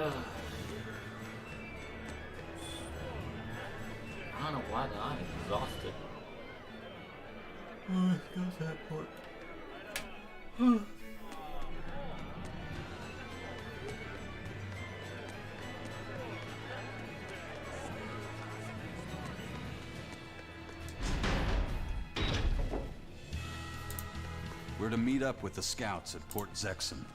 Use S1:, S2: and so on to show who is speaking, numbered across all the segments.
S1: I don't know why, but I'm exhausted. Let's go to that port.
S2: We're to meet up with the scouts at Port Zexon.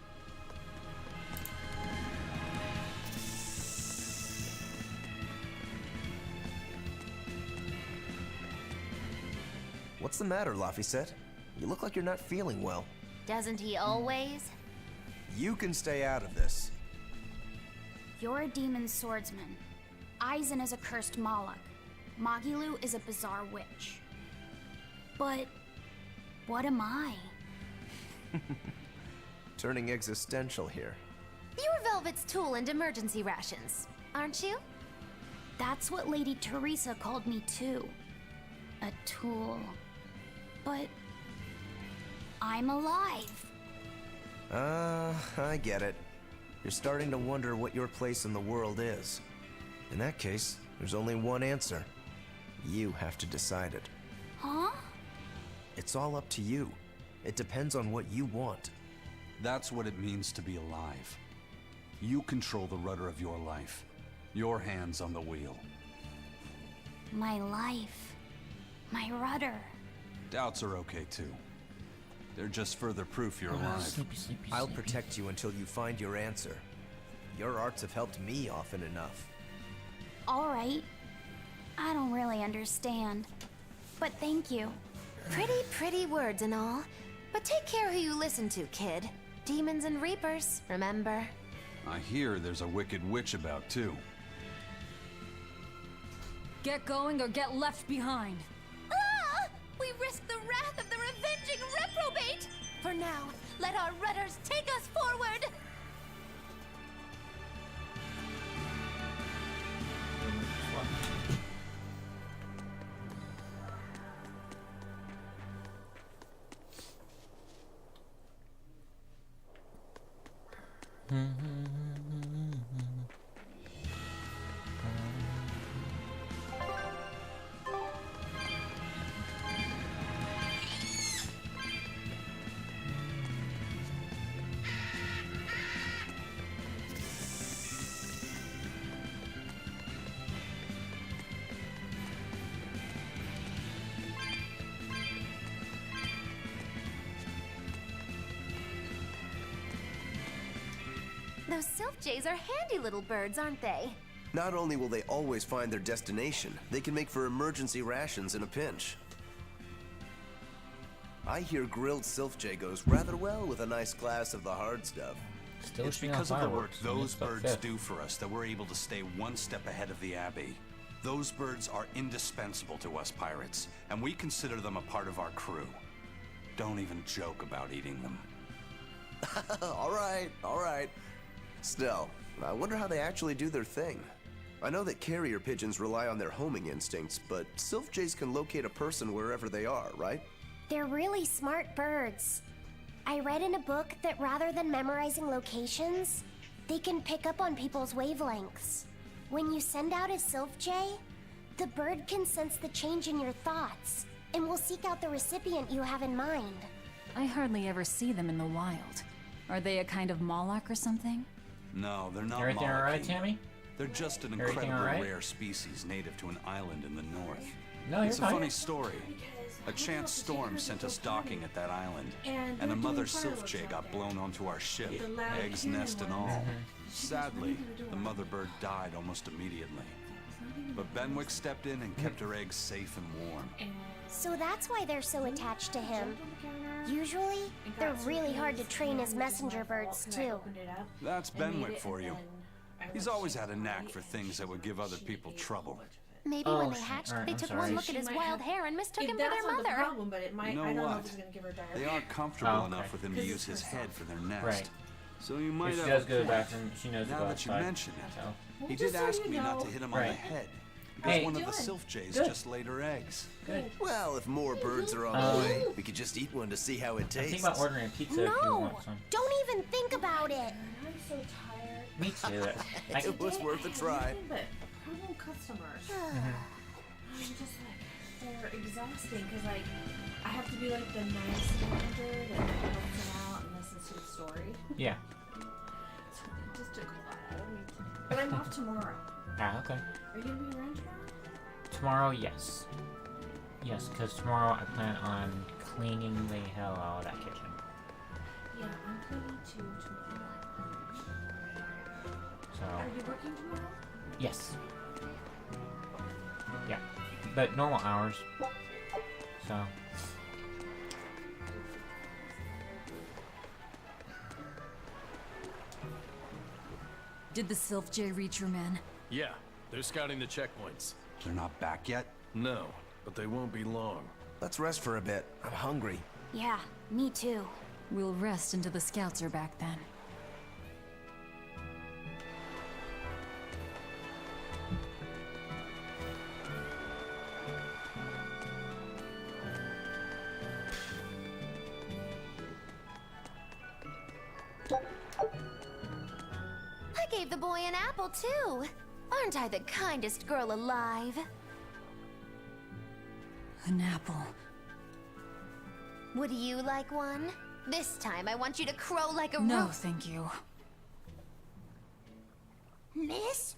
S3: What's the matter, Laphicet? You look like you're not feeling well.
S4: Doesn't he always?
S3: You can stay out of this.
S5: You're a demon swordsman. Aizen is a cursed Moloch. Magilu is a bizarre witch. But what am I?
S3: Turning existential here.
S4: You're Velvet's tool and emergency rations, aren't you?
S5: That's what Lady Teresa called me too. A tool. But I'm alive.
S3: I get it. You're starting to wonder what your place in the world is. In that case, there's only one answer. You have to decide it.
S5: Huh?
S3: It's all up to you. It depends on what you want.
S2: That's what it means to be alive. You control the rudder of your life. Your hands on the wheel.
S5: My life. My rudder.
S2: Doubts are okay too. They're just further proof you're alive.
S1: Sleepy, sleepy,
S3: I'll
S1: sleepy.
S3: protect you until you find your answer. Your arts have helped me often enough.
S5: All right. I don't really understand. But thank you.
S4: Pretty words and all. But take care who you listen to, kid. Demons and reapers, remember?
S2: I hear there's a wicked witch about too.
S6: Get going or get left behind.
S4: Ah! We risk the wrath of the revenging reprobate! For now, let our rudders take us forward! Those Sylph Jays are handy little birds, aren't they?
S3: Not only will they always find their destination, they can make for emergency rations in a pinch. I hear grilled Sylph-Jay goes rather well with a nice glass of the hard stuff.
S1: Still
S2: It's
S1: shooting off
S2: because of the work
S1: fireworks.
S2: those
S1: Missed about
S2: birds
S1: fifth.
S2: do for us that we're able to stay one step ahead of the Abbey. Those birds are indispensable to us pirates, and we consider them a part of our crew. Don't even joke about eating them.
S3: All right. Still, I wonder how they actually do their thing. I know that carrier pigeons rely on their homing instincts, but Sylph-Jays can locate a person wherever they are, right?
S7: They're really smart birds. I read in a book that rather than memorizing locations, they can pick up on people's wavelengths. When you send out a Sylph-Jay, the bird can sense the change in your thoughts and will seek out the recipient you have in mind.
S6: I hardly ever see them in the wild. Are they a kind of Moloch or something?
S2: No, they're not
S1: Everything alright,
S2: Moloch.
S1: Tammy?
S2: They're just an
S1: Everything
S2: incredibly
S1: alright?
S2: rare species native to an island in the north.
S1: No, you're
S2: It's a
S1: fine.
S2: funny story. A chance storm sent us docking at that island, and a mother Sylph-Jay got blown onto our ship, eggs, nest, and all. Sadly, the mother bird died almost immediately. But Benwick stepped in and kept her eggs safe and warm.
S7: So that's why they're so attached to him. Usually, they're really hard to train as messenger birds, too.
S2: That's Benwick for you. He's always had a knack for things that would give other people trouble.
S4: Maybe
S1: Oh,
S4: when they
S1: shit.
S4: hatched,
S1: Alright,
S4: they
S1: I'm
S4: took
S1: sorry.
S4: one look at his wild hair and mistook him for their
S8: That's not the
S4: mother.
S8: problem, but it might.
S2: You know
S8: I don't know
S2: what?
S8: if it's gonna give her diarrhea.
S2: They aren't comfortable
S1: Oh, okay.
S2: enough with him to use his head for their nest.
S1: Right.
S2: So you might
S1: She
S2: have
S1: does
S2: a
S1: go
S2: point.
S1: back and she knows to
S2: Now
S1: go
S2: that you
S1: outside.
S2: mention it,
S1: So.
S2: he
S8: Just
S2: did
S8: so
S2: ask
S8: you
S2: me not
S8: know.
S2: to hit him on the
S1: Right.
S2: head. Because
S1: Hey.
S2: one of the
S8: Doing?
S2: sylph jays
S1: Good.
S2: just laid her eggs.
S1: Good.
S3: Well, if more birds are on the way, we could just eat one to see how it
S1: I'm
S3: tastes.
S1: thinking about ordering a pizza if you
S7: No!
S1: want some.
S7: Don't even think about it!
S8: I'm so tired.
S1: Me too. I,
S3: It was worth a try.
S8: Nothing but problem customers. I'm just like, they're exhausting because like I have to be like the nice manager that helps them out and listens to the story.
S1: yeah.
S8: So it just took a lot out of me. But I'm off tomorrow.
S1: Ah, okay.
S8: Are you gonna be around tomorrow?
S1: Tomorrow, yes. Yes, because tomorrow I plan on cleaning the hell out of that kitchen.
S8: Yeah, I'm planning to tomorrow.
S1: So,
S8: Are you working tomorrow?
S1: yes. Yeah. But normal hours. So.
S6: Did the Sylph Jay reach your men?
S9: Yeah, they're scouting the checkpoints.
S2: They're not back yet?
S9: No, but they won't be long.
S3: Let's rest for a bit. I'm hungry.
S5: Yeah, me too.
S6: We'll rest until the scouts are back then.
S4: I gave the boy an apple, too. Aren't I the kindest girl alive?
S6: An apple.
S4: Would you like one? This time I want you to crow like a
S6: No,
S4: roo-
S6: thank you.
S7: Miss?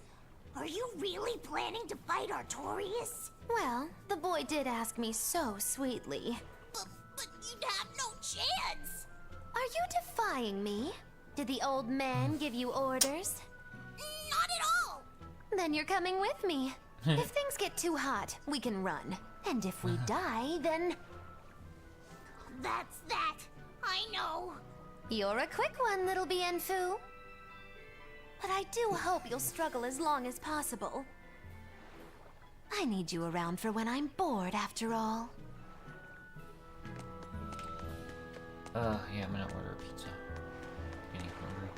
S7: Are you really planning to fight Artorias?
S4: Well, the boy did ask me so sweetly.
S7: But you'd have no chance!
S4: Are you defying me? Did the old man give you orders?
S7: Not at all!
S4: Then you're coming with me. If things get too hot, we can run. And if we die, then
S7: That's that. I know.
S4: you're a quick one, little Bienfu. But I do hope you'll struggle as long as possible. I need you around for when I'm bored, after all.
S1: Yeah, I'm gonna order a pizza. Getting hungry.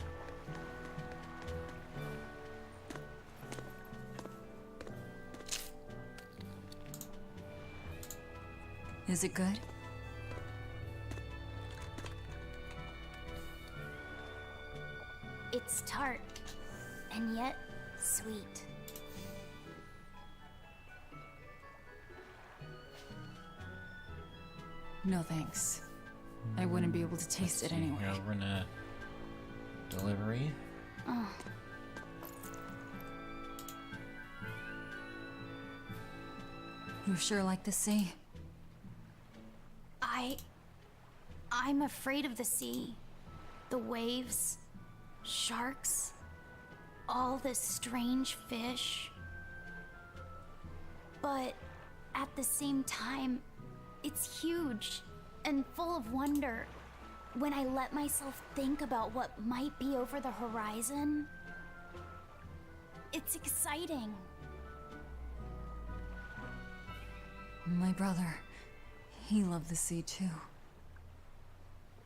S6: Is it good?
S5: It's tart, and yet sweet.
S6: No thanks. I wouldn't be able to taste it anyway.
S1: Here, we're gonna delivery.
S5: Oh,
S6: You sure like the sea?
S5: I'm afraid of the sea. The waves, sharks, all the strange fish. But at the same time, it's huge and full of wonder. When I let myself think about what might be over the horizon, it's exciting.
S6: My brother, he loved the sea too.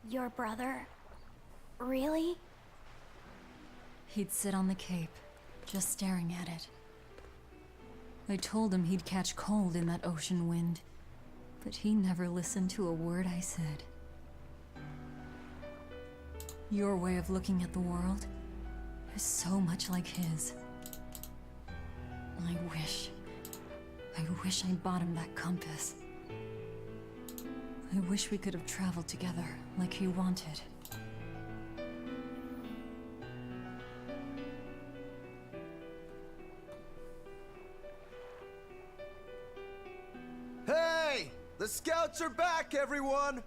S5: Your brother? Really?
S6: He'd sit on the cape, just staring at it. I told him he'd catch cold in that ocean wind, but he never listened to a word I said. Your way of looking at the world is so much like his. I wish I'd bought him that compass. I wish we could have traveled together like he wanted.
S3: Hey! The scouts are back, everyone!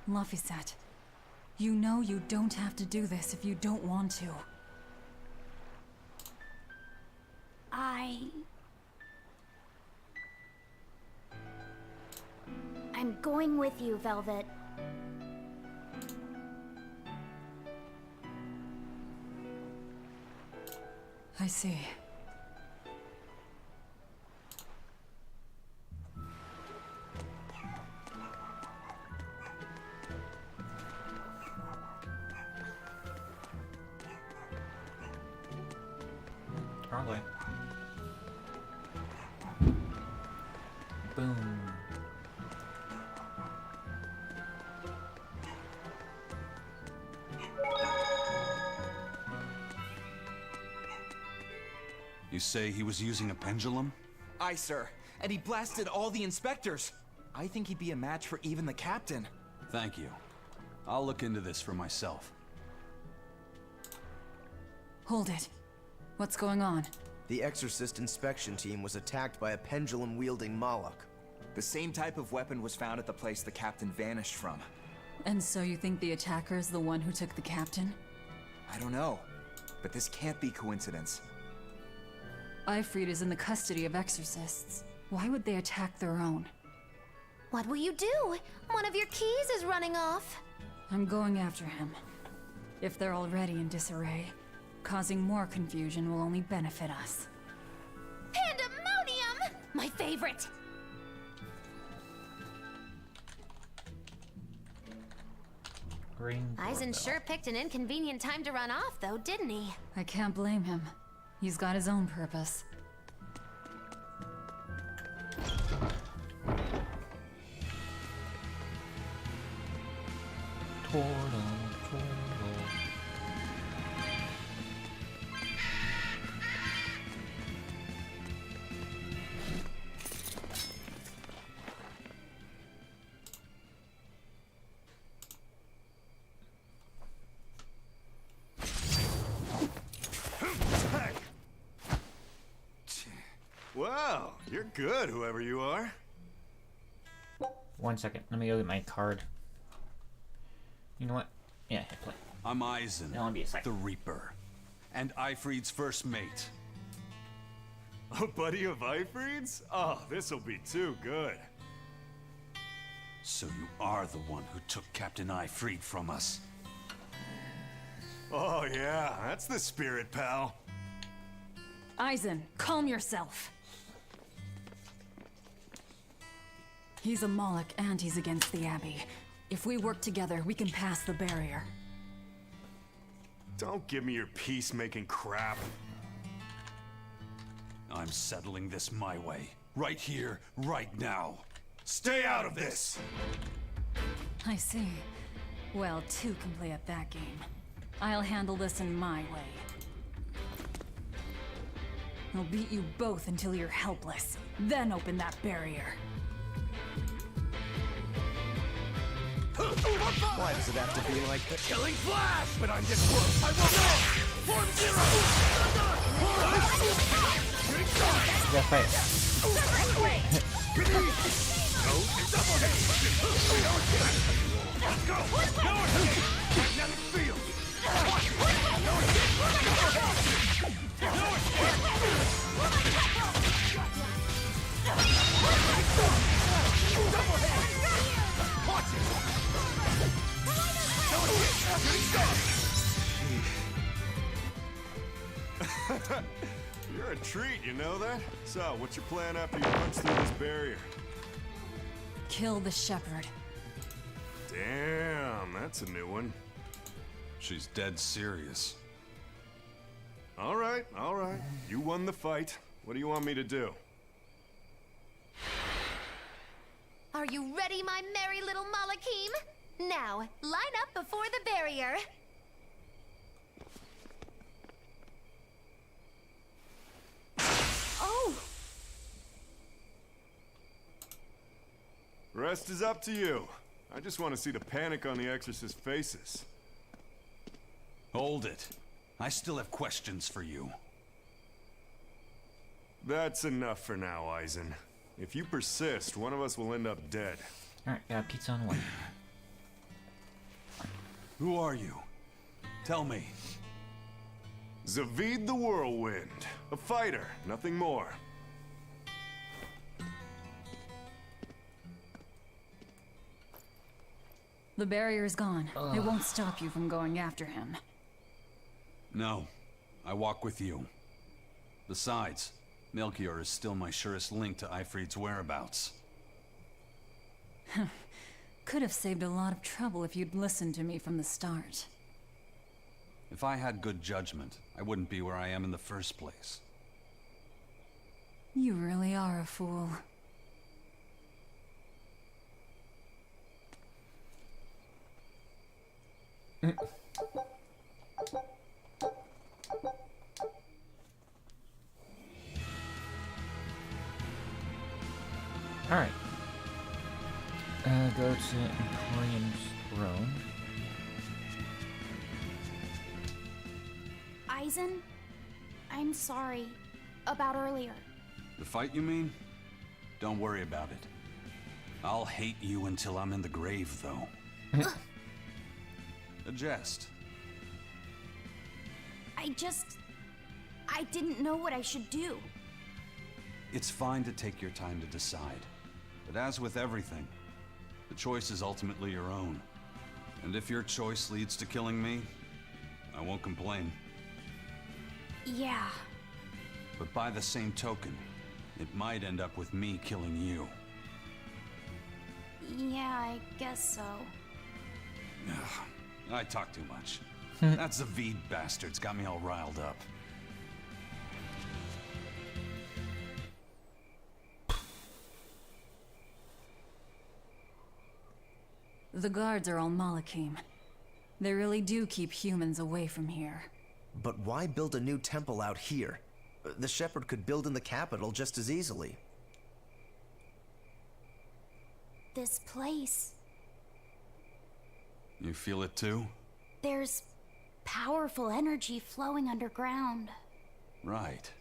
S6: Lafisat, you know you don't have to do this if you don't want to.
S5: I'm going with you, Velvet.
S6: I see.
S1: wrong way. Boom.
S2: You say he was using a pendulum?
S10: Aye, sir. And he blasted all the inspectors. I think he'd be a match for even the captain.
S2: Thank you. I'll look into this for myself.
S6: Hold it. What's going on?
S11: The Exorcist inspection team was attacked by a pendulum-wielding Moloch.
S10: The same type of weapon was found at the place the captain vanished from.
S6: And so you think the attacker is the one who took the captain?
S10: I don't know, but this can't be coincidence.
S6: Ifrit is in the custody of exorcists. Why would they attack their own?
S4: What will you do? One of your keys is running off.
S6: I'm going after him. If they're already in disarray, causing more confusion will only benefit us.
S4: Pandemonium! My favorite!
S1: Ring
S4: Eisen
S1: doorbell.
S4: sure picked an inconvenient time to run off, though, didn't he?
S6: I can't blame him. He's got his own purpose.
S1: Turtle, turtle.
S12: Wow, you're good, whoever you are.
S1: 1 second. Let me go get my card. You know what? Yeah, hit play.
S2: I'm Eisen,
S1: That'll be a second.
S2: the Reaper, and Ifrit's first mate.
S12: A buddy of Ifrit's? Oh, this'll be too good.
S2: So you are the one who took Captain Ifrit from us.
S12: Oh yeah, that's the spirit, pal.
S6: Eisen, calm yourself. He's a Moloch and he's against the Abbey. If we work together, we can pass the barrier.
S12: Don't give me your peacemaking crap.
S2: I'm settling this my way. Right here, right now.
S12: Stay out of this!
S6: I see. Well, two can play at that game. I'll handle this in my way. I'll beat you both until you're helpless. Then open that barrier.
S11: Why does it have to be like this?
S9: Killing Flash! But I'm just worse. I will not! Form Zero!
S1: Yeah, fight.
S9: Let's go! Power hit! Magnetic field!
S12: You're a treat, you know that? So, what's your plan after you punch through this barrier?
S6: Kill the shepherd.
S12: Damn, that's a new one.
S2: She's dead serious.
S12: All right. You won the fight. What do you want me to do?
S4: Are you ready, my merry little Malachim? Now, line up before the barrier. Oh!
S12: Rest is up to you. I just want to see the panic on the Exorcist's faces.
S2: Hold it. I still have questions for you.
S12: That's enough for now, Eisen. If you persist, one of us will end up dead.
S1: Alright, got pizza on the way.
S2: Who are you? Tell me.
S12: Zavid the Whirlwind. A fighter, nothing more.
S6: The barrier's gone. It won't stop you from going after him.
S2: No. I walk with you. Besides, Melchior is still my surest link to Ifrit's whereabouts.
S6: Could have saved a lot of trouble if you'd listened to me from the start.
S2: If I had good judgment, I wouldn't be where I am in the first place.
S6: You really are a fool.
S1: Alright. Go to Emporium's throne.
S5: Aizen, I'm sorry about earlier.
S2: The fight, you mean? Don't worry about it. I'll hate you until I'm in the grave, though. A jest.
S5: I didn't know what I should do.
S2: It's fine to take your time to decide. But as with everything, the choice is ultimately your own. And if your choice leads to killing me, I won't complain.
S5: Yeah.
S2: But by the same token, it might end up with me killing you.
S5: Yeah, I guess so.
S2: Ugh, I talk too much. That Zaveid bastard's got me all riled up.
S6: The guards are all Malakim. They really do keep humans away from here.
S11: But why build a new temple out here? The Shepherd could build in the capital just as easily.
S5: This place.
S2: You feel it too?
S5: There's powerful energy flowing underground.
S2: Right.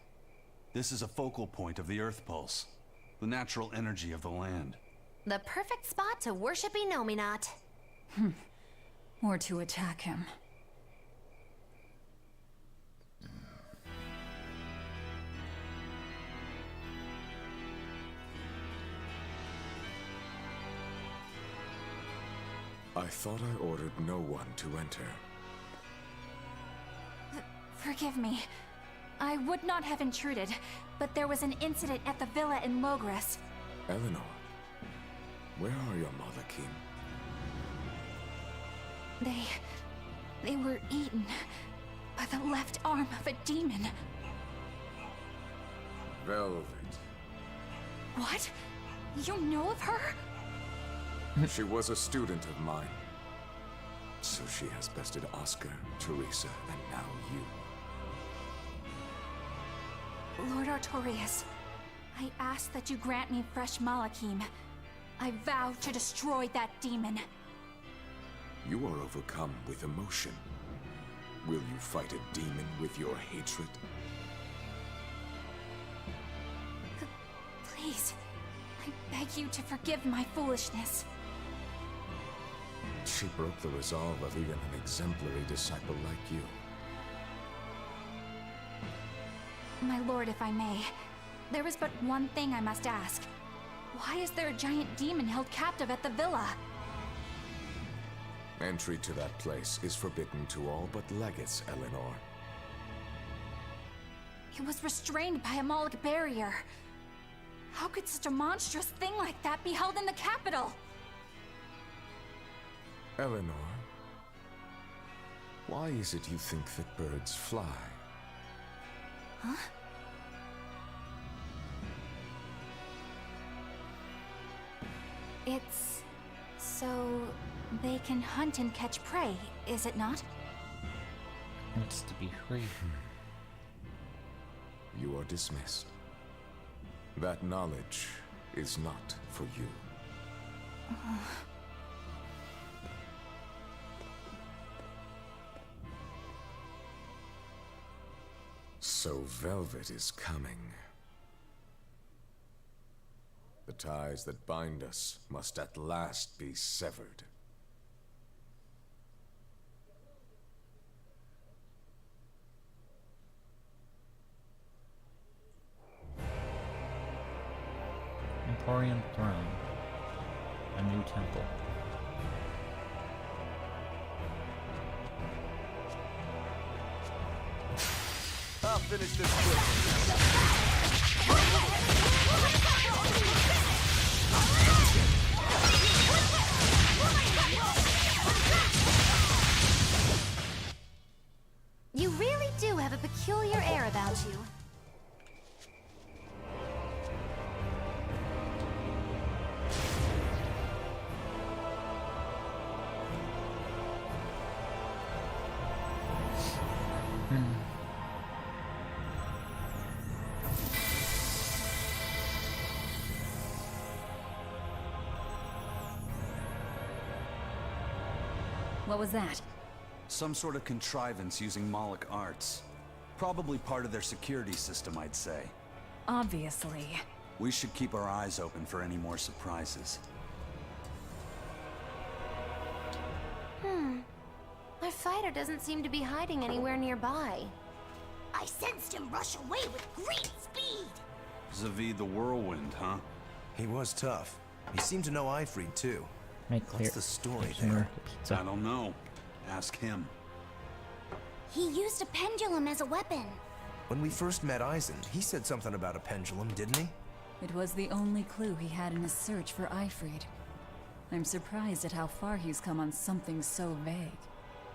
S2: This is a focal point of the Earth Pulse. The natural energy of the land.
S4: The perfect spot to worship Inominat.
S6: Or to attack him.
S12: I thought I ordered no one to enter.
S5: Forgive me. I would not have intruded, but there was an incident at the villa in Logres.
S12: Eleanor, where are your Malakim?
S5: They were eaten by the left arm of a demon.
S12: Velvet.
S5: What? You know of her?
S12: She was a student of mine. So she has bested Oscar, Teresa, and now you.
S5: Lord Artorias, I ask that you grant me fresh Malakim. I vow to destroy that demon.
S12: You are overcome with emotion. Will you fight a demon with your hatred?
S5: Please, I beg you to forgive my foolishness.
S12: She broke the resolve of even an exemplary disciple like you.
S5: My lord, if I may, there is but one thing I must ask. Why is there a giant demon held captive at the villa?
S12: Entry to that place is forbidden to all but legates, Eleanor.
S5: It was restrained by a Moloch barrier. How could such a monstrous thing like that be held in the capital?
S12: Eleanor, why is it you think that birds fly?
S5: Huh? It's so they can hunt and catch prey, is it not?
S1: It's to be free.
S12: You are dismissed. That knowledge is not for you. So Velvet is coming. The ties that bind us must at last be severed.
S1: Emporium Throne. A new temple.
S3: I'll finish this quick.
S4: You really do have a peculiar air about you.
S6: What was that?
S2: Some sort of contrivance using Moloch arts. Probably part of their security system, I'd say.
S6: Obviously.
S2: We should keep our eyes open for any more surprises.
S4: Our fighter doesn't seem to be hiding anywhere nearby.
S7: I sensed him rush away with great speed.
S2: Zavid the Whirlwind, huh?
S11: He was tough. He seemed to know Ifrid, too.
S1: Make clear.
S11: What's the story
S1: There's
S11: there?
S1: more pizza.
S2: I don't know. Ask him.
S7: He used a pendulum as a weapon.
S11: When we first met Eisen, he said something about a pendulum, didn't he?
S6: It was the only clue he had in his search for Ifrid. I'm surprised at how far he's come on something so vague.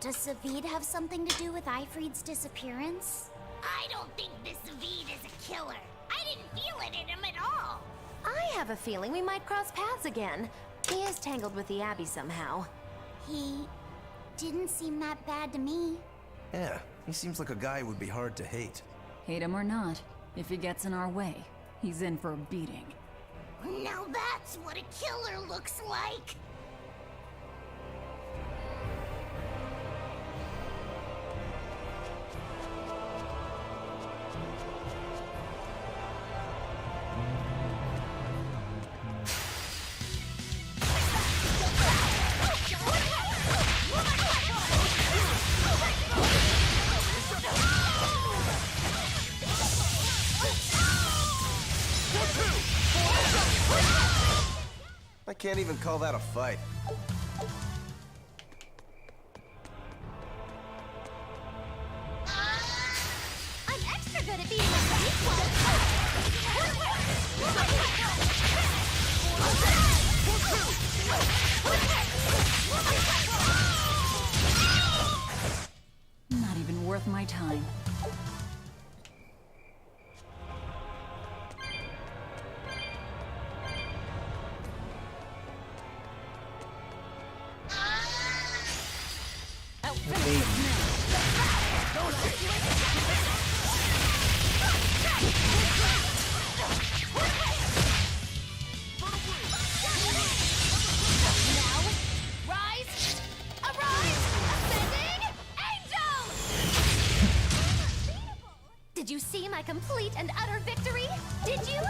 S5: Does Zavid have something to do with Ifrid's disappearance?
S7: I don't think this Zavid is a killer. I didn't feel it in him at all.
S4: I have a feeling we might cross paths again. He is tangled with the Abbey somehow.
S5: He didn't seem that bad to me.
S11: Yeah, he seems like a guy who would be hard to hate.
S6: Hate him or not, if he gets in our way, he's in for a beating.
S7: Now that's what a killer looks like.
S3: I can't even call that a fight.
S4: I'm extra good at beating up the weak ones.
S6: Not even worth my time.
S4: Did you see my complete and utter victory? Did you?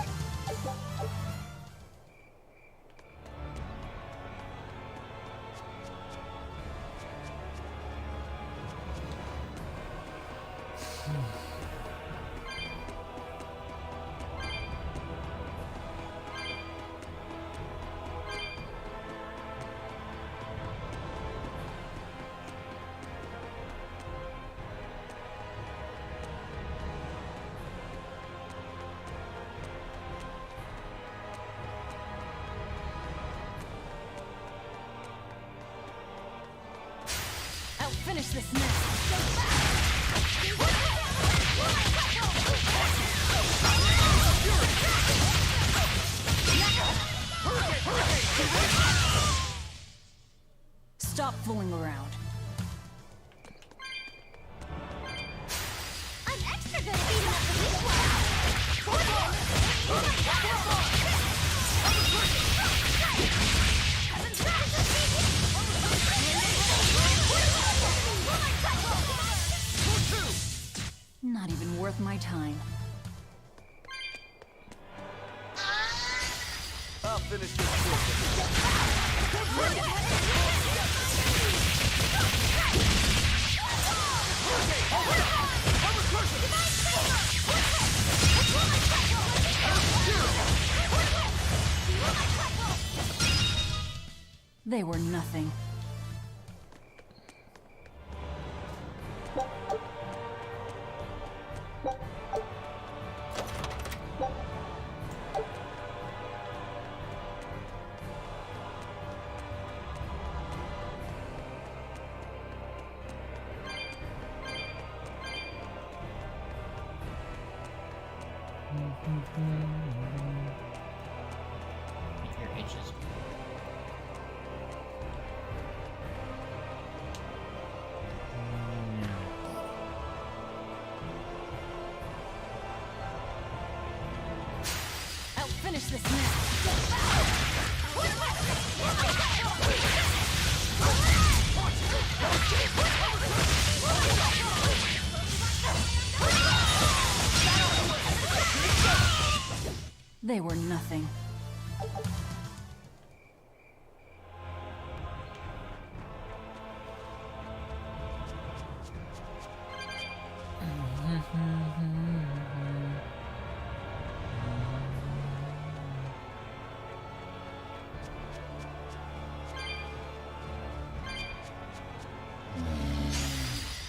S6: Finish this now. Stop fooling around.
S4: I'm extra good at beating up the weak ones.
S6: Not even worth my time.
S3: I'll finish this
S6: They were nothing.
S1: Your itches.
S6: I'll finish this now. They were nothing.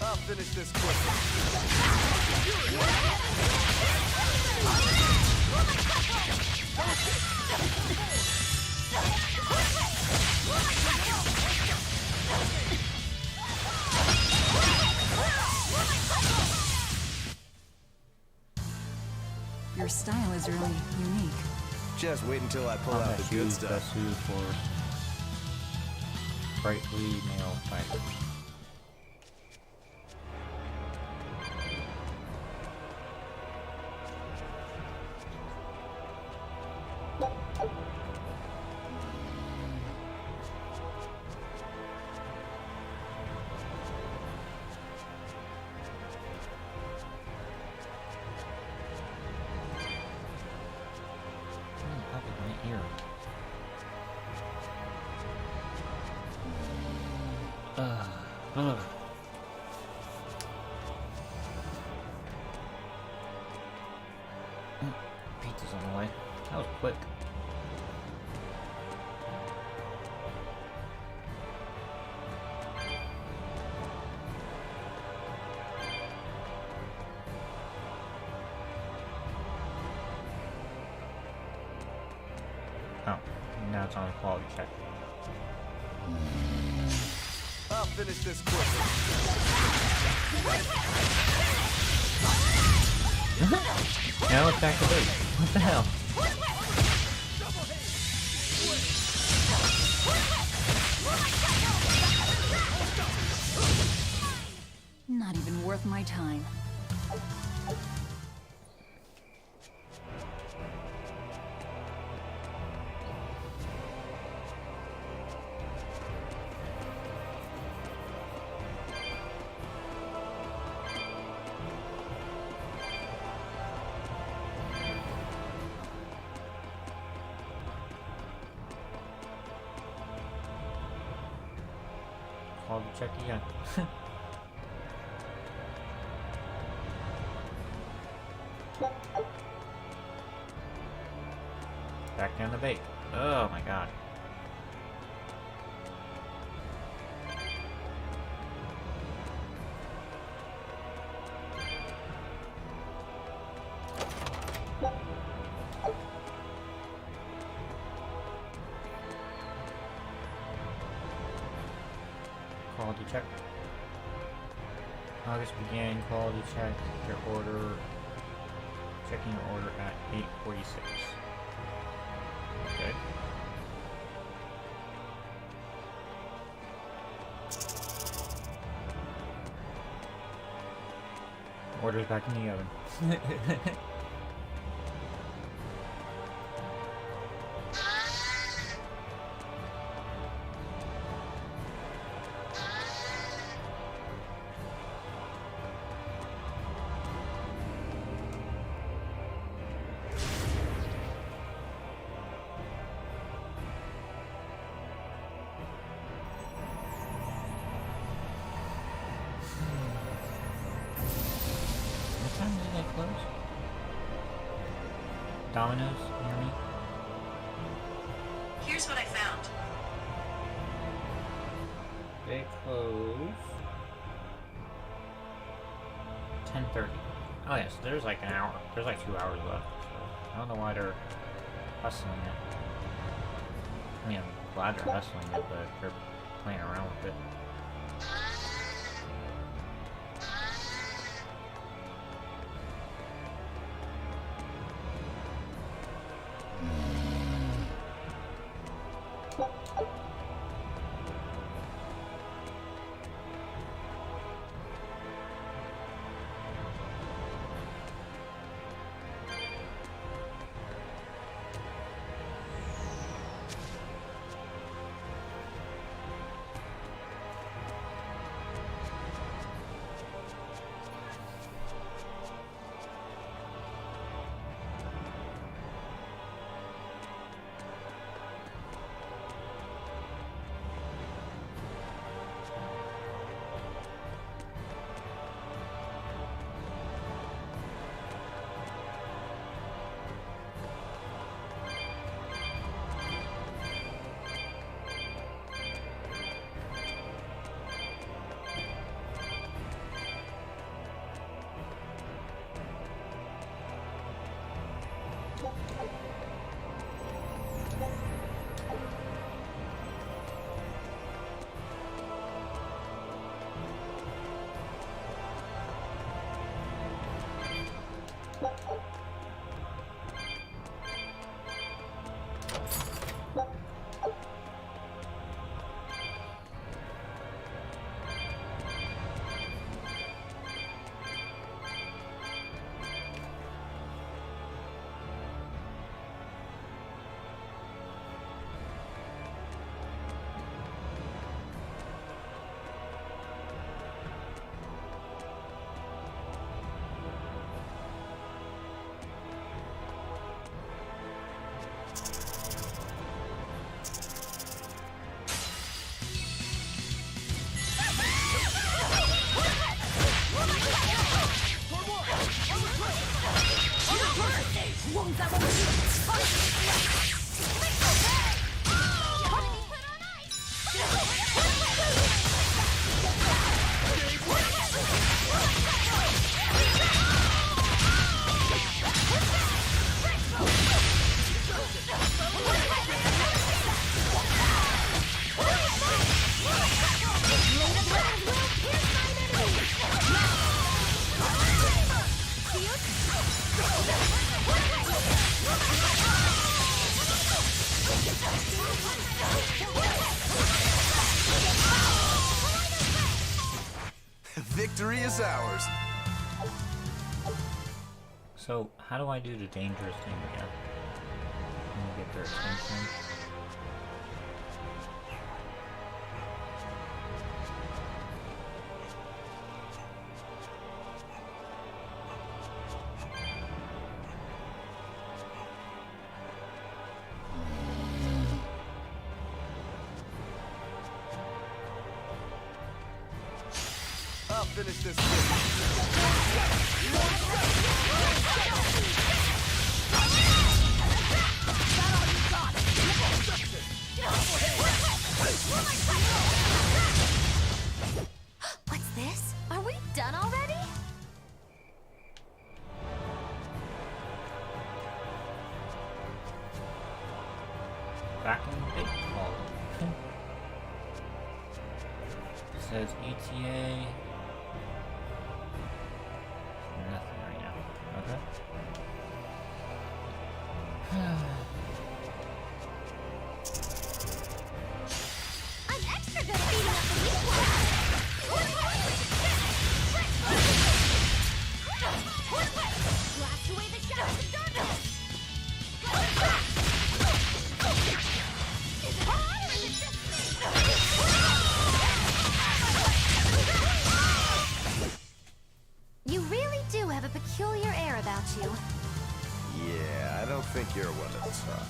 S3: I'll finish this quickly.
S6: Your style is really unique.
S3: Just wait until I pull out the good stuff.
S1: Best suited for sprightly male fighters. Pizza's on the way. That was quick. Oh, now it's on a quality check.
S3: I'll finish this quickly.
S1: Now it's back to base. What the hell?
S6: Not even worth my time.
S1: Quality check again. Back down the bake. Oh my god. Quality check. August began quality check. Your order. Checking your order at 8:46. Okay. Order's back in the oven. What time did they close? Domino's near me?
S13: Here's what I found.
S1: They close 10:30. Oh yes, there's like an hour. There's like 2 hours left. So I don't know why they're hustling it. I mean, I'm glad they're hustling it, but they're playing around with it.
S3: Victory is ours.
S1: So, how do I do the dangerous thing again? Can you get their attention?
S3: I'll finish this.
S4: What's this? Are we done already?
S1: Back in the big hall. It says ETA. Nothing right now. Okay.
S4: I'm extra good at beating up the weak ones. Blast away the shadows of darkness. Is it hot or is it just me? You really do have a peculiar air about you.
S3: Yeah, I don't think you're one of the top.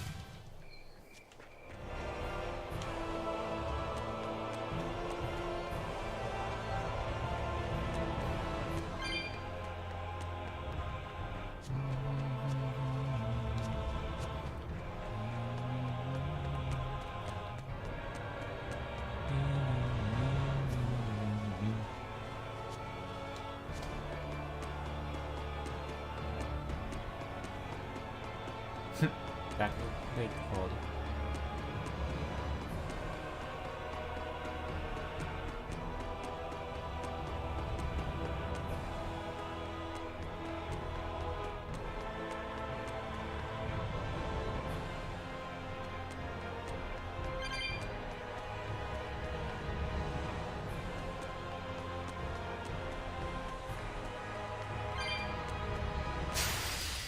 S1: Back to the big hall.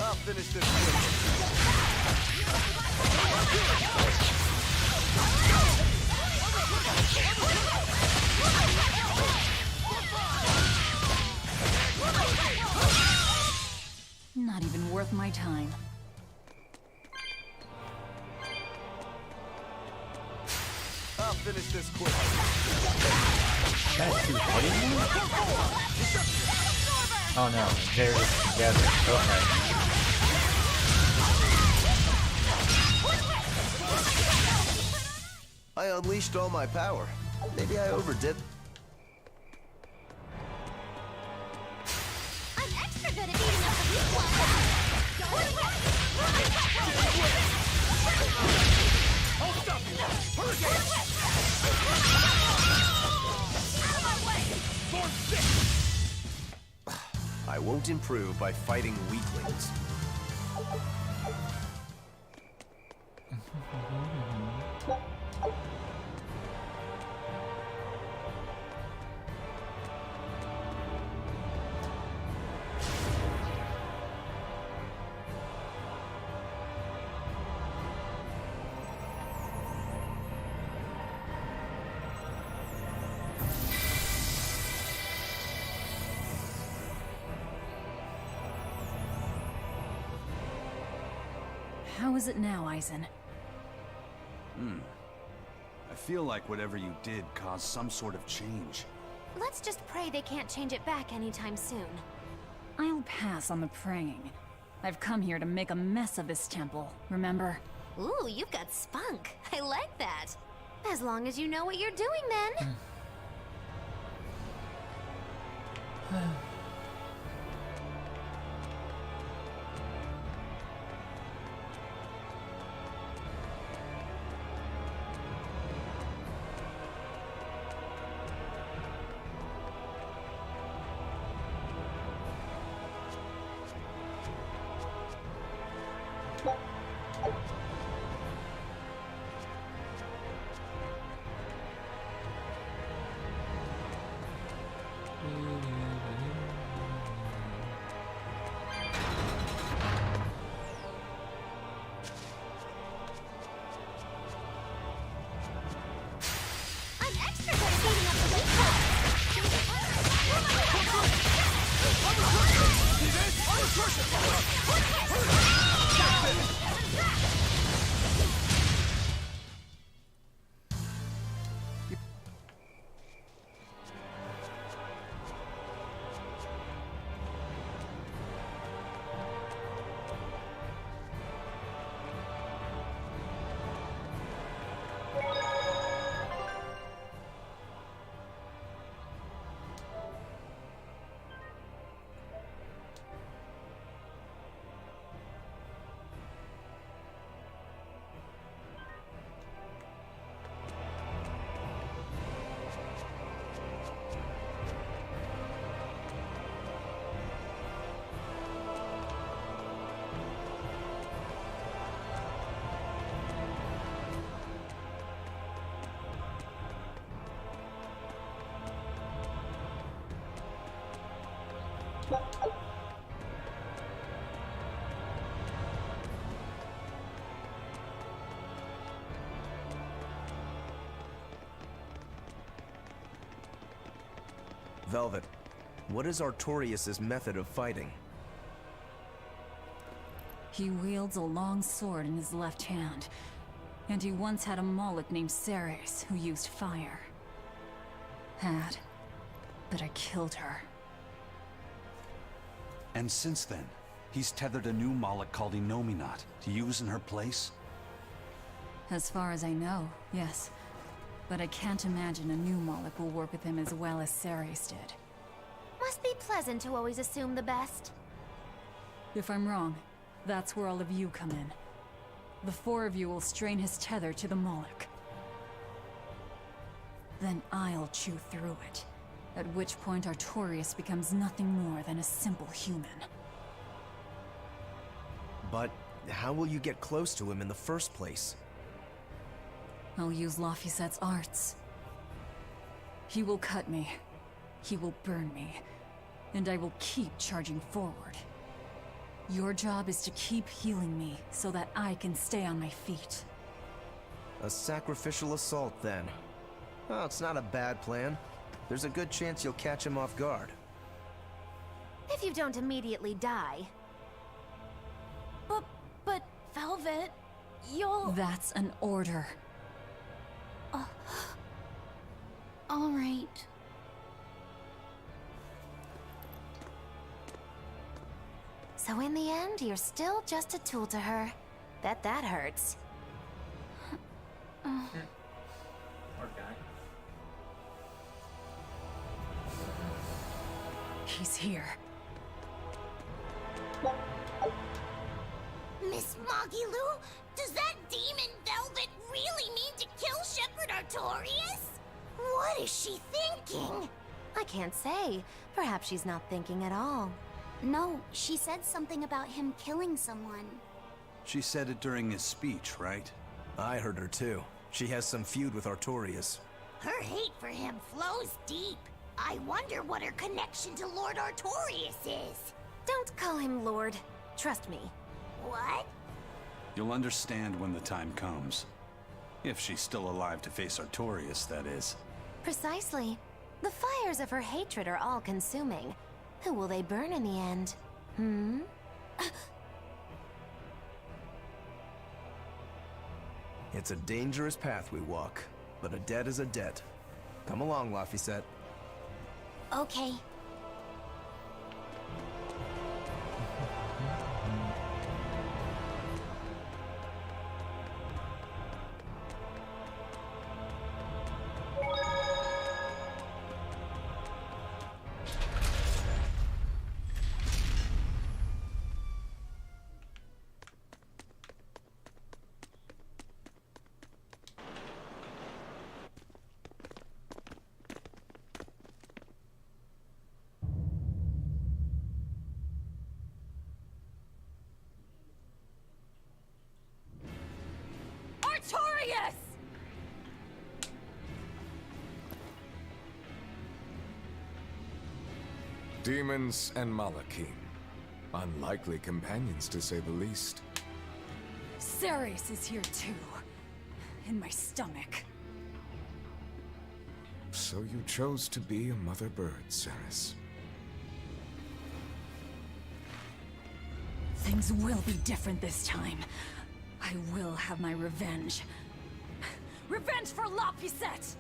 S3: I'll finish this.
S6: Not even worth my time.
S3: I'll finish this quick.
S1: That's too heavy. Oh no, they're together. Okay.
S3: I unleashed all my power. Maybe I overdid.
S4: I'm extra good at beating up the weak ones.
S9: I'll stop you! Hurricane!
S4: Out of my way!
S9: Storm 6!
S3: I won't improve by fighting weaklings.
S6: How is it now, Aizen?
S2: I feel like whatever you did caused some sort of change.
S4: Let's just pray they can't change it back anytime soon.
S6: I'll pass on the praying. I've come here to make a mess of this temple, remember?
S4: Ooh, you've got spunk. I like that. As long as you know what you're doing, then.
S3: Velvet, what is Artorius' method of fighting?
S6: He wields a long sword in his left hand, and he once had a Moloch named Ceres who used fire. But I killed her.
S2: And since then, he's tethered a new Moloch called Innominat to use in her place?
S6: As far as I know, yes. But I can't imagine a new Moloch will work with him as well as Ceres did.
S4: Must be pleasant to always assume the best.
S6: If I'm wrong, that's where all of you come in. The four of you will strain his tether to the Moloch. Then I'll chew through it. At which point Artorius becomes nothing more than a simple human.
S3: But how will you get close to him in the first place?
S6: I'll use Laphicet's arts. He will cut me. He will burn me. And I will keep charging forward. Your job is to keep healing me so that I can stay on my feet.
S3: A sacrificial assault, then. Oh, it's not a bad plan. There's a good chance you'll catch him off guard.
S4: If you don't immediately die.
S5: But Velvet, you'll...
S6: That's an order.
S5: All right.
S4: So in the end, you're still just a tool to her. Bet that hurts.
S1: Poor guy.
S6: He's here.
S7: Miss Magilu, does that demon Velvet really mean to kill Shepherd Artorius? What is she thinking?
S4: I can't say. Perhaps she's not thinking at all.
S5: No, she said something about him killing someone.
S2: She said it during his speech, right?
S3: I heard her too. She has some feud with Artorius.
S7: Her hate for him flows deep. I wonder what her connection to Lord Artorius is.
S4: Don't call him Lord. Trust me.
S7: What?
S2: You'll understand when the time comes. If she's still alive to face Artorius, that is.
S4: Precisely. The fires of her hatred are all-consuming. Who will they burn in the end?
S3: It's a dangerous path we walk, but a debt is a debt. Come along, Laphicet.
S7: Okay.
S5: Artorius!
S12: Demons and Malachim. Unlikely companions, to say the least.
S6: Ceres is here too. In my stomach.
S12: So you chose to be a mother bird, Ceres.
S6: Things will be different this time. I will have my revenge. Revenge for Laphicet!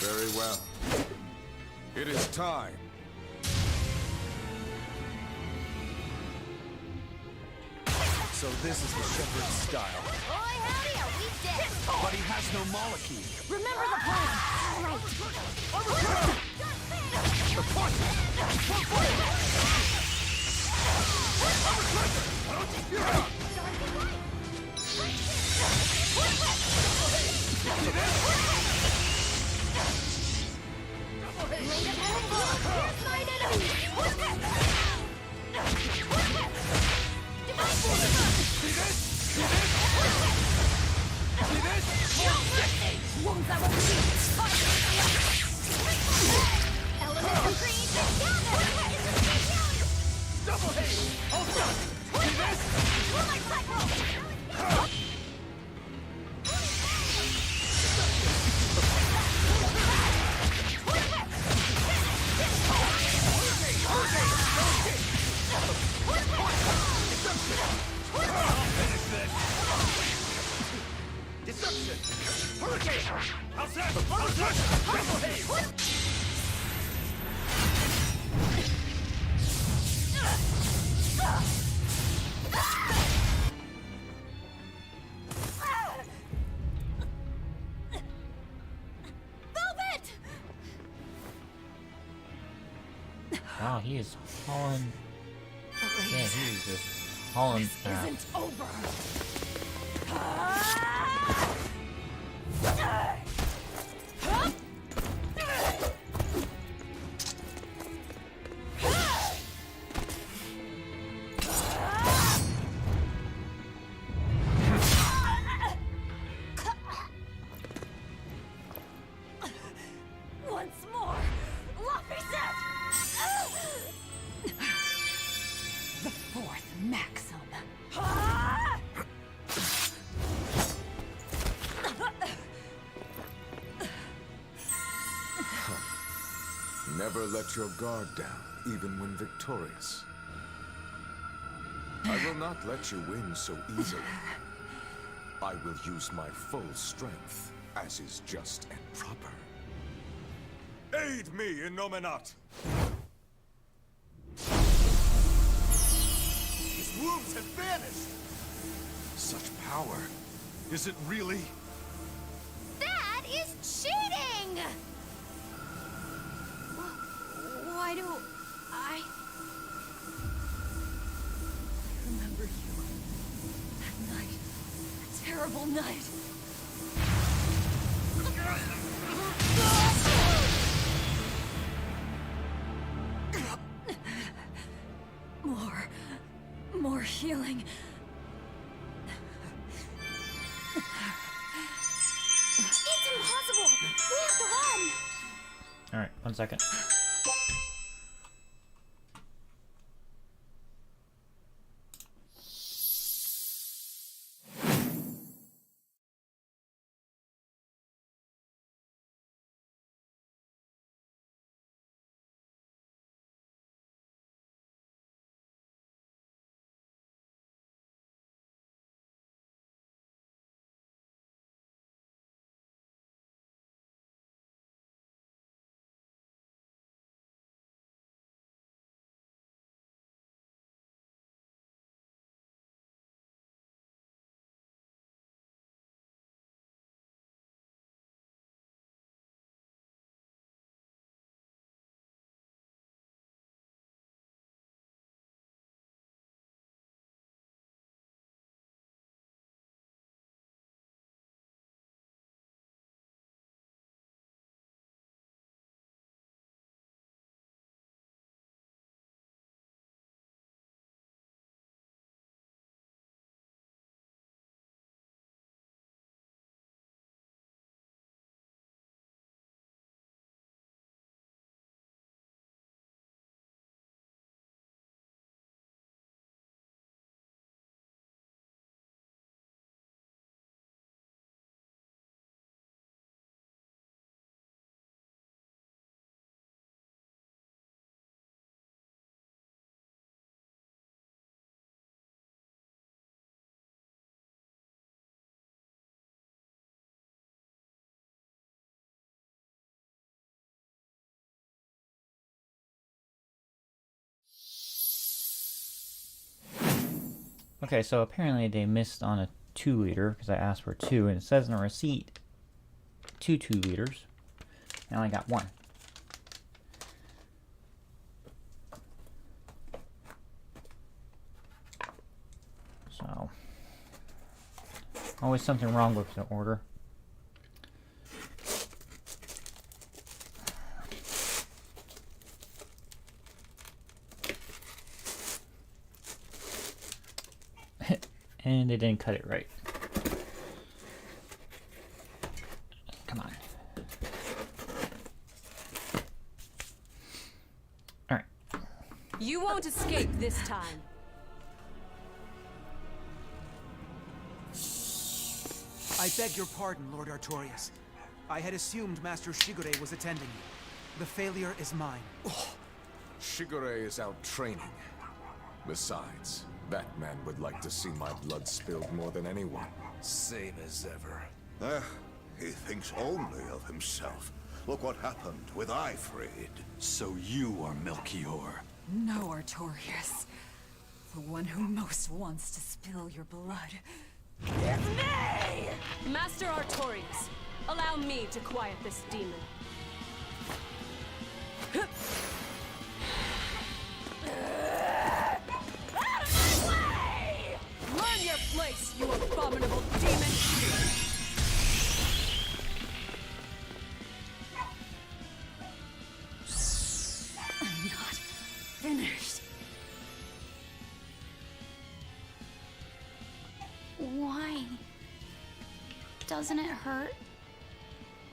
S12: Very well. It is time.
S3: So this is the Shepherd's style.
S4: Boy, howdy, are we dead?
S10: But he has no Malachim.
S6: Remember the plan!
S4: Here's my enemy!
S9: See this? See this? See this? position! Hurricane! Outside! Triple haze!
S1: Wow, he is hauling. Yeah, he is just hauling.
S6: Isn't over.
S4: Once more, Luffy set!
S6: The fourth Maxim.
S12: Never let your guard down, even when victorious. I will not let you win so easily. I will use my full strength, as is just and proper.
S9: Aid me in Nominat! His wounds have vanished! Such power. Is it really?
S4: That is cheating!
S6: Why do I remember you? That night. That terrible night. More healing.
S7: It's impossible! We have to run!
S1: Alright, 1 second. Okay, so apparently they missed on a 2-liter because I asked for 2, and it says in the receipt 2 2-liters. I only got 1. So, always something wrong with the order. And they didn't cut it right. Come on. Alright.
S13: You won't escape this time.
S10: I beg your pardon, Lord Artorias. I had assumed Master Shigure was attending you. The failure is mine.
S12: Shigure is out training. Besides, that man would like to see my blood spilled more than anyone.
S3: Same as ever.
S12: He thinks only of himself. Look what happened with Ifrid.
S2: So you are Melchior.
S6: No, Artorias. The one who most wants to spill your blood.
S13: It's me! Master Artorias, allow me to quiet this demon. Out of my way! Learn your place, you abominable demon!
S6: I'm not finished.
S5: Why? Doesn't it hurt?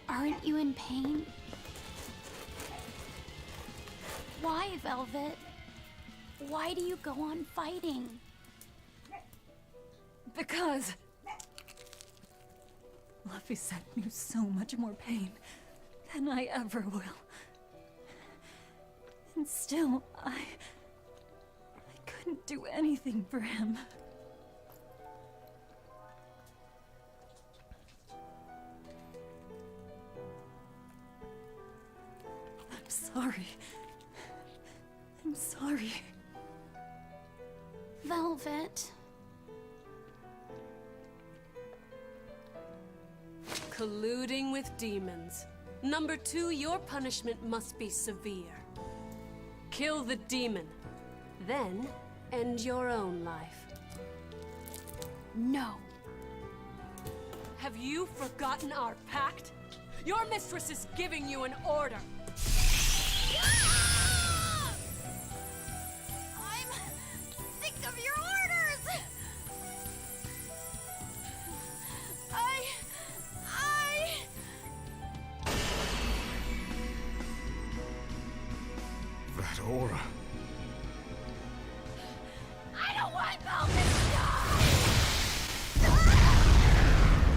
S5: Aren't you in pain? Why, Velvet? Why do you go on fighting?
S6: Because Laphicet knew so much more pain than I ever will. And still, I couldn't do anything for him. I'm sorry. I'm sorry.
S5: Velvet.
S13: Colluding with demons. Number 2, your punishment must be severe. Kill the demon, then end your own life.
S5: No.
S13: Have you forgotten our pact? Your mistress is giving you an order.
S5: I'm sick of your orders!
S12: That aura.
S5: I don't want Velvet to die!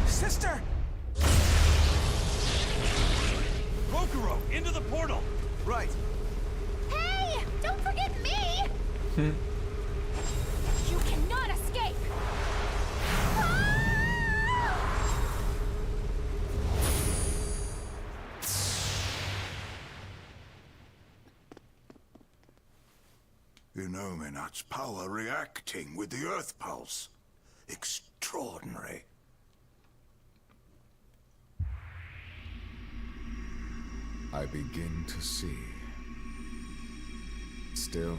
S10: Sister!
S9: Kokoro, into the portal!
S3: Right.
S7: Hey! Don't forget me!
S5: You cannot escape!
S12: Illuminat's power reacting with the Earth Pulse. Extraordinary.
S14: I begin to see. Still,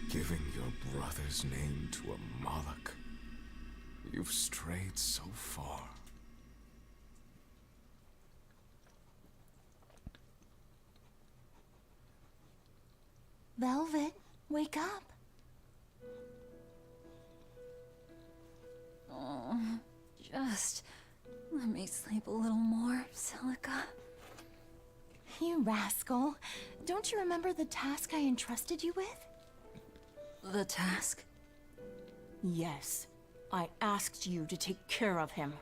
S14: giving your brother's name to a Moloch, you've strayed so far.
S4: Velvet, wake up.
S6: Oh, just let me sleep a little more, Celica.
S4: You rascal. Don't you remember the task I entrusted you with?
S6: The task?
S15: Yes. I asked you to take care of him.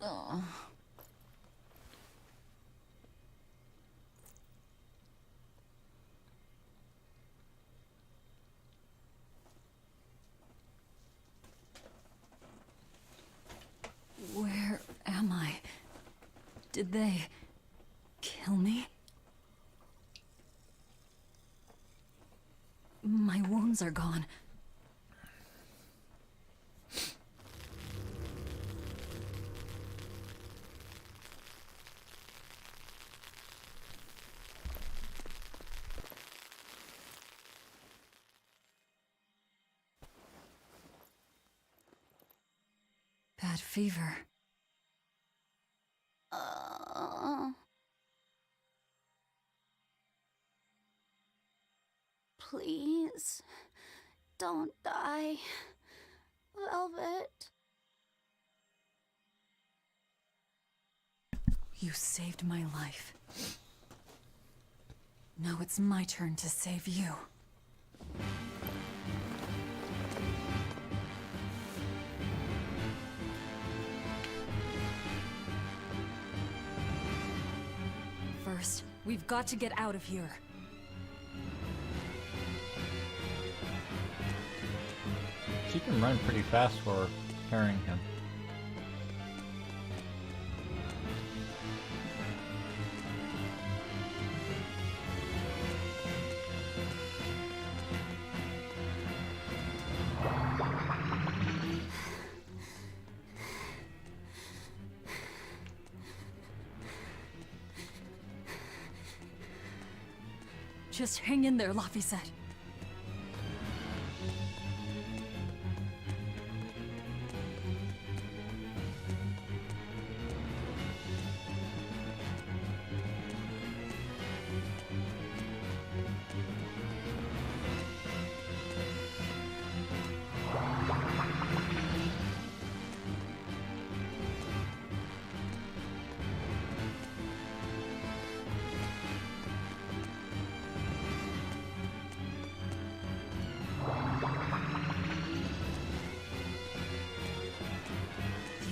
S6: Oh. Where am I? Did they kill me? My wounds are gone. Bad fever.
S5: Please, don't die, Velvet.
S6: You saved my life. Now it's my turn to save you. first. We've got to get out of here.
S1: She can run pretty fast for carrying him.
S6: Just hang in there, Laphicet.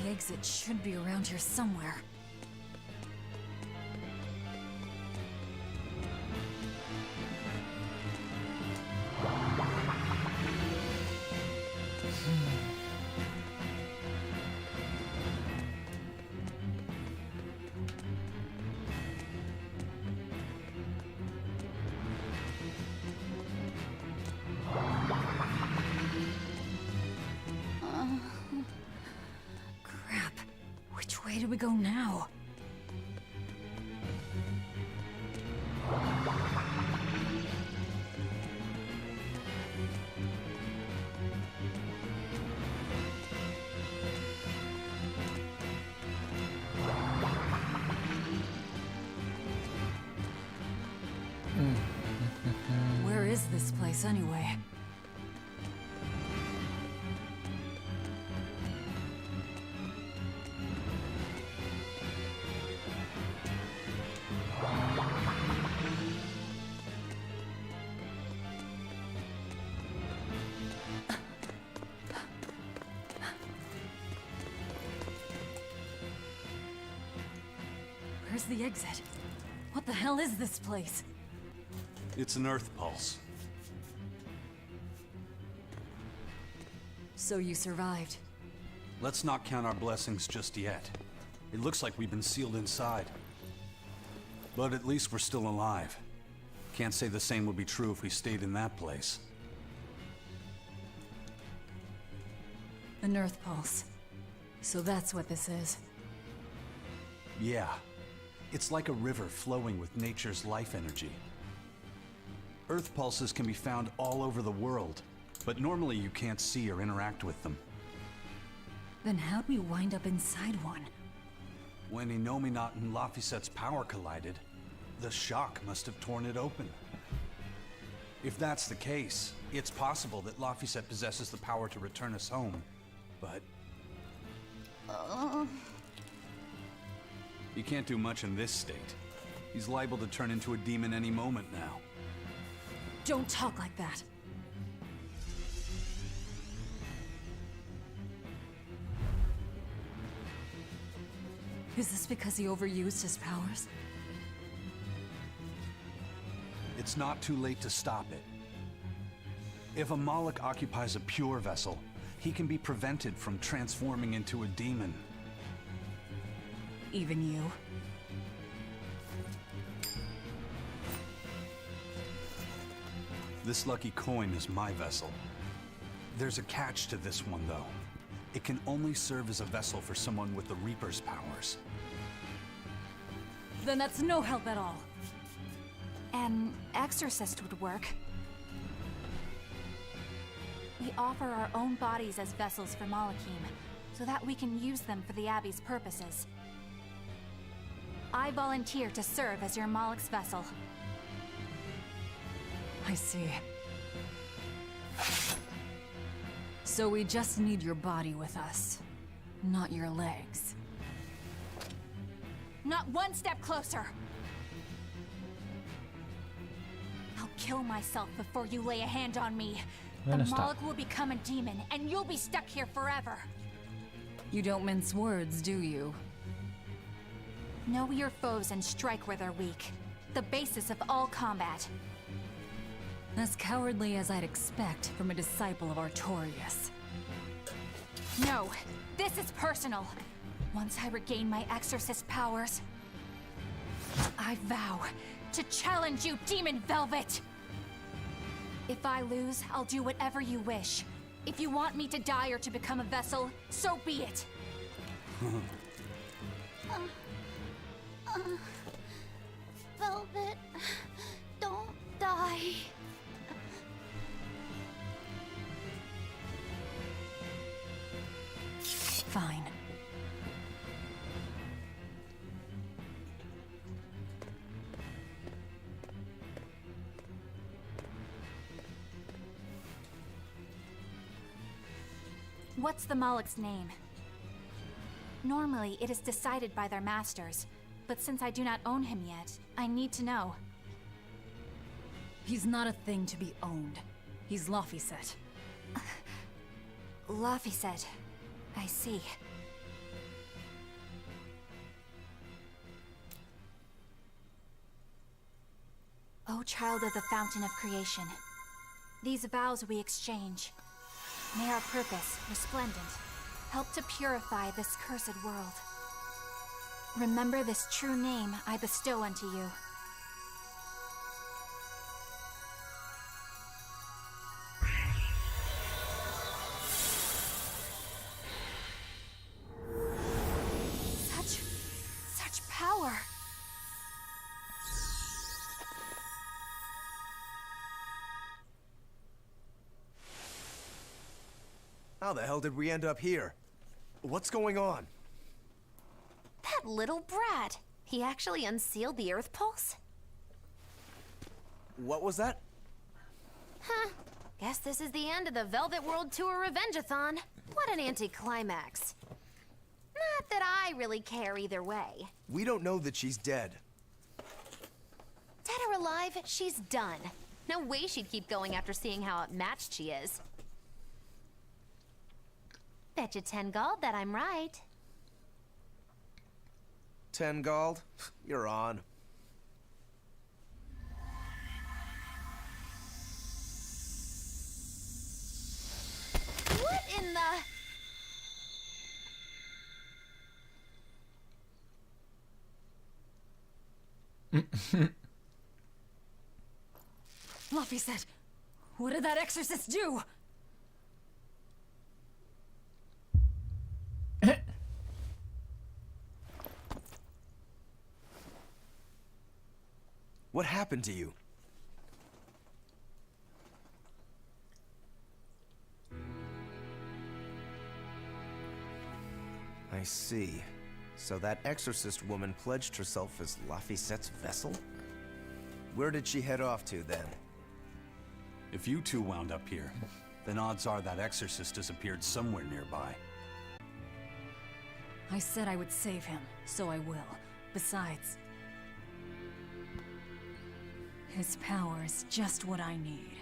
S6: The exit should be around here somewhere. Crap. Which way do we go now? Where is this place anyway? Where's the exit? What the hell is this place?
S2: It's an Earth pulse.
S6: So you survived.
S2: Let's not count our blessings just yet. It looks like we've been sealed inside. But at least we're still alive. Can't say the same would be true if we stayed in that place.
S6: An Earth pulse. So that's what this is.
S2: Yeah. It's like a river flowing with nature's life energy. Earth pulses can be found all over the world, but normally you can't see or interact with them.
S6: Then how'd we wind up inside one?
S2: When Innominat and Laphicet's power collided, the shock must have torn it open. If that's the case, it's possible that Laphicet possesses the power to return us home, but... He can't do much in this state. He's liable to turn into a demon any moment now.
S6: Don't talk like that. Is this because he overused his powers?
S2: It's not too late to stop it. If a Moloch occupies a pure vessel, he can be prevented from transforming into a demon.
S6: Even you?
S2: This lucky coin is my vessel. There's a catch to this one, though. It can only serve as a vessel for someone with the Reaper's powers.
S6: Then that's no help at all.
S5: An exorcist would work. We offer our own bodies as vessels for Malachim, so that we can use them for the Abbey's purposes. I volunteer to serve as your Moloch's vessel.
S6: I see. So we just need your body with us, not your legs.
S5: Not one step closer! I'll kill myself before you lay a hand on me.
S1: I'm
S5: The
S1: gonna stop.
S5: Moloch will become a demon, and you'll be stuck here forever.
S6: You don't mince words, do you?
S5: Know your foes and strike where they're weak. The basis of all combat.
S6: As cowardly as I'd expect from a disciple of Artorias.
S5: No, this is personal. Once I regain my exorcist powers, I vow to challenge you, Demon Velvet! If I lose, I'll do whatever you wish. If you want me to die or to become a vessel, so be it.
S7: Velvet, don't die.
S6: Fine.
S5: What's the Malak's name? Normally, it is decided by their masters, but since I do not own him yet, I need to know.
S6: He's not a thing to be owned. He's Laphicet.
S5: Laphicet. I see. O child of the Fountain of Creation, these vows we exchange. May our purpose, resplendent, help to purify this cursed world. Remember this true name I bestow unto you. Such power!
S3: How the hell did we end up here? What's going on?
S4: That little brat. He actually unsealed the Earth Pulse?
S3: What was that?
S4: Huh. Guess this is the end of the Velvet World Tour Revengeathon. What an anticlimax. Not that I really care either way.
S3: We don't know that she's dead.
S4: Dead or alive, she's done. No way she'd keep going after seeing how outmatched she is. Betcha 10 gold that I'm right.
S3: 10 gold? You're on.
S4: What in the...
S6: Laphicet, what did that exorcist do?
S3: What happened to you? I see. So that exorcist woman pledged herself as Laphicet's vessel? Where did she head off to, then?
S2: If you two wound up here, then odds are that exorcist disappeared somewhere nearby.
S6: I said I would save him, so I will. Besides, his power is just what I need.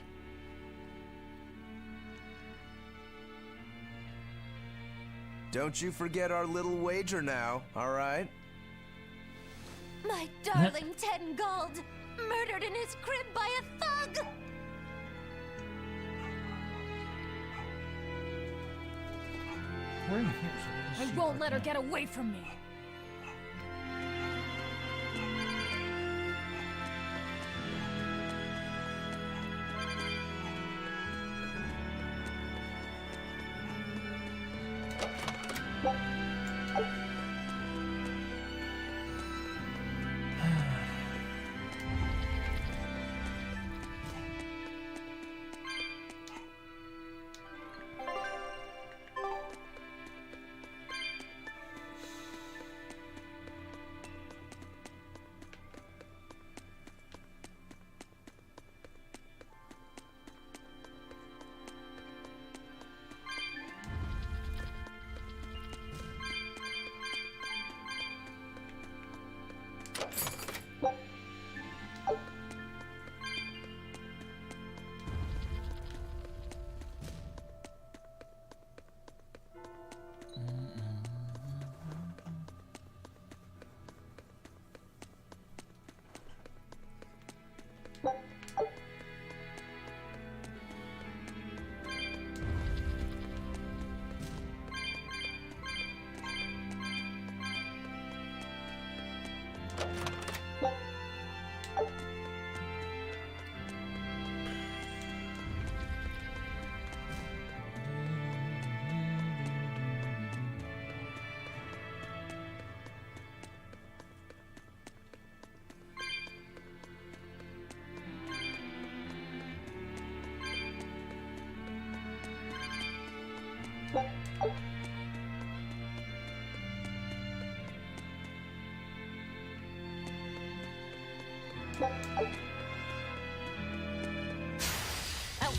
S3: Don't you forget our little wager now, all right?
S4: My darling 10 gold! Murdered in his crib by a thug!
S6: I won't let her get away from me.
S5: I'll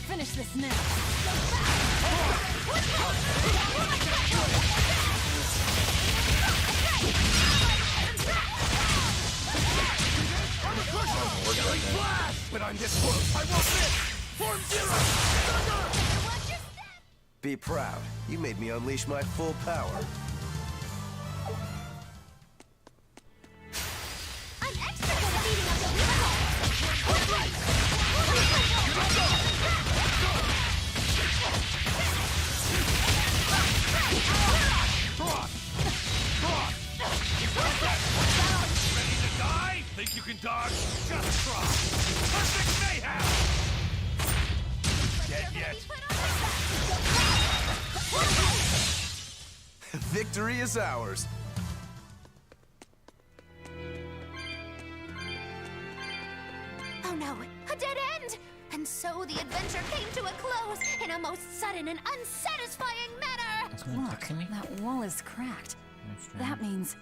S5: finish this now.
S9: But I'm this close, I won't miss! Form Zero!
S3: Be proud. You made me unleash my full power.
S4: I'm extra good at beating up the
S9: Ready to die? Think you can dodge? Just try! Perfect mayhem! Dead yet?
S3: Victory is ours.
S4: Oh no, a dead end! And so the adventure came to a close in a most sudden and unsatisfying manner!
S6: Look, that wall is cracked. That means...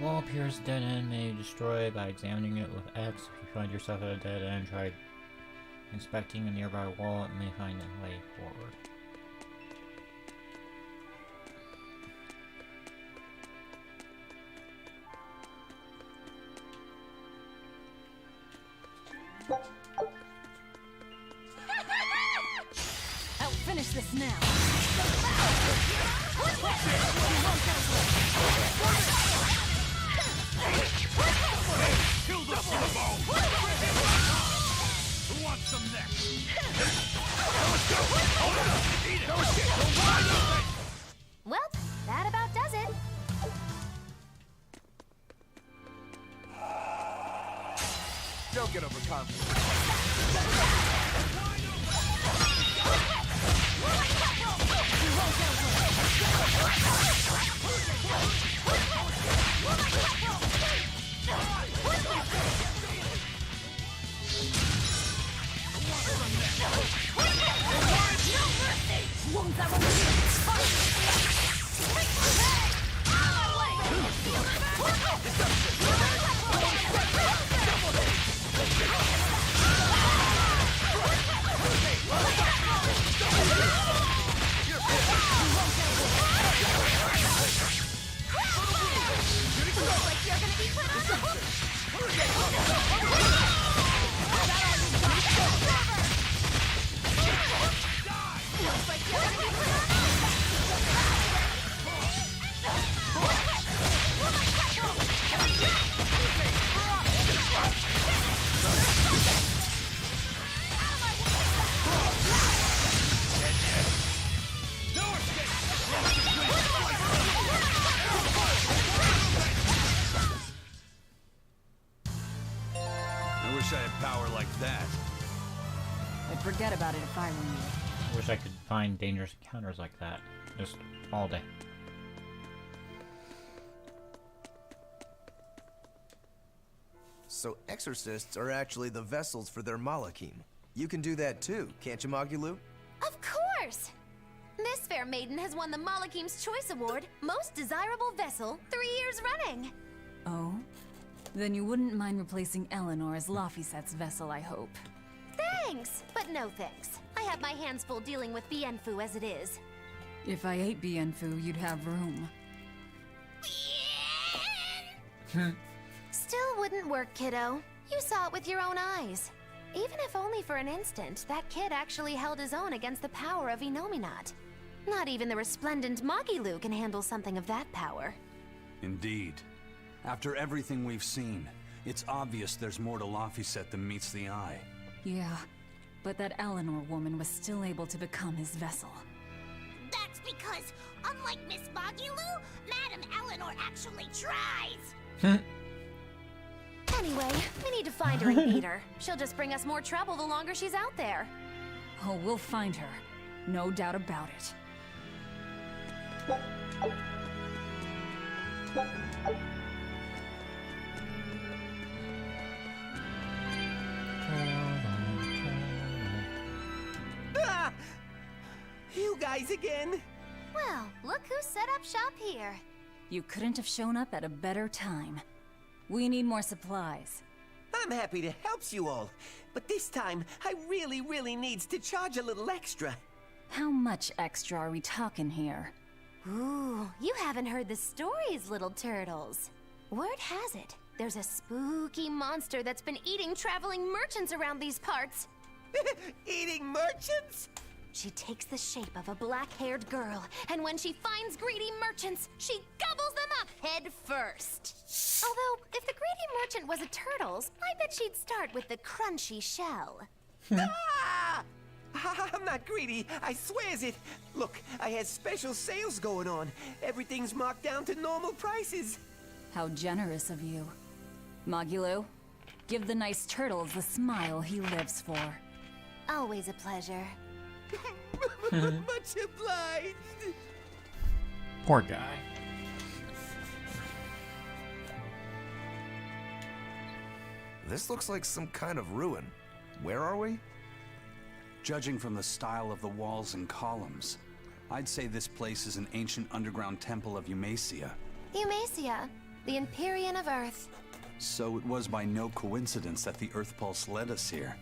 S1: Wall appears dead end may be destroyed by examining it with X. If you find yourself at a dead end, try inspecting a nearby wall. It may find a way forward.
S5: I'll finish this now.
S9: Killed us to the bone! Who wants some next? Eat it!
S4: Well, that about does it.
S3: Don't get overconfident.
S2: I wish I had power like that.
S6: I'd forget about it if I were you.
S1: Wish I could find dangerous encounters like that. Just all day.
S3: So exorcists are actually the vessels for their Malakim. You can do that too, can't you, Magilou?
S4: Of course! This fair maiden has won the Malakim's Choice Award, Most Desirable Vessel, 3 years running.
S6: Oh? Then you wouldn't mind replacing Eleanor as Laphicet's vessel, I hope.
S4: Thanks, but no thanks. I have my hands full dealing with Bienfu as it is.
S6: If I ate Bienfu, you'd have room.
S4: Still wouldn't work, kiddo. You saw it with your own eyes. Even if only for an instant, that kid actually held his own against the power of Inominat. Not even the resplendent Magilou can handle something of that power.
S2: Indeed. After everything we've seen, it's obvious there's more to Laphicet than meets the eye.
S6: Yeah, but that Eleanor woman was still able to become his vessel.
S7: That's because, unlike Miss Magilou, Madame Eleanor actually tries.
S4: Anyway, we need to find her and beat her. She'll just bring us more trouble the longer she's out there.
S6: Oh, we'll find her. No doubt about it.
S16: guys again?
S4: Well, look who set up shop here.
S6: You couldn't have shown up at a better time. We need more supplies.
S16: I'm happy to help you all, but this time I really needs to charge a little extra.
S6: How much extra are we talking here?
S4: Ooh, you haven't heard the stories, little turtles. Word has it, there's a spooky monster that's been eating traveling merchants around these parts.
S16: Eating merchants?
S4: She takes the shape of a black-haired girl, and when she finds greedy merchants, she gobbles them up head first. Although, if the greedy merchant was a turtle's, I bet she'd start with the crunchy shell.
S16: Ah! I'm not greedy, I swears it. Look, I had special sales going on. Everything's marked down to normal prices.
S6: How generous of you. Magilo, give the nice turtles the smile he lives for.
S4: Always a pleasure.
S16: Much obliged.
S1: Poor guy.
S3: This looks like some kind of ruin. Where are we?
S2: Judging from the style of the walls and columns, I'd say this place is an ancient underground temple of Eumacia.
S4: Eumacia, the Empyrean of Earth.
S2: So it was by no coincidence that the Earth Pulse led us here.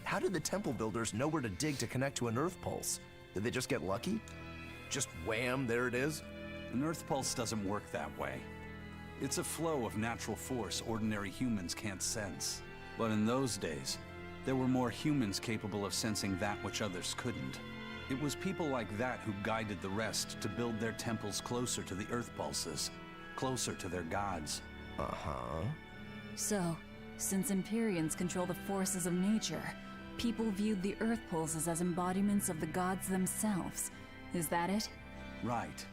S3: How did the temple builders know where to dig to connect to an Earth Pulse? Did they just get lucky? Just wham, there it is?
S2: An Earth Pulse doesn't work that way. It's a flow of natural force ordinary humans can't sense. But in those days, there were more humans capable of sensing that which others couldn't. It was people like that who guided the rest to build their temples closer to the Earth Pulses, closer to their gods.
S3: Uh-huh.
S6: So, since Empyreans control the forces of nature, people viewed the Earth Pulses as embodiments of the gods themselves. Is that it?
S2: Right.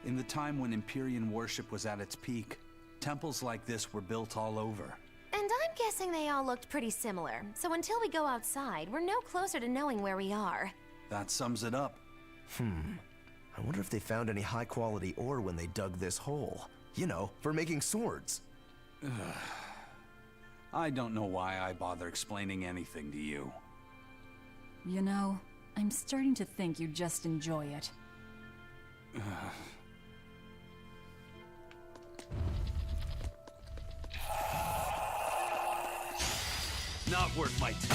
S2: In the time when Empyrean worship was at its peak, temples like this were built all over.
S4: And I'm guessing they all looked pretty similar, so until we go outside, we're no closer to knowing where we are.
S2: That sums it up.
S3: I wonder if they found any high-quality ore when they dug this hole. You know, for making swords.
S2: I don't know why I bother explaining anything to you.
S6: You know, I'm starting to think you just enjoy it.
S9: Not worth my time.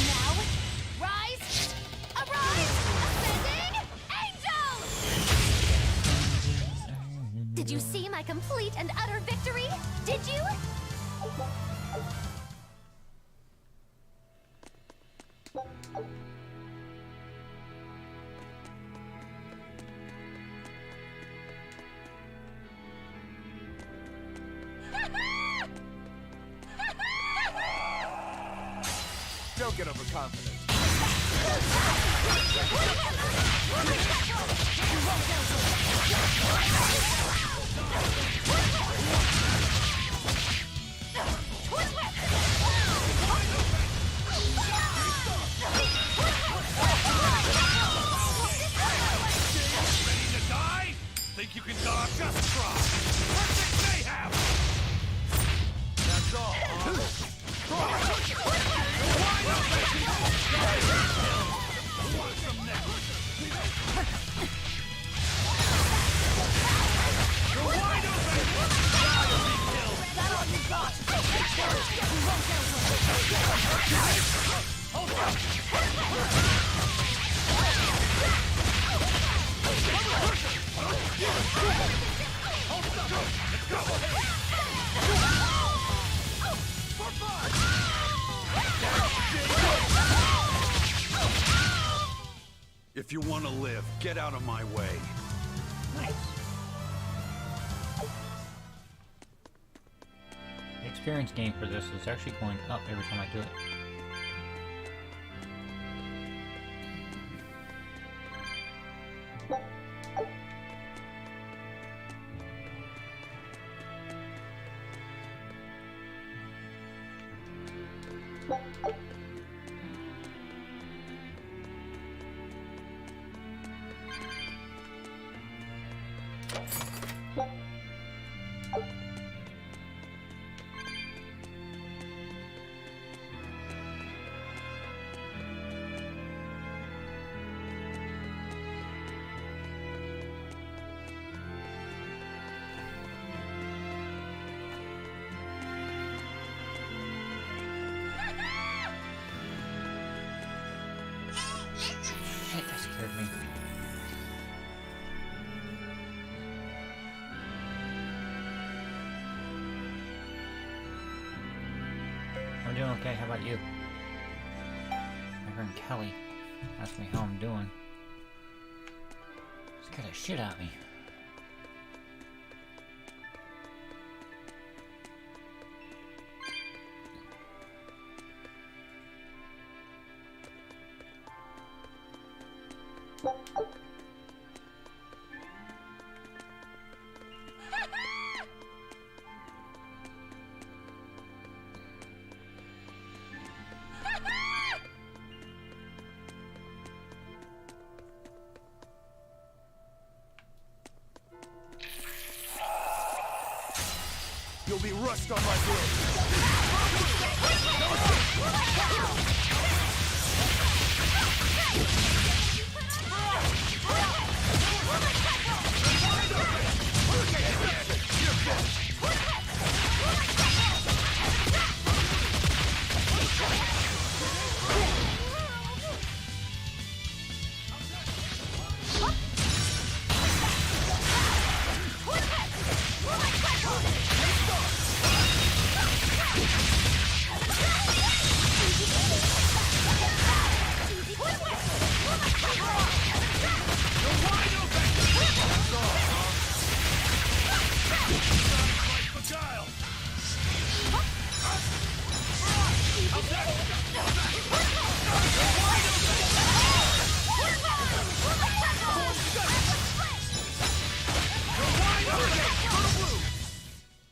S4: Now, rise! Arise! Ascending angels! Did you see my complete and utter victory? Did you?
S3: Don't get overconfident.
S9: Ready to die? Think you can dodge? Just try. Perfect mayhem! That's all, huh?
S2: If you want to live, get out of my way.
S1: Nice. The experience gain for this is actually going up every time I do it. Shit, that scared me. I'm doing okay, how about you? My friend Kelly asked me how I'm doing. Scared the shit out of me.
S9: You'll be rust on my blade.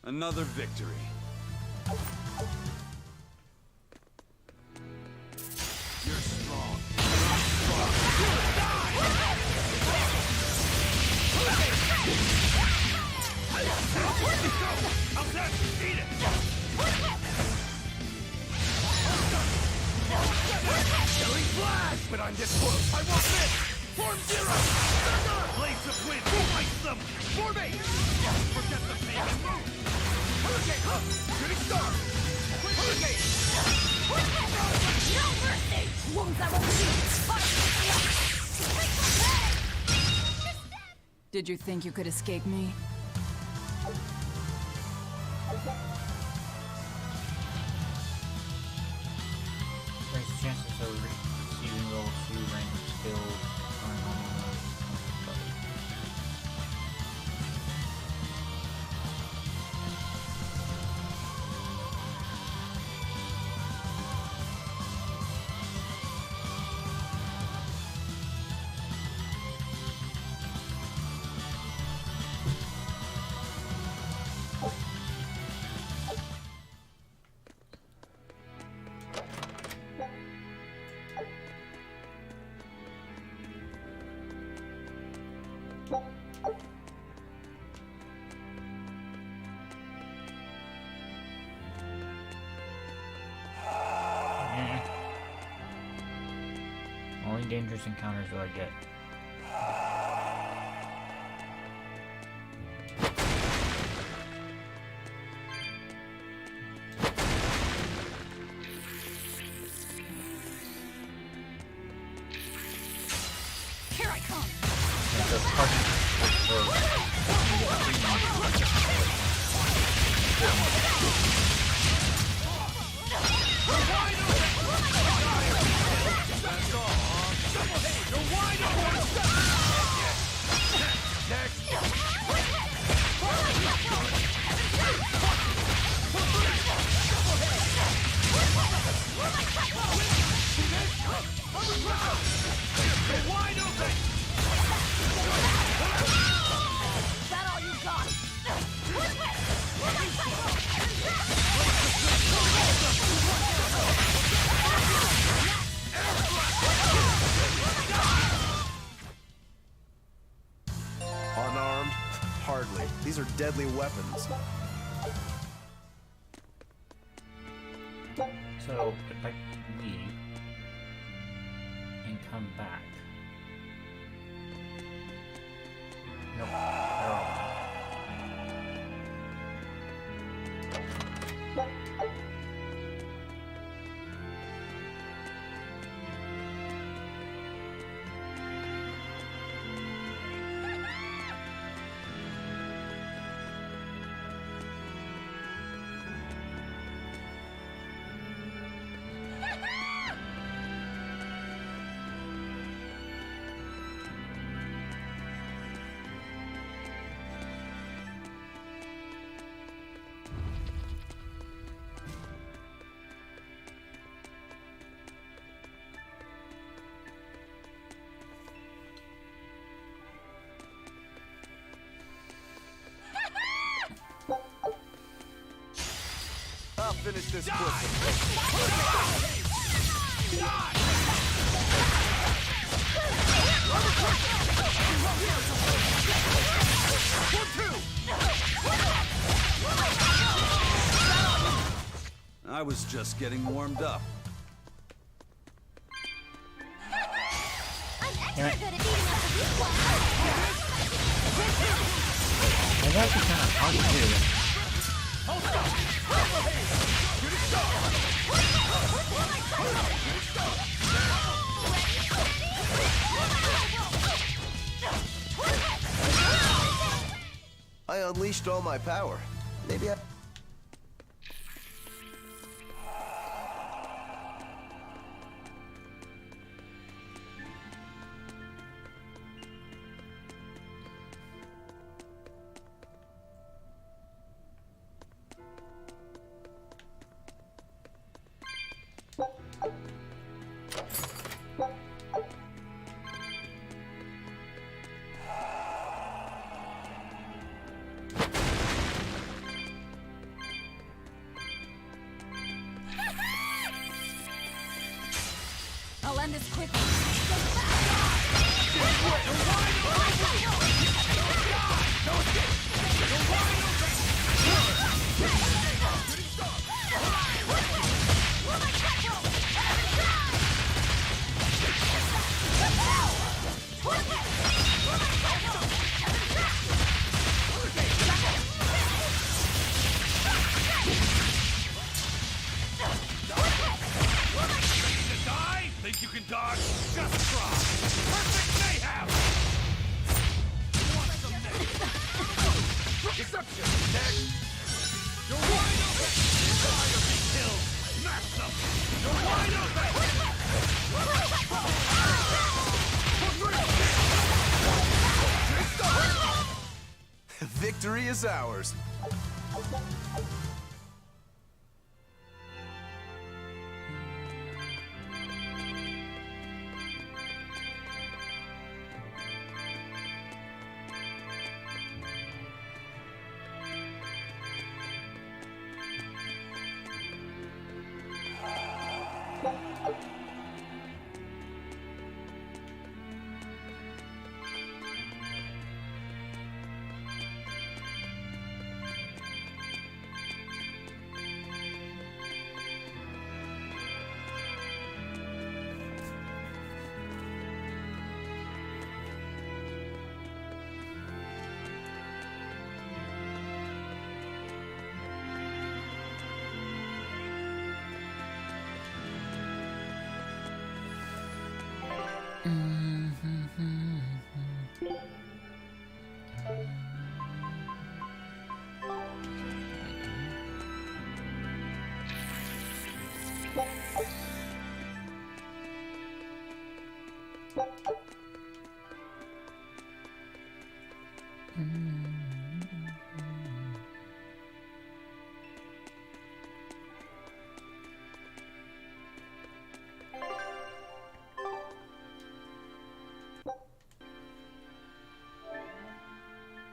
S2: Another victory. You're strong.
S9: How's that? Eat it! Killing flash! But I'm this close, I won't miss! Form zero! Blades of wind! Ice them! Formate! Forget the pain and move! Hurricane! Huh! Shooting star! Hurricane!
S5: No mercy! Wounds that will be Did you think you could escape me?
S1: Raise chances of receiving level 2 rank skills on normal mode. Only dangerous encounters do I get.
S5: Here I come!
S3: These are deadly weapons.
S1: So, if I leave and come back. Nope, they're all gone.
S3: I'll finish this quickly.
S2: I was just getting warmed up.
S4: I'm extra good at beating up the weak ones.
S1: It's actually kind of hard to do.
S3: I unleashed all my power. Maybe I...
S5: I'll end this quickly.
S9: Think you can dodge? Just try! Perfect mayhem! Want some next? Deception! Next! You're wide open! Desire to be killed! Smash them! You're wide open!
S3: Victory is ours.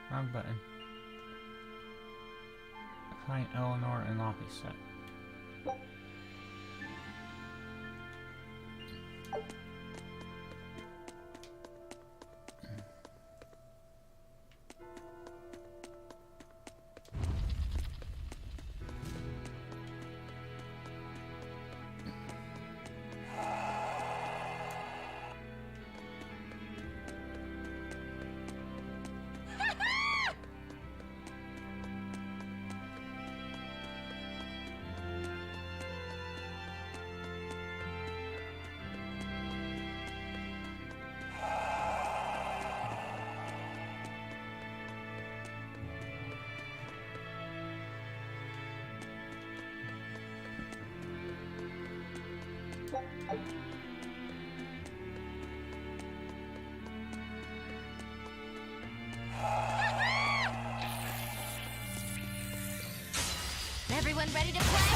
S1: Wrong button. Find Eleanor and Lockie set.
S4: Everyone ready to play?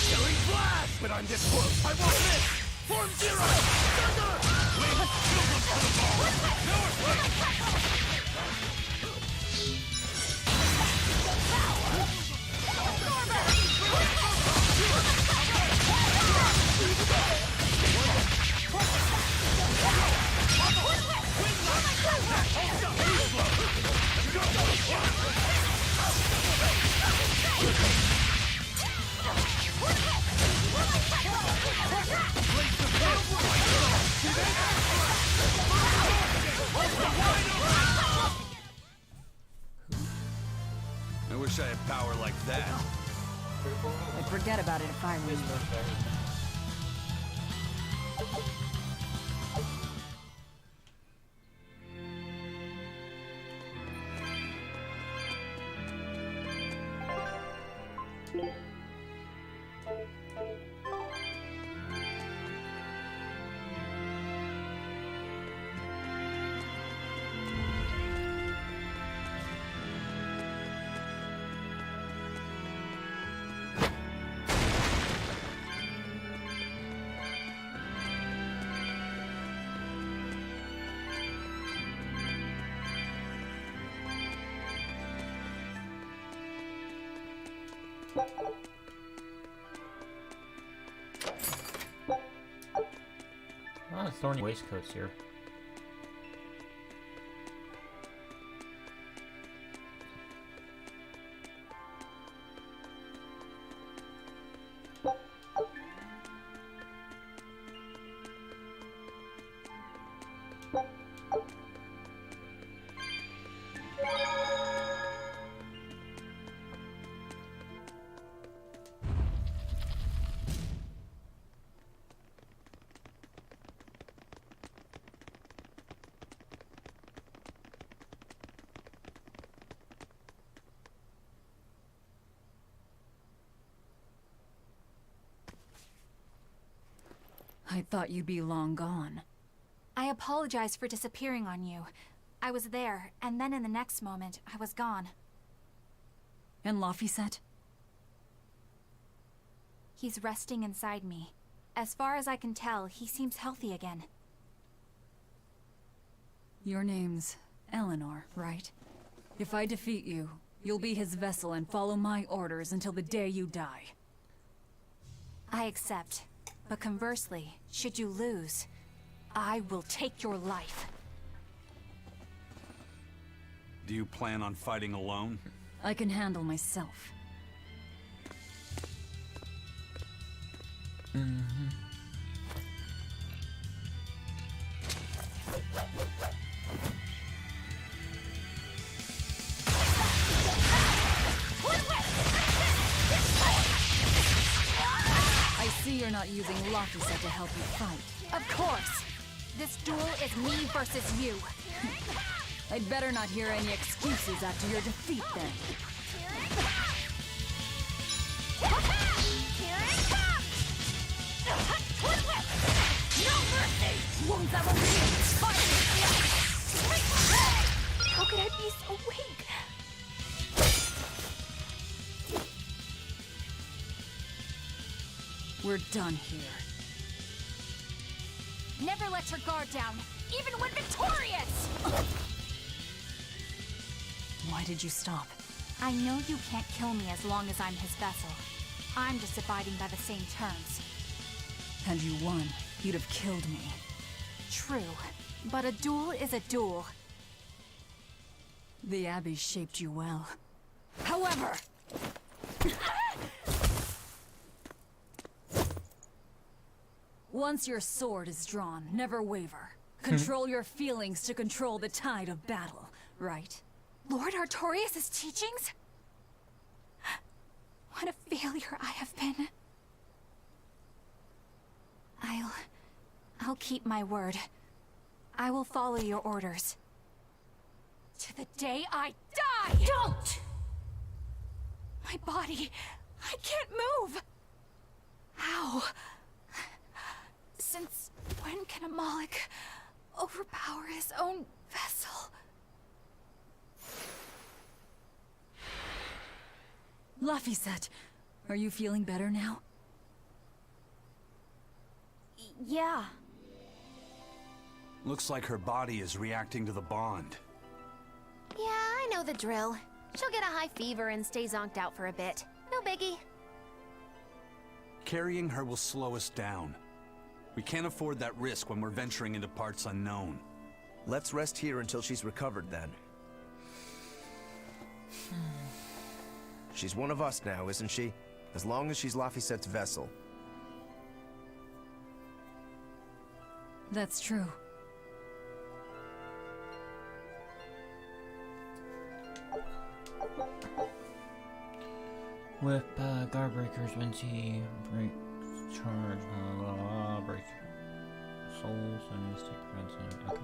S9: Killing flash! But I'm this close, I won't miss! Form zero! Thunder! Wing, kill them to the ball! North I wish I had power like that.
S6: I'd forget about it if I were you.
S1: A lot of thorny waistcoats here.
S6: I thought you'd be long gone.
S5: I apologize for disappearing on you. I was there, and then in the next moment, I was gone.
S6: And Laphicet?
S5: He's resting inside me. As far as I can tell, he seems healthy again.
S6: Your name's Eleanor, right? If I defeat you, you'll be his vessel and follow my orders until the day you die.
S5: I accept. But conversely, should you lose, I will take your life.
S2: Do you plan on fighting alone?
S6: I can handle myself. I see you're not using Laphicet to help you fight.
S5: Of course! This duel is me versus you.
S6: I'd better not hear any excuses after your defeat, then.
S4: Here it comes!
S5: No mercy! How could I be so weak?
S6: We're done here.
S5: Never let your guard down, even when victorious!
S6: Why did you stop?
S5: I know you can't kill me as long as I'm his vessel. I'm just abiding by the same terms.
S6: Had you won, you'd have killed me.
S5: True, but a duel is a duel.
S6: The Abbey shaped you well. However... Once your sword is drawn, never waver. Control your feelings to control the tide of battle, right?
S5: Lord Artorias' teachings? What a failure I have been. I'll keep my word. I will follow your orders. To the day I die! Don't! My body... I can't move! How? Since when can a Moloch overpower his own vessel?
S6: Laphicet, are you feeling better now?
S7: Yeah.
S2: Looks like her body is reacting to the bond.
S4: Yeah, I know the drill. She'll get a high fever and stay zonked out for a bit. No biggie.
S2: Carrying her will slow us down. We can't afford that risk when we're venturing into parts unknown.
S11: Let's rest here until she's recovered then. She's one of us now, isn't she? As long as she's Laphicet's vessel.
S6: That's true.
S1: Whip guard breakers when she breaks charge. Break souls and mystic ransom. Okay.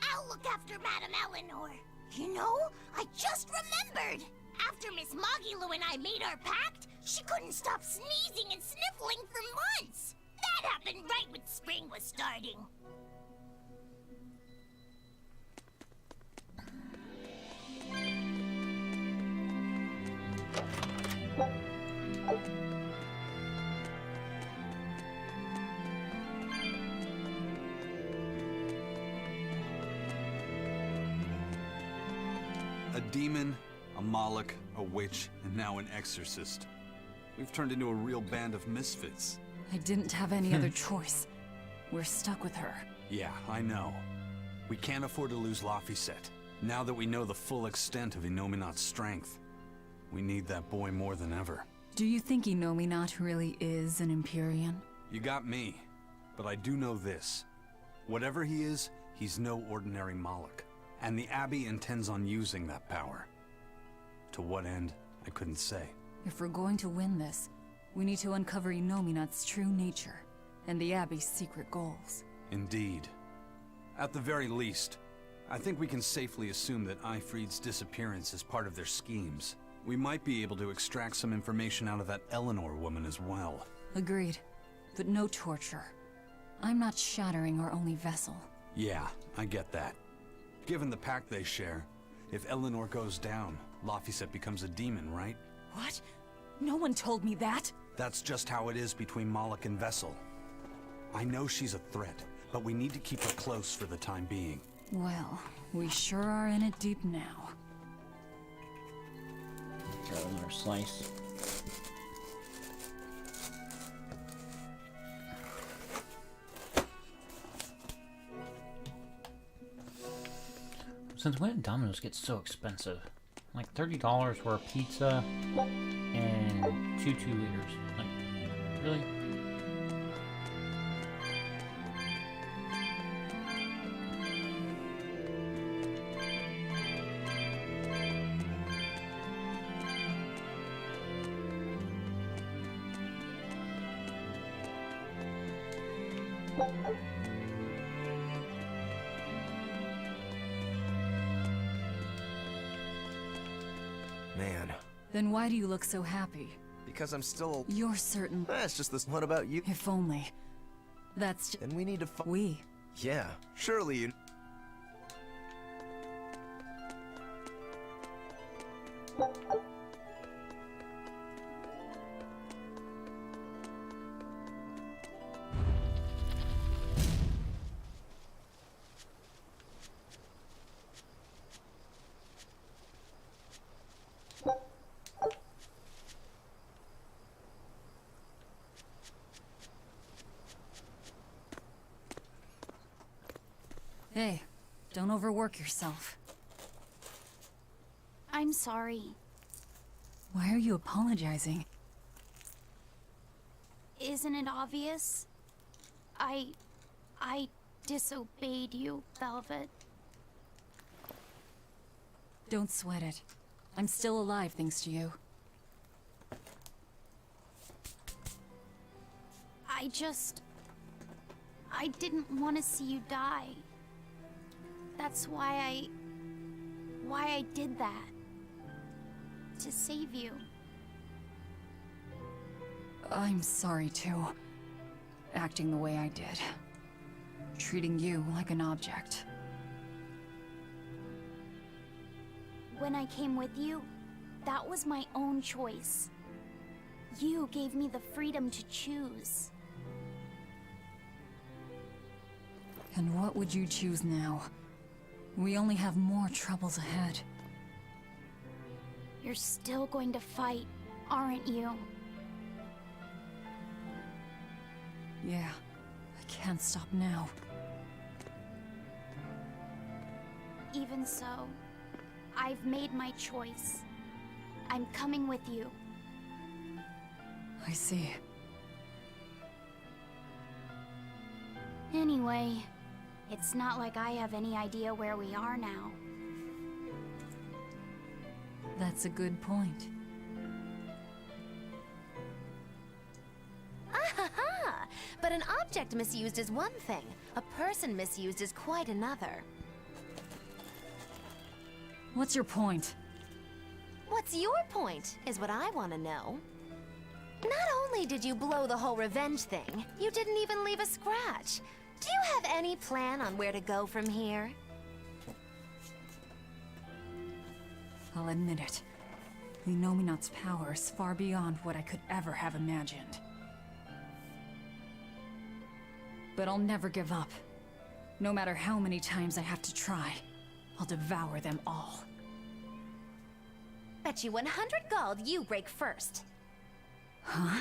S17: I'll look after Madame Eleanor. You know, I just remembered. After Miss Magilu and I made our pact, she couldn't stop sneezing and sniffling for months. That happened right when spring was starting.
S2: A demon, a Moloch, a witch, and now an exorcist. We've turned into a real band of misfits.
S6: I didn't have any other choice. We're stuck with her.
S2: Yeah, I know. We can't afford to lose Laphicet. Now that we know the full extent of Innominat's strength, we need that boy more than ever.
S6: Do you think Innominat really is an Empyrean?
S2: You got me, but I do know this. Whatever he is, he's no ordinary Moloch. And the Abbey intends on using that power. To what end, I couldn't say.
S6: If we're going to win this, we need to uncover Innominat's true nature, and the Abbey's secret goals.
S2: Indeed. At the very least, I think we can safely assume that Aifread's disappearance is part of their schemes. We might be able to extract some information out of that Eleanor woman as well.
S6: Agreed. But no torture. I'm not shattering our only vessel.
S2: Yeah, I get that. Given the pact they share, if Eleanor goes down, Laphicet becomes a demon, right?
S6: What? No one told me that!
S2: That's just how it is between Moloch and Vessel. I know she's a threat, but we need to keep her close for the time being.
S6: Well, we sure are in it deep now.
S1: Throw another slice. Since when did Domino's get so expensive? Like $30 for a pizza and 2 2-liters. Like, really?
S11: Man.
S6: Then why do you look so happy?
S11: Because I'm still...
S6: You're certain...
S11: That's just this... What about you?
S6: If only. That's...
S11: Then we need to...
S6: We?
S11: Yeah, surely you...
S6: Hey, don't overwork yourself.
S7: I'm sorry.
S6: Why are you apologizing?
S7: Isn't it obvious? I disobeyed you, Velvet.
S6: Don't sweat it. I'm still alive thanks to you.
S7: I didn't want to see you die. That's why I did that. To save you.
S6: I'm sorry too. Acting the way I did. Treating you like an object.
S7: When I came with you, that was my own choice. You gave me the freedom to choose.
S6: And what would you choose now? We only have more troubles ahead.
S7: You're still going to fight, aren't you?
S6: Yeah, I can't stop now.
S7: Even so, I've made my choice. I'm coming with you.
S6: I see.
S7: Anyway, it's not like I have any idea where we are now.
S6: That's a good point.
S4: Ah-ha-ha! But an object misused is one thing. A person misused is quite another.
S6: What's your point?
S4: What's your point, is what I want to know. Not only did you blow the whole revenge thing, you didn't even leave a scratch. Do you have any plan on where to go from here?
S6: I'll admit it. The Nominat's power is far beyond what I could ever have imagined. But I'll never give up. No matter how many times I have to try, I'll devour them all.
S4: Bet you 100 gold you break first.
S6: Huh?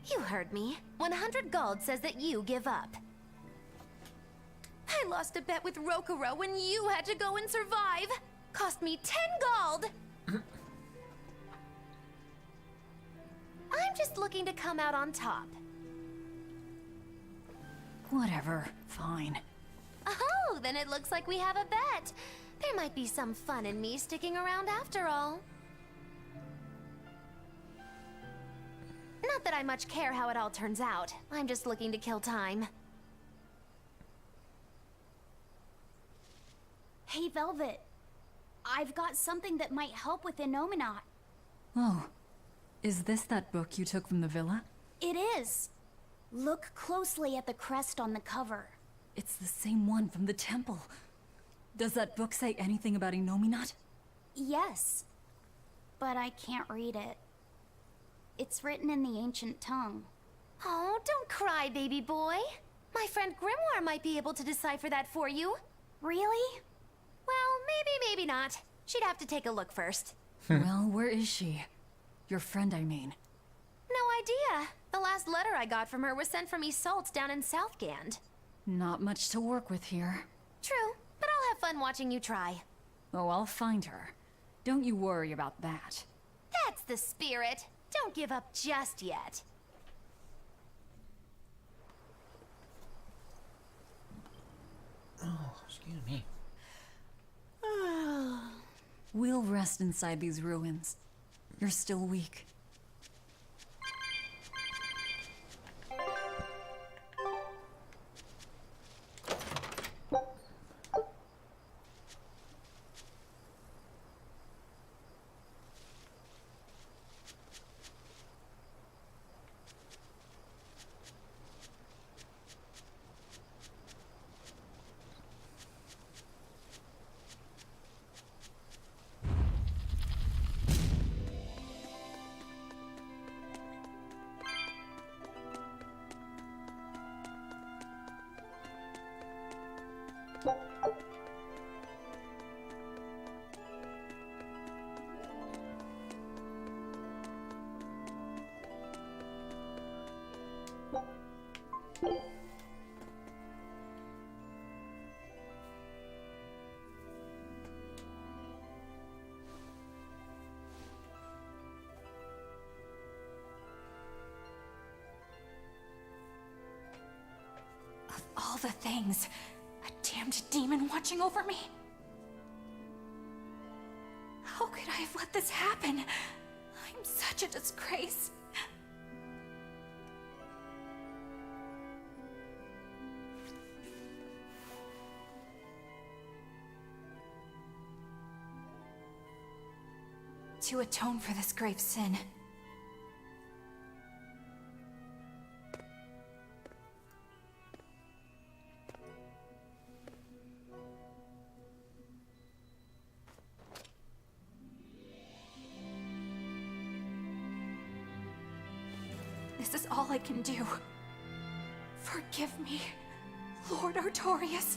S4: You heard me. 100 gold says that you give up. I lost a bet with Rokuro when you had to go and survive. Cost me 10 gold. I'm just looking to come out on top.
S6: Whatever. Fine.
S4: Oh, then it looks like we have a bet. There might be some fun in me sticking around after all. Not that I much care how it all turns out. I'm just looking to kill time.
S7: Hey, Velvet. I've got something that might help with Innominat.
S6: Oh. Is this that book you took from the villa?
S7: It is. Look closely at the crest on the cover.
S6: It's the same one from the temple. Does that book say anything about Innominat?
S7: Yes. But I can't read it. It's written in the ancient tongue.
S4: Oh, don't cry, baby boy. My friend Grimoire might be able to decipher that for you.
S7: Really?
S4: Well, maybe not. She'd have to take a look first.
S6: Well, where is she? Your friend, I mean.
S4: No idea. The last letter I got from her was sent from Isoltz down in Southgand.
S6: Not much to work with here.
S4: True, but I'll have fun watching you try.
S6: Oh, I'll find her. Don't you worry about that.
S4: That's the spirit. Don't give up just yet.
S1: Oh, excuse me.
S6: We'll rest inside these ruins. You're still weak.
S5: Of all the things, damned demon watching over me? How could I have let this happen? I'm such a disgrace. To atone for this grave sin, this is all I can do. Forgive me, Lord Artorias.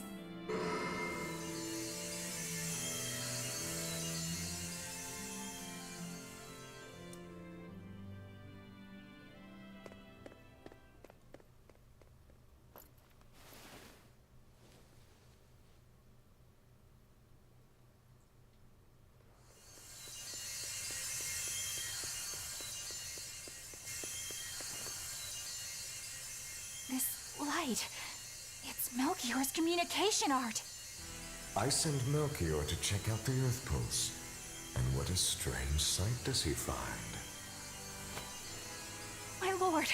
S5: This light, it's Melchior's communication art.
S14: I send Melchior to check out the Earth Pulse. And what a strange sight does he find?
S5: My lord,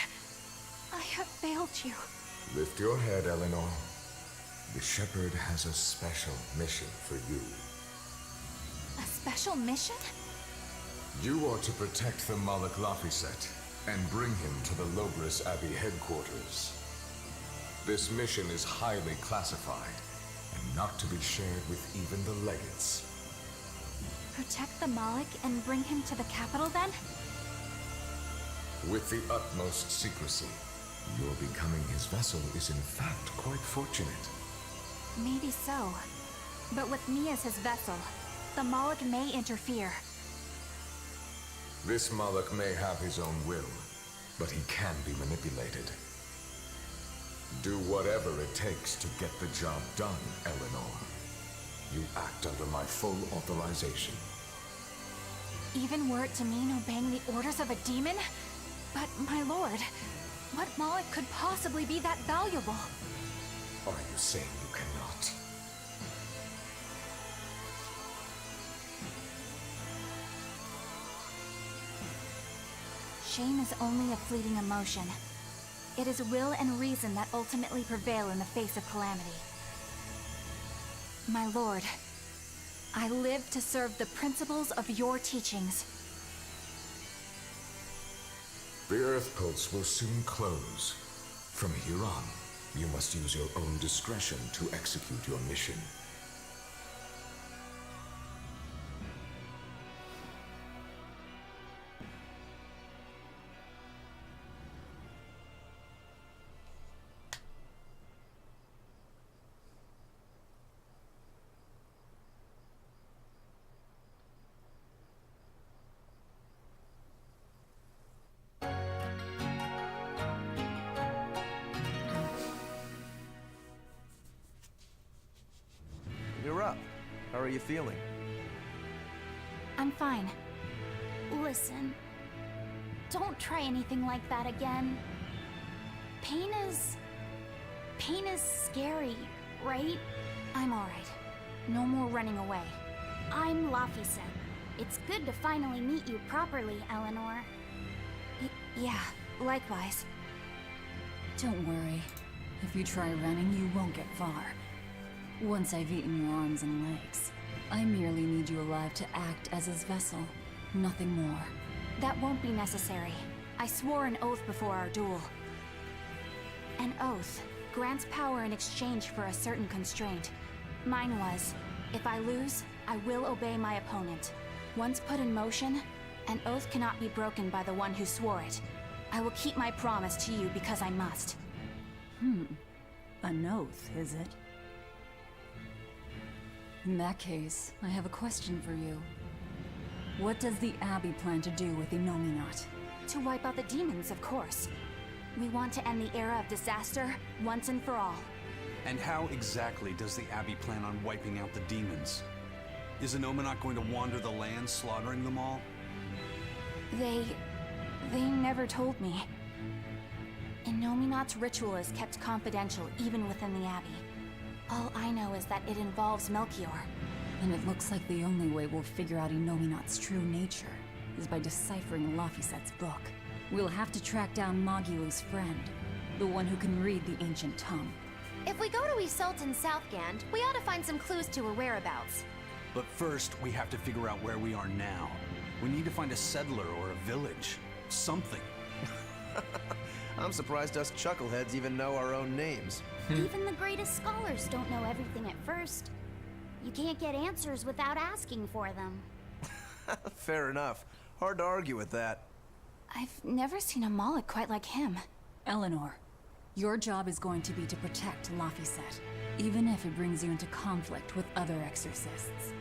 S5: I have failed you.
S14: Lift your head, Eleanor. The Shepherd has a special mission for you.
S5: A special mission?
S14: You are to protect the Malak Laphicet and bring him to the Logris Abbey headquarters. This mission is highly classified and not to be shared with even the legates.
S5: Protect the Malak and bring him to the capital, then?
S14: With the utmost secrecy. Your becoming his vessel is in fact quite fortunate.
S5: Maybe so. But with me as his vessel, the Malak may interfere.
S14: This Malak may have his own will, but he can be manipulated. Do whatever it takes to get the job done, Eleanor. You act under my full authorization.
S5: Even were it to mean obeying the orders of a demon? But, my lord, what Malak could possibly be that valuable?
S14: Are you saying you cannot?
S5: Shame is only a fleeting emotion. It is will and reason that ultimately prevail in the face of calamity. My lord, I live to serve the principles of your teachings.
S14: The Earth Pulse will soon close. From here on, you must use your own discretion to execute your mission.
S3: You're up. How are you feeling?
S5: I'm fine.
S7: Listen, don't try anything like that again. Pain is scary, right?
S5: I'm alright. No more running away.
S7: I'm Laphicet. It's good to finally meet you properly, Eleanor.
S5: Yeah, likewise.
S6: Don't worry. If you try running, you won't get far. Once I've eaten your arms and legs, I merely need you alive to act as his vessel. Nothing more.
S5: That won't be necessary. I swore an oath before our duel. An oath grants power in exchange for a certain constraint. Mine was, if I lose, I will obey my opponent. Once put in motion, an oath cannot be broken by the one who swore it. I will keep my promise to you because I must.
S6: An oath, is it? In that case, I have a question for you. What does the Abbey plan to do with Innominat?
S5: To wipe out the demons, of course. We want to end the era of disaster once and for all.
S2: And how exactly does the Abbey plan on wiping out the demons? Is Innominat going to wander the land, slaughtering them all?
S5: They never told me. Innominat's ritual is kept confidential even within the Abbey. All I know is that it involves Melchior.
S6: And it looks like the only way we'll figure out Inominat's true nature is by deciphering Laphicet's book. We'll have to track down Magilu's friend, the one who can read the ancient tongue.
S4: If we go to Isolt and Southgand, we ought to find some clues to her whereabouts.
S2: But first, we have to figure out where we are now. We need to find a settler or a village. Something.
S3: I'm surprised us chuckleheads even know our own names.
S7: Even the greatest scholars don't know everything at first. You can't get answers without asking for them.
S3: Fair enough. Hard to argue with that.
S5: I've never seen a Moloch quite like him.
S6: Eleanor, your job is going to be to protect Laphicet, even if it brings you into conflict with other exorcists.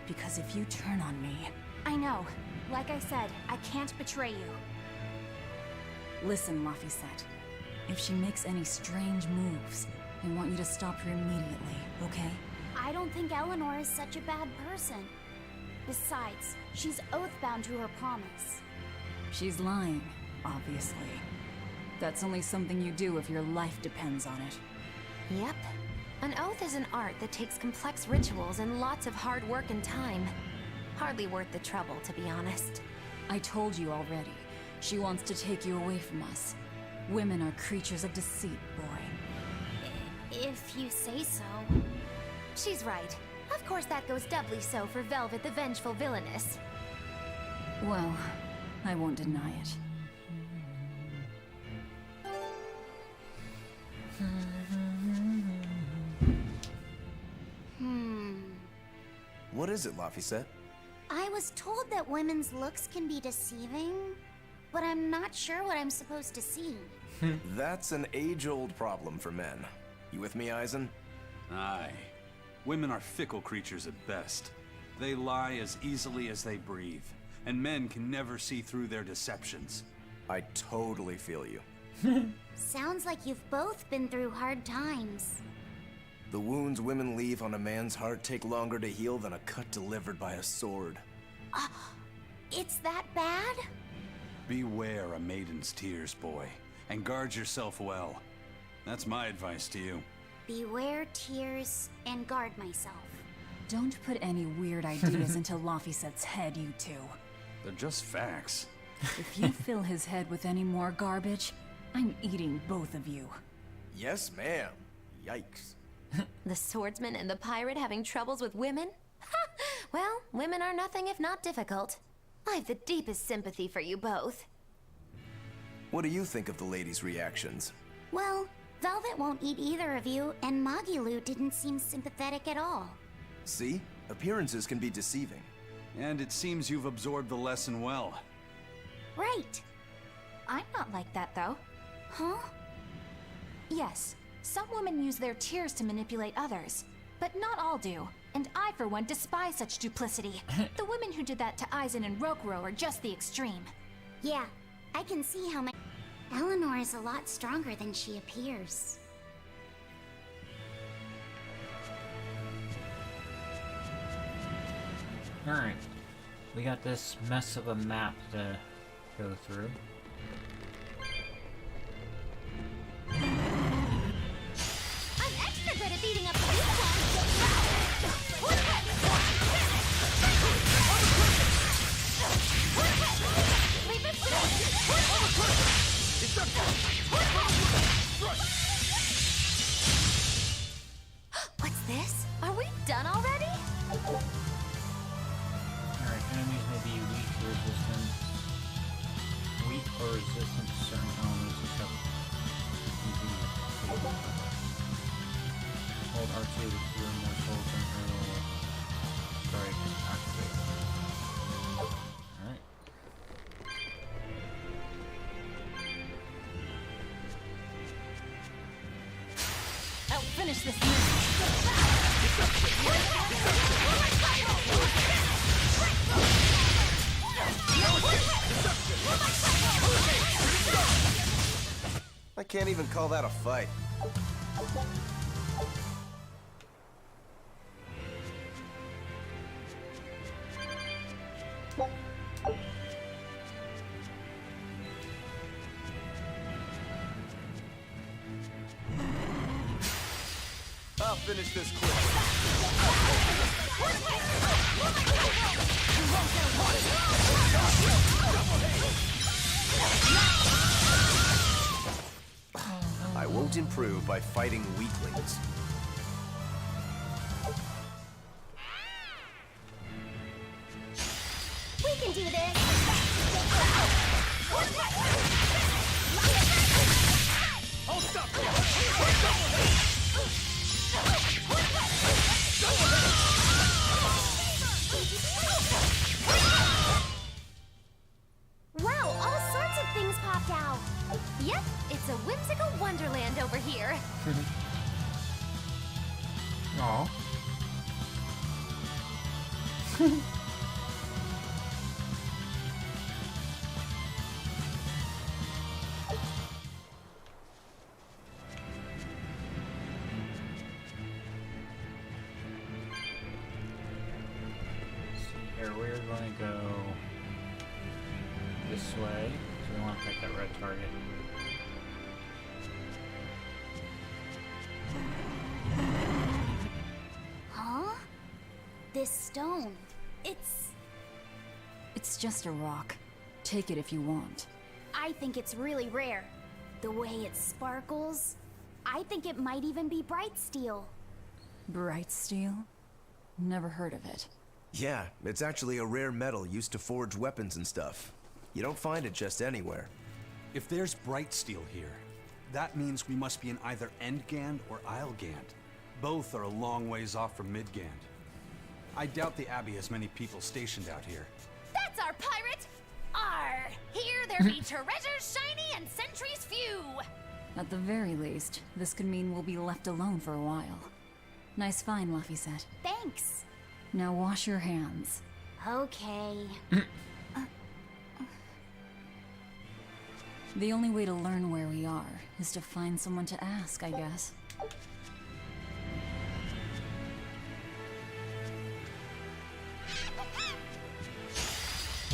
S6: Because if you turn on me...
S5: I know. Like I said, I can't betray you.
S6: Listen, Laphicet. If she makes any strange moves, I want you to stop her immediately, okay?
S7: I don't think Eleanor is such a bad person. Besides, she's oath-bound to her promise.
S6: She's lying, obviously. That's only something you do if your life depends on it.
S4: Yep. An oath is an art that takes complex rituals and lots of hard work and time. Hardly worth the trouble, to be honest.
S6: I told you already. She wants to take you away from us. Women are creatures of deceit, boy.
S7: If you say so.
S4: She's right. Of course that goes doubly so for Velvet the Vengeful Villainess.
S6: Well, I won't deny it.
S3: What is it, Laphicet?
S7: I was told that women's looks can be deceiving, but I'm not sure what I'm supposed to see.
S3: That's an age-old problem for men. You with me, Eisen?
S2: Aye. Women are fickle creatures at best. They lie as easily as they breathe, and men can never see through their deceptions.
S3: I totally feel you.
S7: Sounds like you've both been through hard times.
S3: The wounds women leave on a man's heart take longer to heal than a cut delivered by a sword.
S7: It's that bad?
S2: Beware a maiden's tears, boy, and guard yourself well. That's my advice to you.
S7: Beware tears and guard myself.
S6: Don't put any weird ideas into Laphicet's head, you two.
S2: They're just facts.
S6: If you fill his head with any more garbage, I'm eating both of you.
S3: Yes, ma'am. Yikes.
S4: The swordsman and the pirate having troubles with women? Ha! Well, women are nothing if not difficult. I've the deepest sympathy for you both.
S3: What do you think of the ladies' reactions?
S7: Well, Velvet won't eat either of you, and Magilu didn't seem sympathetic at all.
S3: See? Appearances can be deceiving.
S2: And it seems you've absorbed the lesson well.
S7: Right.
S5: I'm not like that, though.
S7: Huh?
S5: Yes, some women use their tears to manipulate others, but not all do. And I, for one, despise such duplicity. The women who did that to Eisen and Rokuro are just the extreme.
S7: Yeah, I can see how Eleanor is a lot stronger than she appears.
S1: Alright. We got this mess of a map to go through.
S17: I'm extra good at beating up the weak
S4: What's this? Are we done already?
S1: Alright, enemies may be weak or resistant to certain elements except hold R2 to clear more souls and hurdle strike activate. Alright.
S5: I'll finish this
S3: I can't even call that a fight. finish this quick. I won't improve by fighting weaklings.
S7: We can do this!
S9: Hold up!
S7: Wow, all sorts of things popped out!
S4: Yep, it's a whimsical wonderland over here.
S1: Aw. Here, we're going to go this way, so we want to pick that red target.
S7: Huh? This stone.
S6: It's just a rock. Take it if you want.
S7: I think it's really rare. The way it sparkles. I think it might even be bright steel.
S6: Bright steel? Never heard of it.
S3: Yeah, it's actually a rare metal used to forge weapons and stuff. You don't find it just anywhere.
S2: If there's bright steel here, that means we must be in either Endgand or Islegand. Both are a long ways off from Midgand. I doubt the Abbey has many people stationed out here.
S4: That's our pirate! Arr! Here there be treasures shiny and sentries few!
S6: At the very least, this could mean we'll be left alone for a while. Nice find, Laphicet.
S7: Thanks.
S6: Now wash your hands.
S7: Okay.
S6: The only way to learn where we are is to find someone to ask, I guess.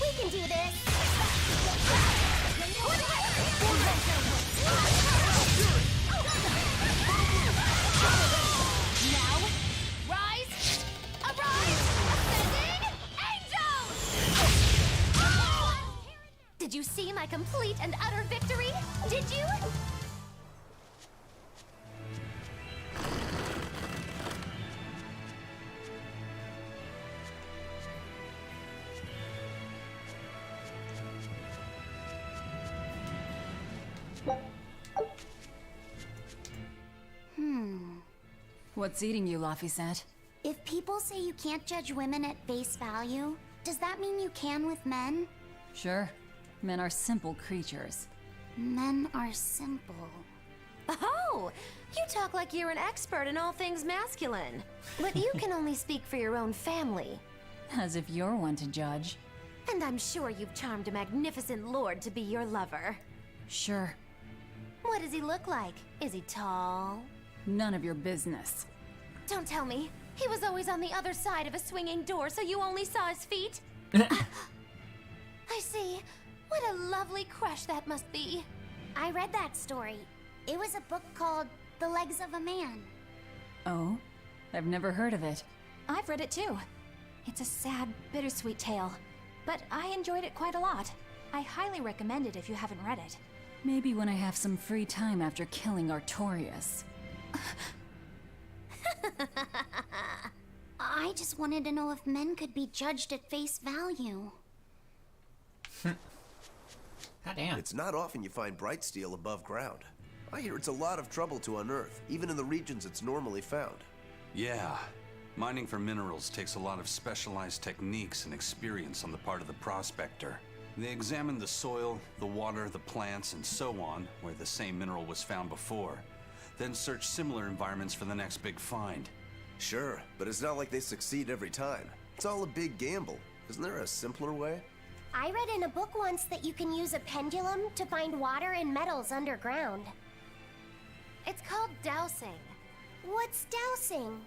S7: We can do this!
S4: Now, rise! Arise! Ascending angels! Did you see my complete and utter victory? Did you?
S6: What's eating you, Laphicet?
S7: If people say you can't judge women at face value, does that mean you can with men?
S6: Sure. Men are simple creatures.
S7: Men are simple.
S4: Oh! You talk like you're an expert in all things masculine. But you can only speak for your own family.
S6: As if you're one to judge.
S4: And I'm sure you've charmed a magnificent lord to be your lover.
S6: Sure.
S4: What does he look like? Is he tall?
S6: None of your business.
S4: Don't tell me. He was always on the other side of a swinging door, so you only saw his feet? I see. What a lovely crush that must be.
S7: I read that story. It was a book called The Legs of a Man.
S6: Oh? I've never heard of it.
S5: I've read it too. It's a sad, bittersweet tale, but I enjoyed it quite a lot. I highly recommend it if you haven't read it.
S6: Maybe when I have some free time after killing Artorias.
S7: I just wanted to know if men could be judged at face value.
S1: Goddamn.
S3: It's not often you find bright steel above ground. I hear it's a lot of trouble to unearth, even in the regions it's normally found.
S2: Yeah. Mining for minerals takes a lot of specialized techniques and experience on the part of the prospector. They examine the soil, the water, the plants, and so on, where the same mineral was found before. Then search similar environments for the next big find.
S3: Sure, but it's not like they succeed every time. It's all a big gamble. Isn't there a simpler way?
S7: I read in a book once that you can use a pendulum to find water and metals underground.
S4: It's called dowsing.
S7: What's dowsing?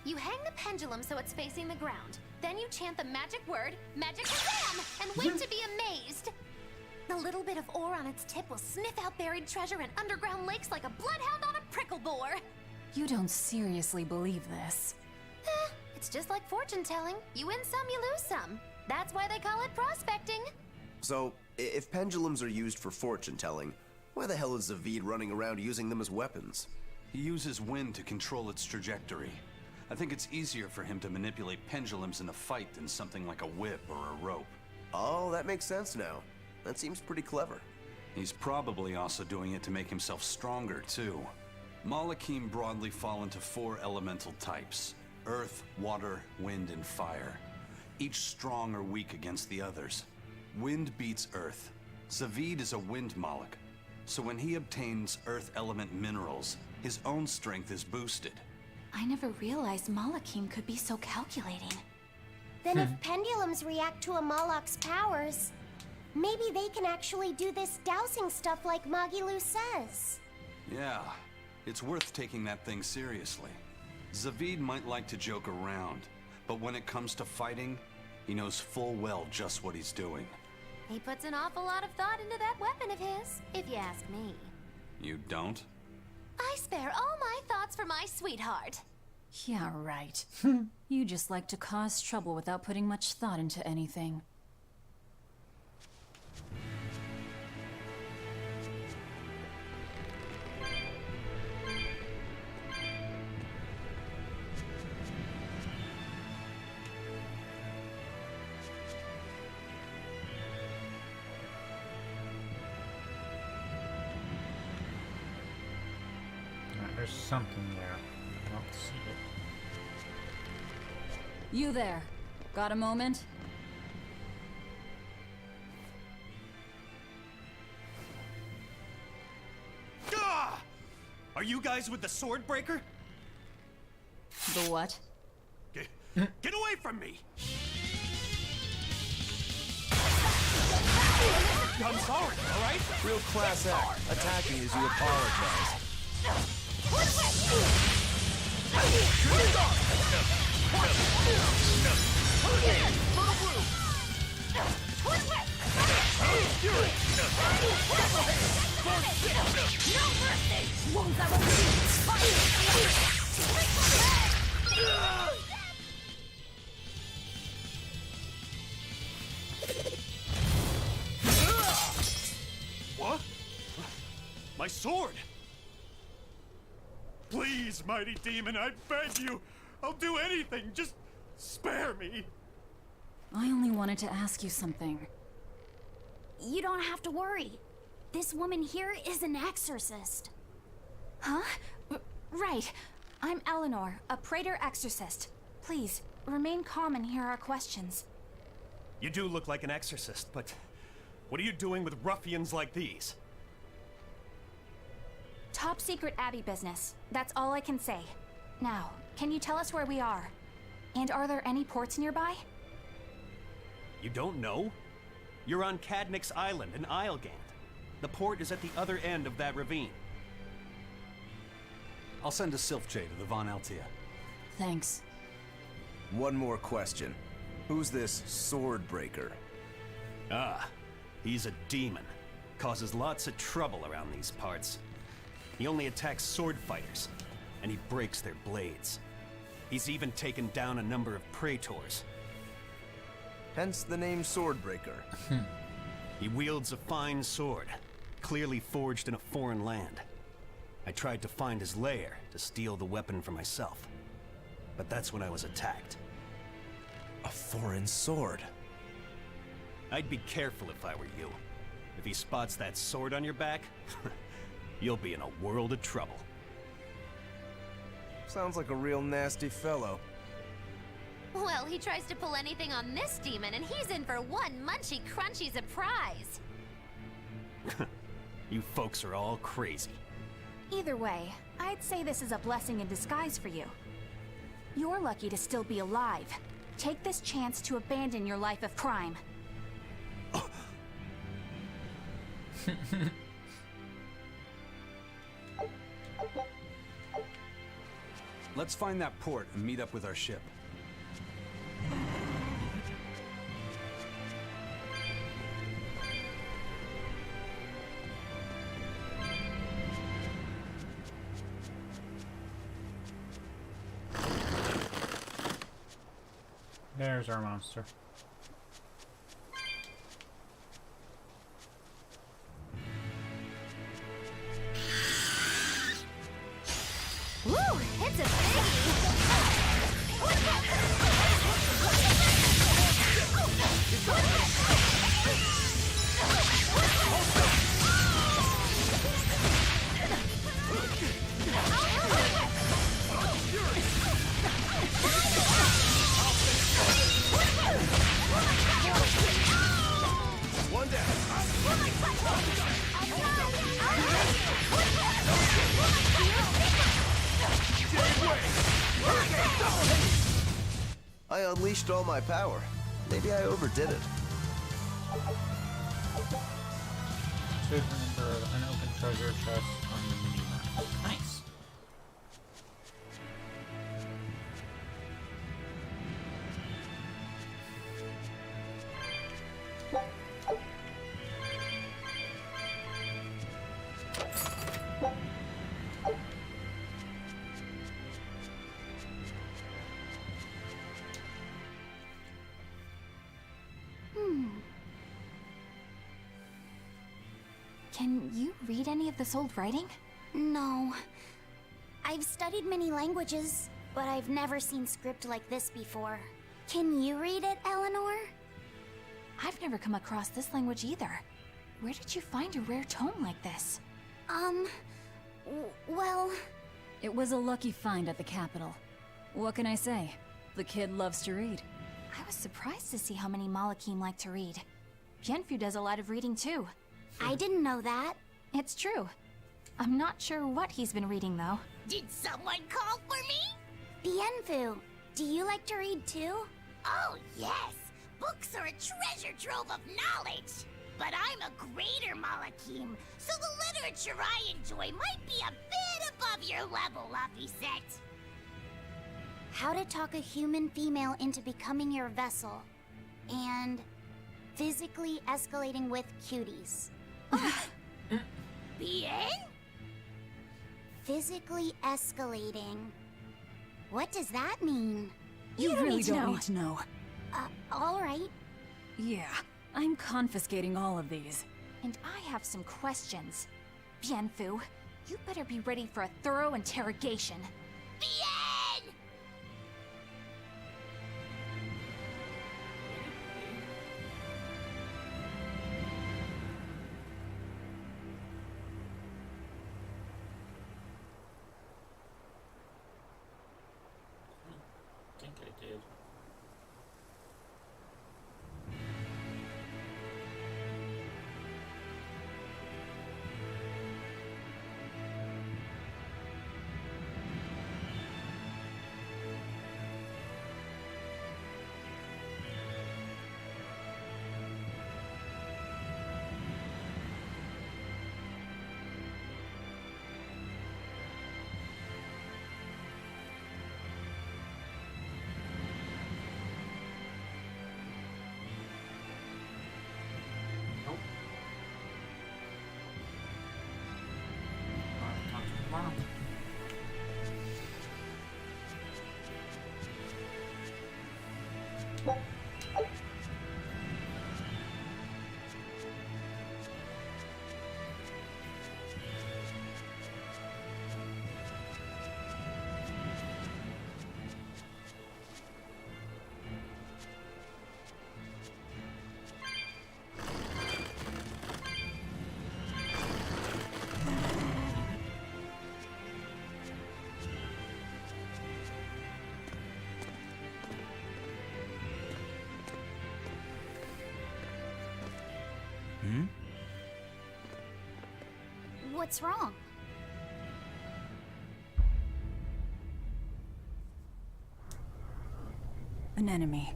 S4: You hang the pendulum so it's facing the ground. Then you chant the magic word, Magic Shazam, and wait to be amazed. The little bit of ore on its tip will sniff out buried treasure in underground lakes like a bloodhound on a prickle boar.
S6: You don't seriously believe this.
S4: It's just like fortune telling. You win some, you lose some. That's why they call it prospecting.
S3: So, if pendulums are used for fortune telling, why the hell is Zaveid running around using them as weapons?
S2: He uses wind to control its trajectory. I think it's easier for him to manipulate pendulums in a fight than something like a whip or a rope.
S3: Oh, that makes sense now. That seems pretty clever.
S2: He's probably also doing it to make himself stronger, too. Malakim broadly fall into 4 elemental types: earth, water, wind, and fire. Each strong or weak against the others. Wind beats earth. Zaveid is a wind Moloch, so when he obtains earth element minerals, his own strength is boosted.
S5: I never realized Malakim could be so calculating.
S7: Then if pendulums react to a Moloch's powers, maybe they can actually do this dowsing stuff like Magilu says.
S2: Yeah, it's worth taking that thing seriously. Zaveid might like to joke around, but when it comes to fighting, he knows full well just what he's doing.
S4: He puts an awful lot of thought into that weapon of his, if you ask me.
S2: You don't?
S4: I spare all my thoughts for my sweetheart.
S6: Yeah, right. You just like to cause trouble without putting much thought into anything.
S1: There's something there. I don't see it.
S6: You there. Got a moment?
S9: Gah! Are you guys with the Swordbreaker?
S6: The what?
S9: Get away from me! I'm sorry, all right?
S11: Real class act. Attacking as you apologize.
S9: What? My sword! Please, mighty demon, I beg you! I'll do anything, just spare me!
S6: I only wanted to ask you something.
S7: You don't have to worry. This woman here is an exorcist.
S5: Huh? Right. I'm Eleanor, a Praetor exorcist. Please, remain calm and hear our questions.
S9: You do look like an exorcist, but what are you doing with ruffians like these?
S5: Top secret Abbey business. That's all I can say. Now, can you tell us where we are? And are there any ports nearby?
S9: You don't know? You're on Cadnix Island in Islegand. The port is at the other end of that ravine.
S2: I'll send a Silfjay to the Von Altia.
S6: Thanks.
S3: One more question. Who's this Swordbreaker?
S9: Ah, he's a demon. Causes lots of trouble around these parts. He only attacks sword fighters, and he breaks their blades. He's even taken down a number of praetors.
S3: Hence the name Swordbreaker.
S9: He wields a fine sword, clearly forged in a foreign land. I tried to find his lair to steal the weapon for myself, but that's when I was attacked.
S3: A foreign sword?
S9: I'd be careful if I were you. If he spots that sword on your back, you'll be in a world of trouble.
S3: Sounds like a real nasty fellow.
S4: Well, he tries to pull anything on this demon, and he's in for one munchy crunchy surprise.
S9: You folks are all crazy.
S5: Either way, I'd say this is a blessing in disguise for you. You're lucky to still be alive. Take this chance to abandon your life of crime.
S2: Let's find that port and meet up with our ship.
S1: There's our monster.
S4: Woo! It's a biggie!
S9: One down.
S3: I unleashed all my power. Maybe I overdid it.
S1: Should remember an open treasure chest on the mini-map. Nice.
S5: Can you read any of this old writing?
S7: No. I've studied many languages, but I've never seen script like this before. Can you read it, Eleanor?
S5: I've never come across this language either. Where did you find a rare tome like this?
S7: Well...
S6: It was a lucky find at the capital. What can I say? The kid loves to read.
S5: I was surprised to see how many Malakim like to read. Bienfu does a lot of reading too.
S7: I didn't know that.
S5: It's true. I'm not sure what he's been reading though.
S17: Did someone call for me?
S7: Bienfu, do you like to read too?
S17: Oh, yes. Books are a treasure trove of knowledge. But I'm a greater Malakim, so the literature I enjoy might be a bit above your level, Laphicet.
S7: How to talk a human female into becoming your vessel. And physically escalating with cuties.
S17: Bien?
S7: Physically escalating. What does that mean?
S6: You really don't need to know.
S7: Alright.
S6: Yeah, I'm confiscating all of these.
S5: And I have some questions. Bienfu, you better be ready for a thorough interrogation.
S17: Bien!
S1: I think I did. Mom.
S7: What's wrong?
S6: An enemy.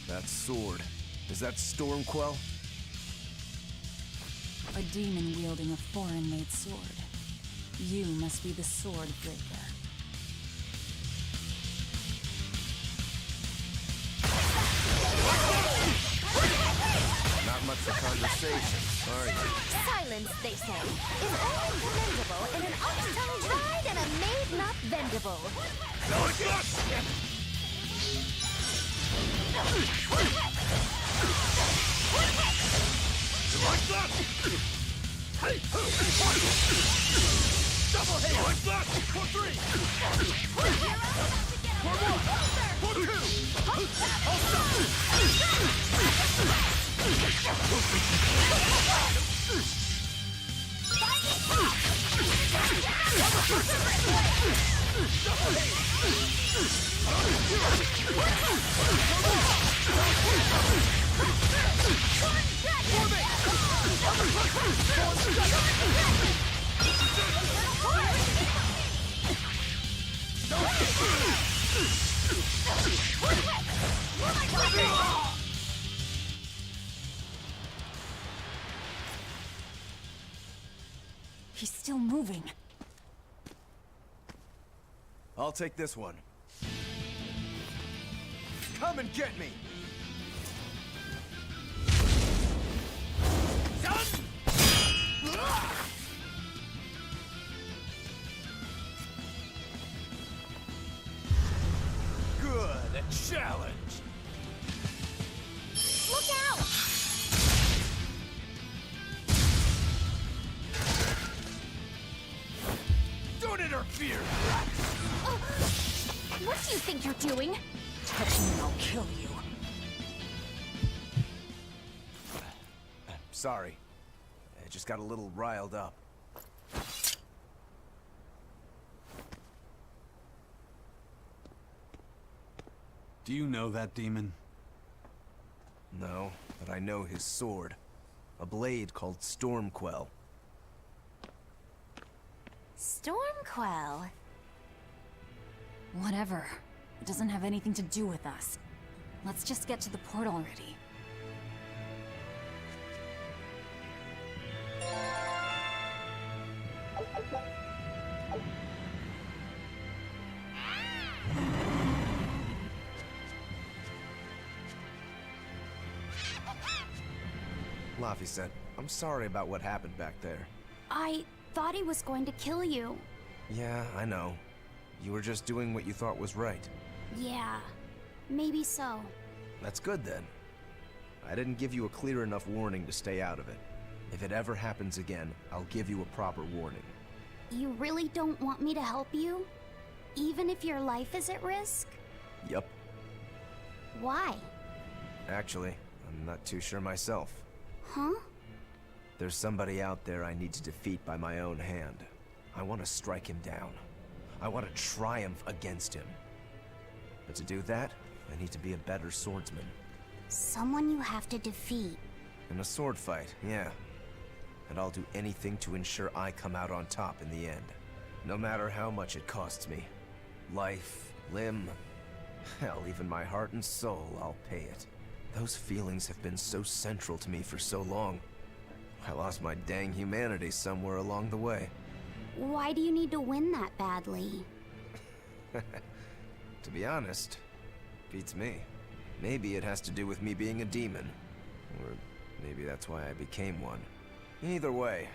S3: That sword. Is that Stormquell?
S6: A demon wielding a foreign-made sword. You must be the sword breaker.
S3: Not much for conversations, are you?
S4: Silence, they say, is only commendable in an ox-tongue tried and a maid not bendable.
S9: Like that! Hey! Double hit! Like that! For 3! For 1! For 2! I'll stop!
S5: He's still moving.
S3: I'll take this one. Come and get me!
S9: Good, a challenge!
S17: Look out!
S9: Don't interfere!
S5: What do you think you're doing? Touch me and I'll kill you.
S3: Sorry. I just got a little riled up.
S2: Do you know that demon?
S3: No, but I know his sword. A blade called Stormquell.
S4: Stormquell?
S6: Whatever. It doesn't have anything to do with us. Let's just get to the port already.
S3: Laphicet, I'm sorry about what happened back there.
S7: I thought he was going to kill you.
S3: Yeah, I know. You were just doing what you thought was right.
S7: Yeah, maybe so.
S3: That's good then. I didn't give you a clear enough warning to stay out of it. If it ever happens again, I'll give you a proper warning.
S7: You really don't want me to help you? Even if your life is at risk?
S3: Yup.
S7: Why?
S3: Actually, I'm not too sure myself.
S7: Huh?
S3: There's somebody out there I need to defeat by my own hand. I want to strike him down. I want to triumph against him. But to do that, I need to be a better swordsman.
S7: Someone you have to defeat.
S3: In a sword fight, yeah. And I'll do anything to ensure I come out on top in the end. No matter how much it costs me. Life, limb, hell, even my heart and soul, I'll pay it. Those feelings have been so central to me for so long. I lost my dang humanity somewhere along the way.
S7: Why do you need to win that badly?
S3: To be honest, beats me. Maybe it has to do with me being a demon. Or maybe that's why I became one. Either way,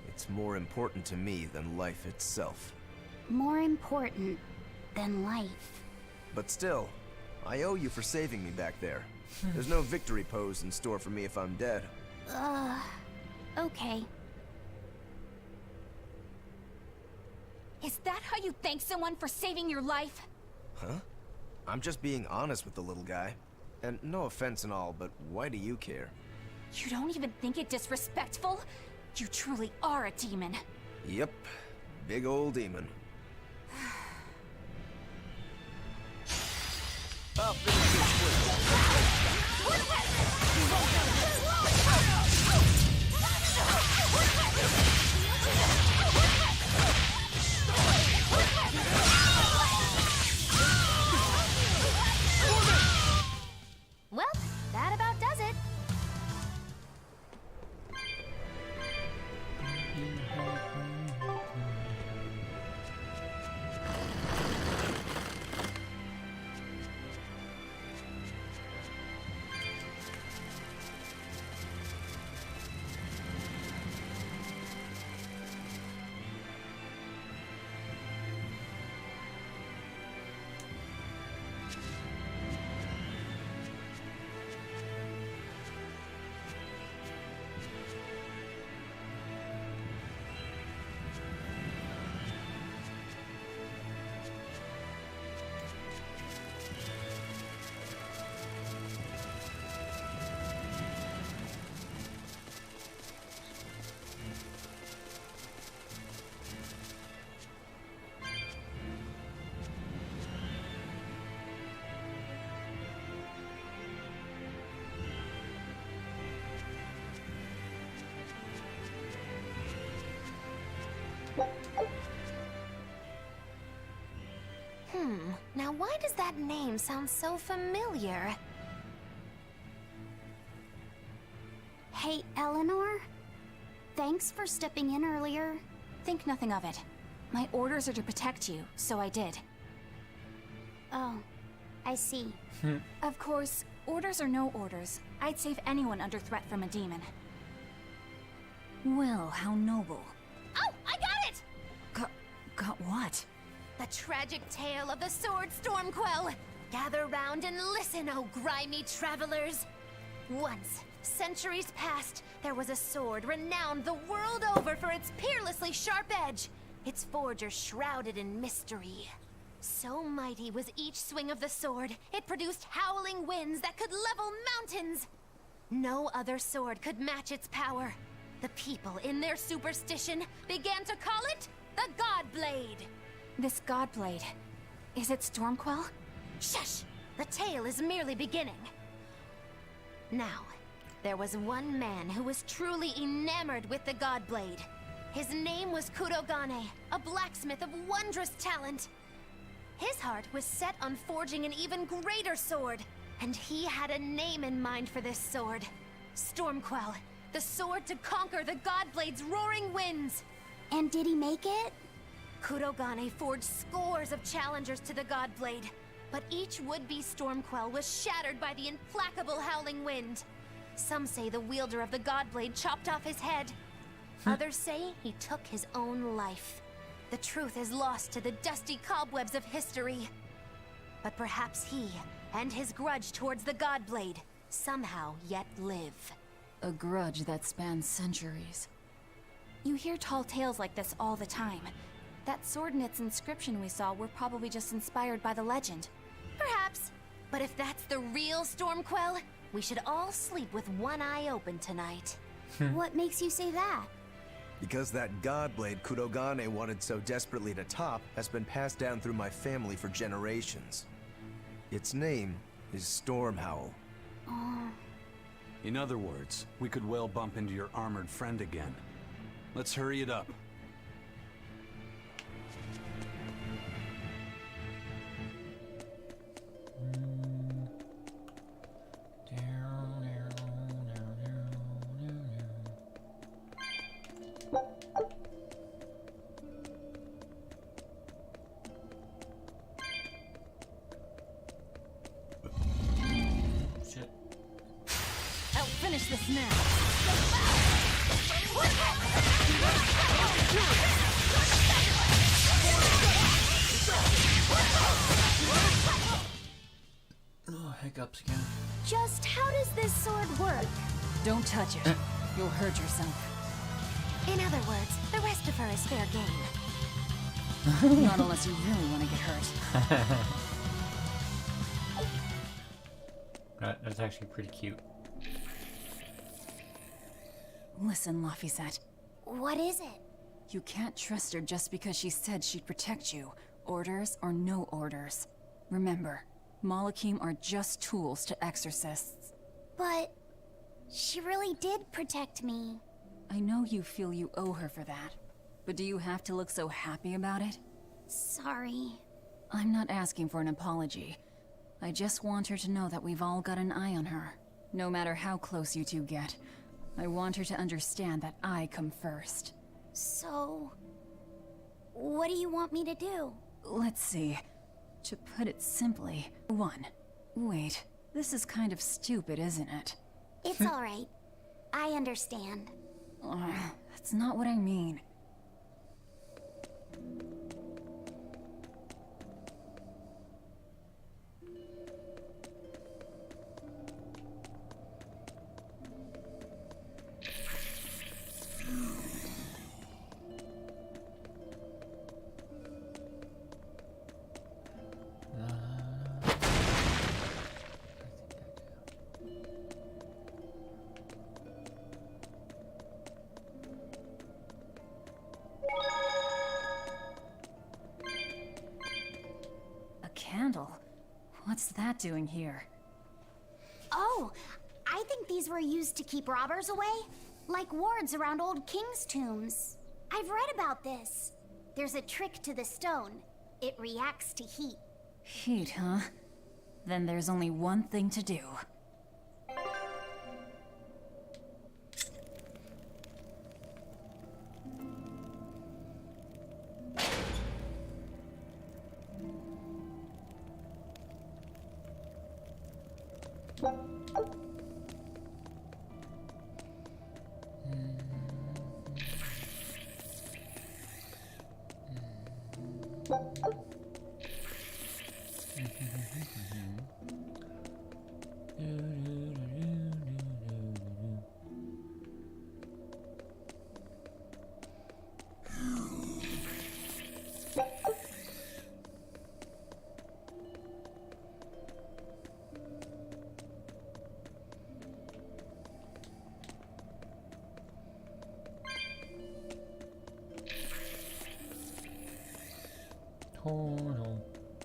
S3: it's more important to me than life itself.
S7: More important than life.
S3: But still, I owe you for saving me back there. There's no victory pose in store for me if I'm dead.
S7: Okay.
S5: Is that how you thank someone for saving your life?
S3: Huh? I'm just being honest with the little guy. And no offense and all, but why do you care?
S5: You don't even think it disrespectful? You truly are a demon.
S3: Yep. Big old demon. I'll finish this
S4: Well, that about does it. Now why does that name sound so familiar?
S18: Hey, Eleanor? Thanks for stepping in earlier.
S5: Think nothing of it. My orders are to protect you, so I did.
S18: Oh, I see.
S5: Of course, orders or no orders, I'd save anyone under threat from a demon.
S6: Well, how noble.
S4: Oh, I got it!
S6: Got what?
S4: The tragic tale of the sword Stormquell. Gather round and listen, oh grimy travelers. Once, centuries past, there was a sword renowned the world over for its peerlessly sharp edge. Its forger shrouded in mystery. So mighty was each swing of the sword, it produced howling winds that could level mountains. No other sword could match its power. The people, in their superstition, began to call it the Godblade.
S5: This Godblade, is it Stormquell?
S4: Shush! The tale is merely beginning. Now, there was one man who was truly enamored with the Godblade. His name was Kurogane, a blacksmith of wondrous talent. His heart was set on forging an even greater sword, and he had a name in mind for this sword. Stormquell, the sword to conquer the Godblade's roaring winds.
S18: And did he make it?
S4: Kurogane forged scores of challengers to the Godblade, but each would-be Stormquell was shattered by the implacable howling wind. Some say the wielder of the Godblade chopped off his head. Others say he took his own life. The truth is lost to the dusty cobwebs of history. But perhaps he, and his grudge towards the Godblade, somehow yet live.
S6: A grudge that spans centuries.
S5: You hear tall tales like this all the time. That sword and its inscription we saw were probably just inspired by the legend.
S4: Perhaps. But if that's the real Stormquell, we should all sleep with one eye open tonight.
S18: What makes you say that?
S3: Because that Godblade Kurogane wanted so desperately to top has been passed down through my family for generations. Its name is Stormhowl.
S2: In other words, we could well bump into your armored friend again. Let's hurry it up.
S6: I'll finish this now.
S1: Oh, hiccups again.
S18: Just how does this sword work?
S6: Don't touch it. You'll hurt yourself.
S4: In other words, the rest of her is fair game.
S6: Not unless you really want to get hurt.
S1: That's actually pretty cute.
S6: Listen, Laphicet.
S18: What is it?
S6: You can't trust her just because she said she'd protect you, orders or no orders. Remember, Malakim are just tools to exorcists.
S18: But she really did protect me.
S6: I know you feel you owe her for that, but do you have to look so happy about it?
S18: Sorry.
S6: I'm not asking for an apology. I just want her to know that we've all got an eye on her. No matter how close you two get, I want her to understand that I come first.
S18: So, what do you want me to do?
S6: Let's see. To put it simply, 1. Wait, this is kind of stupid, isn't it?
S18: It's alright. I understand.
S6: That's not what I mean. Candle? What's that doing here?
S18: Oh, I think these were used to keep robbers away, like wards around old kings' tombs. I've read about this. There's a trick to the stone. It reacts to heat.
S6: Heat, huh? Then there's only one thing to do.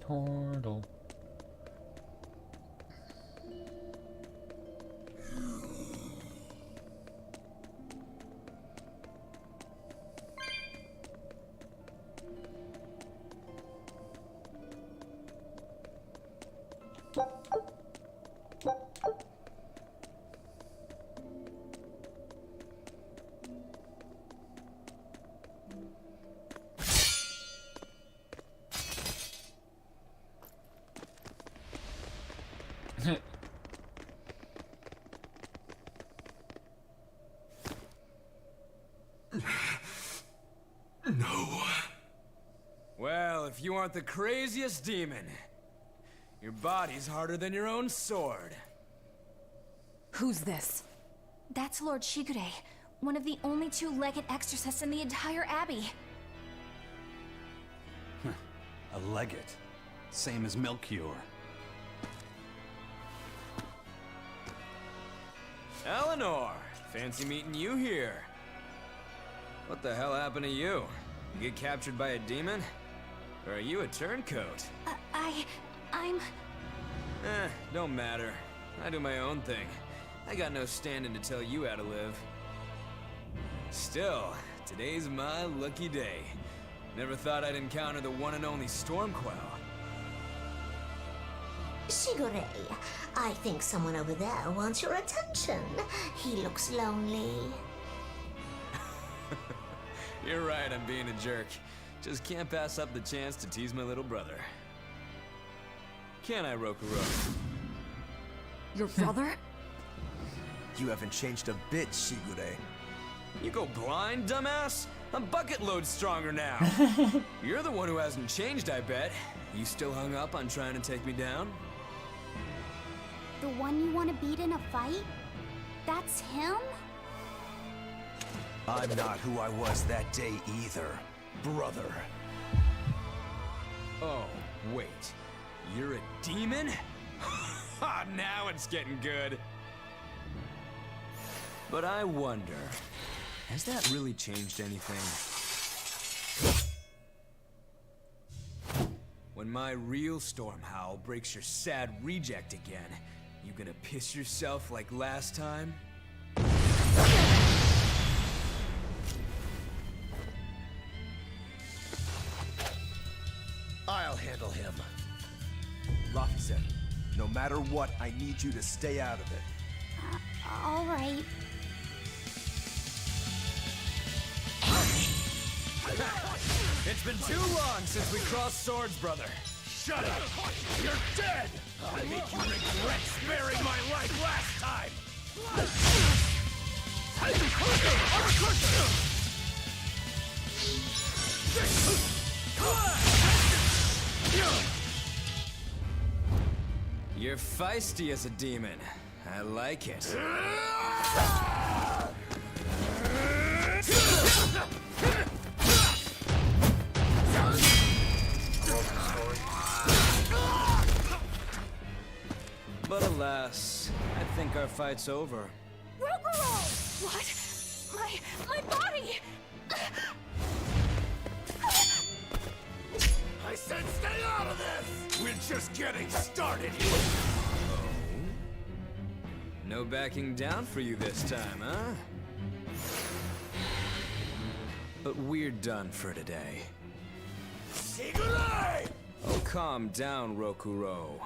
S1: Turtle.
S9: No. Well, if you aren't the craziest demon, your body's harder than your own sword.
S5: Who's this? That's Lord Shigure, one of the only two legate exorcists in the entire abbey.
S2: A legate. Same as Melchior.
S9: Eleanor! Fancy meeting you here. What the hell happened to you? You get captured by a demon? Or are you a turncoat?
S5: I'm...
S9: Don't matter. I do my own thing. I got no standing to tell you how to live. Still, today's my lucky day. Never thought I'd encounter the one and only Stormquell.
S17: Shigure, I think someone over there wants your attention. He looks lonely.
S9: You're right, I'm being a jerk. Just can't pass up the chance to tease my little brother. Can I, Rokurou?
S6: Your brother?
S11: You haven't changed a bit, Shigure.
S9: You go blind, dumbass? I'm bucket load stronger now. You're the one who hasn't changed, I bet. You still hung up on trying to take me down?
S18: The one you want to beat in a fight? That's him?
S11: I'm not who I was that day either, brother.
S9: Oh, wait. You're a demon? Now it's getting good. But I wonder, has that really changed anything? When my real Stormhowl breaks your sad reject again, you gonna piss yourself like last time?
S3: I'll handle him. Laphicet, no matter what, I need you to stay out of it.
S18: All right.
S9: It's been too long since we crossed swords, brother. Shut up! You're dead! I'll make you regret sparing my life last time! You're feisty as a demon. I like it. But alas, I think our fight's over.
S5: Rokurou! What? My body!
S9: I said stay out of this! We're just getting started here! No backing down for you this time, huh? But we're done for today. Shigure!
S19: Oh, calm down, Rokuro.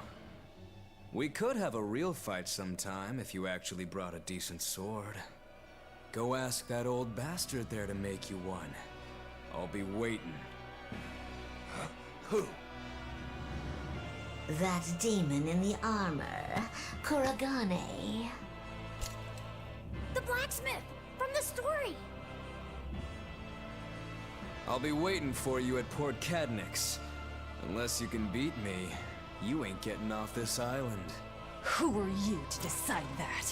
S19: We could have a real fight sometime if you actually brought a decent sword. Go ask that old bastard there to make you one. I'll be waiting.
S9: Huh? Who?
S17: That demon in the armor, Kurogane.
S18: The blacksmith from the story.
S19: I'll be waiting for you at Port Cadnix. Unless you can beat me, you ain't getting off this island.
S6: Who are you to decide that?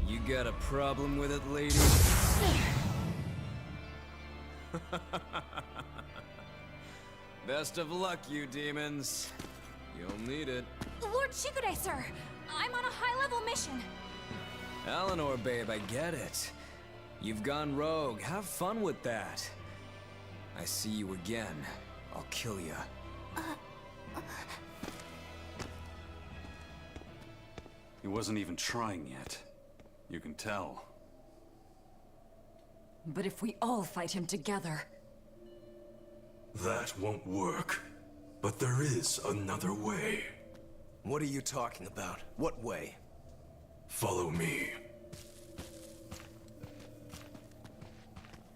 S19: You got a problem with it, lady? Best of luck, you demons. You'll need it.
S5: Lord Shigure, sir! I'm on a high-level mission.
S19: Eleanor, babe, I get it. You've gone rogue. Have fun with that. I see you again. I'll kill ya.
S2: He wasn't even trying yet. You can tell.
S6: But if we all fight him together...
S12: That won't work. But there is another way.
S3: What are you talking about? What way?
S12: Follow me.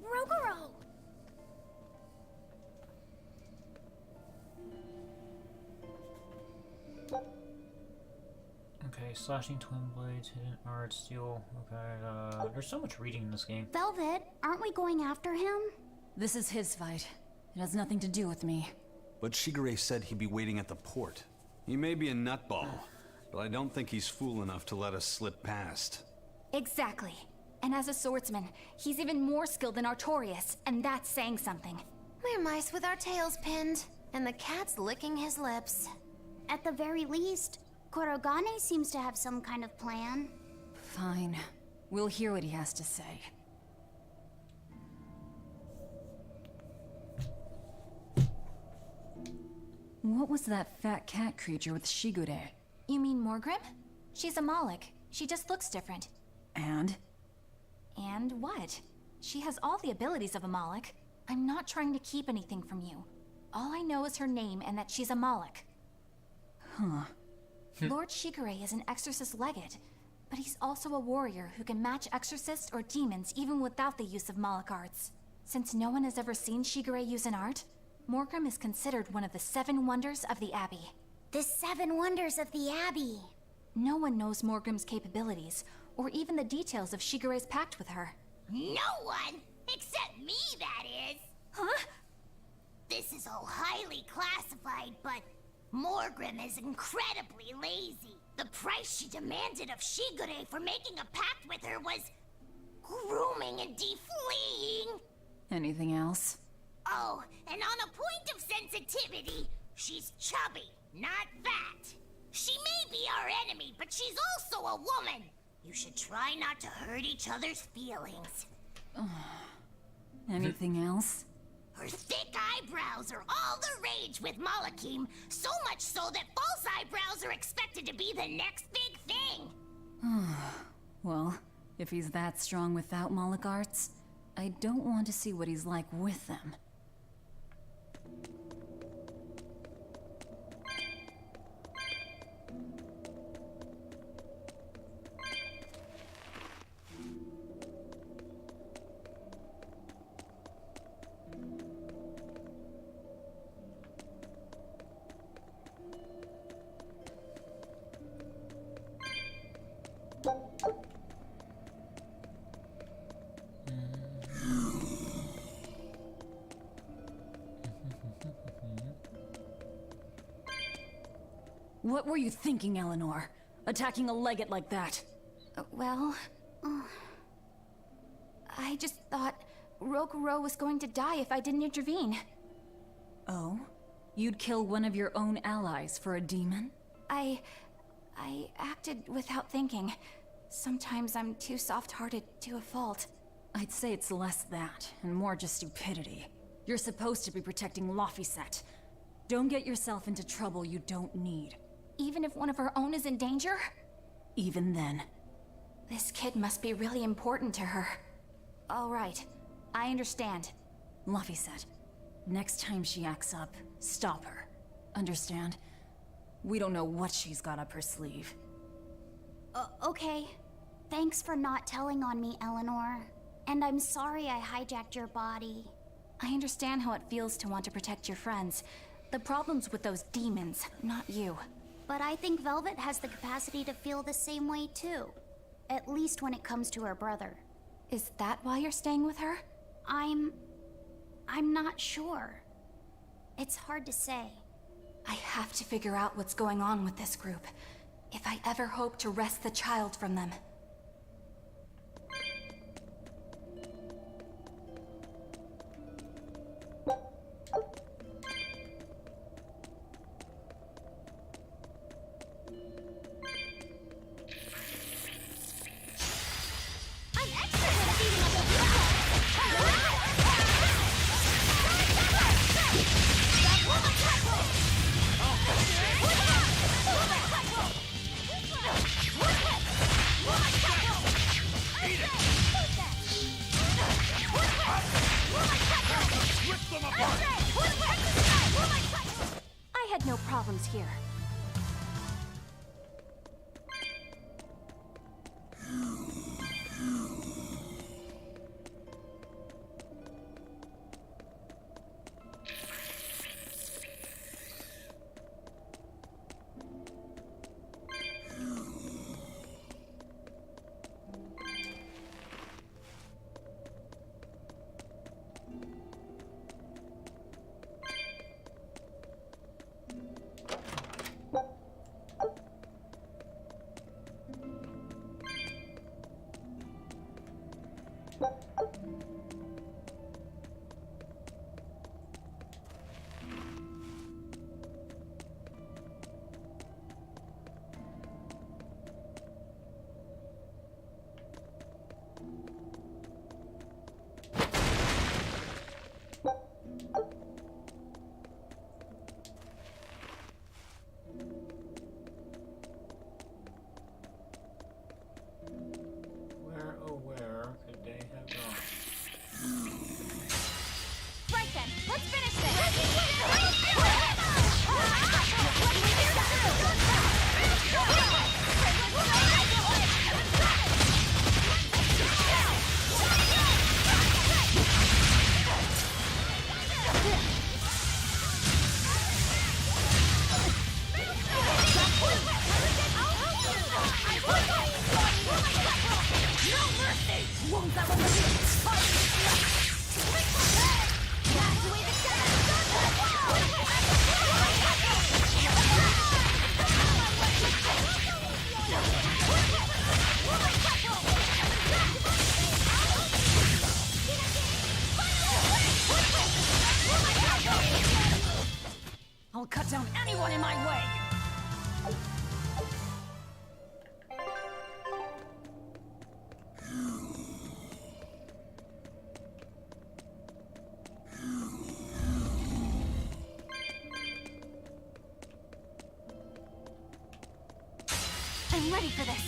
S18: Rogoro!
S1: Okay, slashing twin blades, hidden art, steel. Okay, there's so much reading in this game.
S18: Velvet, aren't we going after him?
S6: This is his fight. It has nothing to do with me.
S2: But Shigure said he'd be waiting at the port. He may be a nutball, but I don't think he's fool enough to let us slip past.
S5: Exactly. And as a swordsman, he's even more skilled than Artorias, and that's saying something.
S4: We're mice with our tails pinned, and the cat's licking his lips.
S18: At the very least, Kurogane seems to have some kind of plan.
S6: Fine. We'll hear what he has to say. What was that fat cat creature with Shigure?
S5: You mean Morgrim? She's a Moloch. She just looks different.
S6: And?
S5: And what? She has all the abilities of a Moloch. I'm not trying to keep anything from you. All I know is her name and that she's a Moloch.
S6: Huh.
S5: Lord Shigure is an exorcist legate, but he's also a warrior who can match exorcists or demons even without the use of Moloch arts. Since no one has ever seen Shigure use an art, Morgrim is considered one of the 7 wonders of the Abbey.
S18: The 7 wonders of the Abbey.
S5: No one knows Morgrim's capabilities, or even the details of Shigure's pact with her.
S17: No one! Except me, that is!
S5: Huh?
S17: This is all highly classified, but Morgrim is incredibly lazy. The price she demanded of Shigure for making a pact with her was grooming and defleeing.
S6: Anything else?
S17: Oh, and on a point of sensitivity, she's chubby, not fat. She may be our enemy, but she's also a woman. You should try not to hurt each other's feelings.
S6: Anything else?
S17: Her thick eyebrows are all the rage with Malakim, so much so that false eyebrows are expected to be the next big thing.
S6: Well, if he's that strong without Moloch arts, I don't want to see what he's like with them. What were you thinking, Eleanor? Attacking a legate like that?
S5: I just thought Rokuro was going to die if I didn't intervene.
S6: Oh? You'd kill one of your own allies for a demon?
S5: I acted without thinking. Sometimes I'm too soft-hearted to a fault.
S6: I'd say it's less that, and more just stupidity. You're supposed to be protecting Laphicet. Don't get yourself into trouble you don't need.
S5: Even if one of our own is in danger?
S6: Even then.
S5: This kid must be really important to her. All right, I understand.
S6: Laphicet, Next time she acts up, stop her. Understand? We don't know what she's got up her sleeve.
S18: Okay. Thanks for not telling on me, Eleanor. And I'm sorry I hijacked your body.
S5: I understand how it feels to want to protect your friends. The problem's with those demons, not you.
S18: But I think Velvet has the capacity to feel the same way too. At least when it comes to her brother.
S5: Is that why you're staying with her?
S18: I'm not sure. It's hard to say.
S5: I have to figure out what's going on with this group. If I ever hope to wrest the child from them. I had no problems here.
S1: Where could they have gone?
S5: Right then, let's finish this! I'll cut down anyone in my way! I'm ready for this!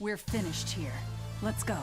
S5: We're finished here. Let's go.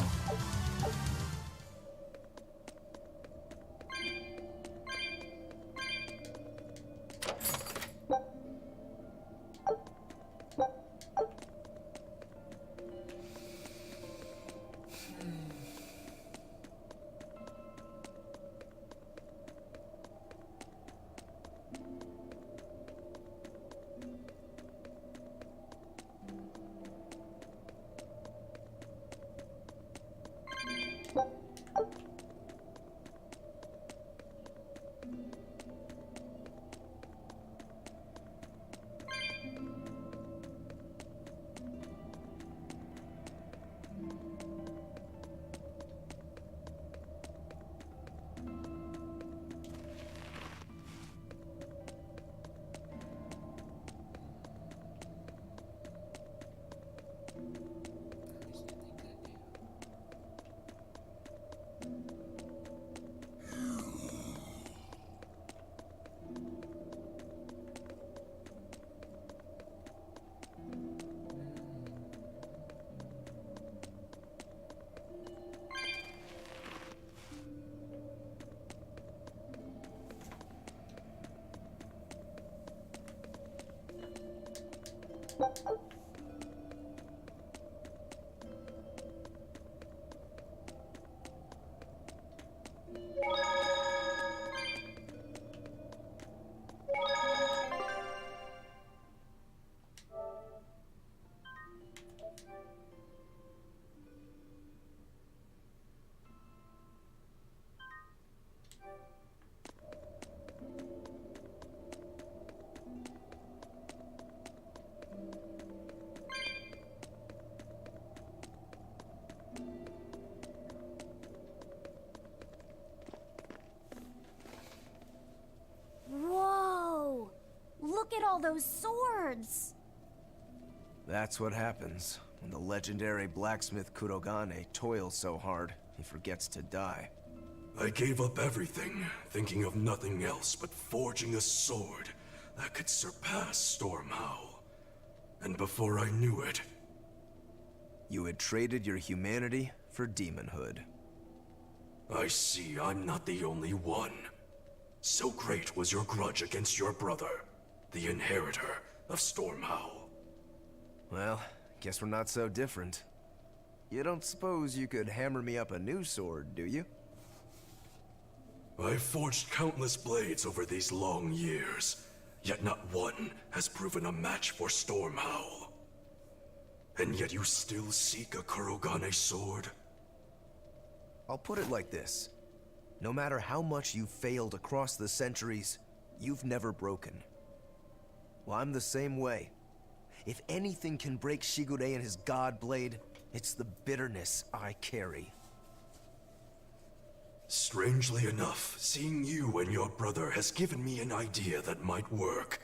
S18: Whoa! Look at all those swords!
S3: That's what happens when the legendary blacksmith Kurogane toils so hard, he forgets to die.
S20: I gave up everything, thinking of nothing else but forging a sword that could surpass Stormhowl. And before I knew it...
S3: You had traded your humanity for demonhood.
S20: I see I'm not the only one. So great was your grudge against your brother, the inheritor of Stormhowl.
S3: Well, guess we're not so different. You don't suppose you could hammer me up a new sword, do you?
S20: I've forged countless blades over these long years, yet not one has proven a match for Stormhowl. And yet you still seek a Kurogane sword?
S3: I'll put it like this. No matter how much you've failed across the centuries, you've never broken. Well, I'm the same way. If anything can break Shigure and his god blade, it's the bitterness I carry.
S20: Strangely enough, seeing you and your brother has given me an idea that might work.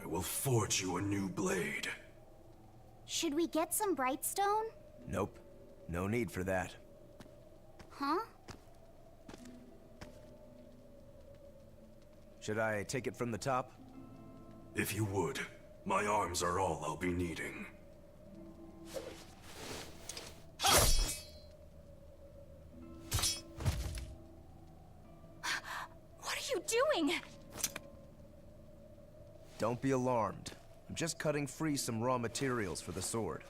S20: I will forge you a new blade.
S18: Should we get some Brightstone?
S3: Nope. No need for that.
S18: Huh?
S3: Should I take it from the top?
S20: If you would. My arms are all I'll be needing.
S5: What are you doing?
S3: Don't be alarmed. I'm just cutting free some raw materials for the sword.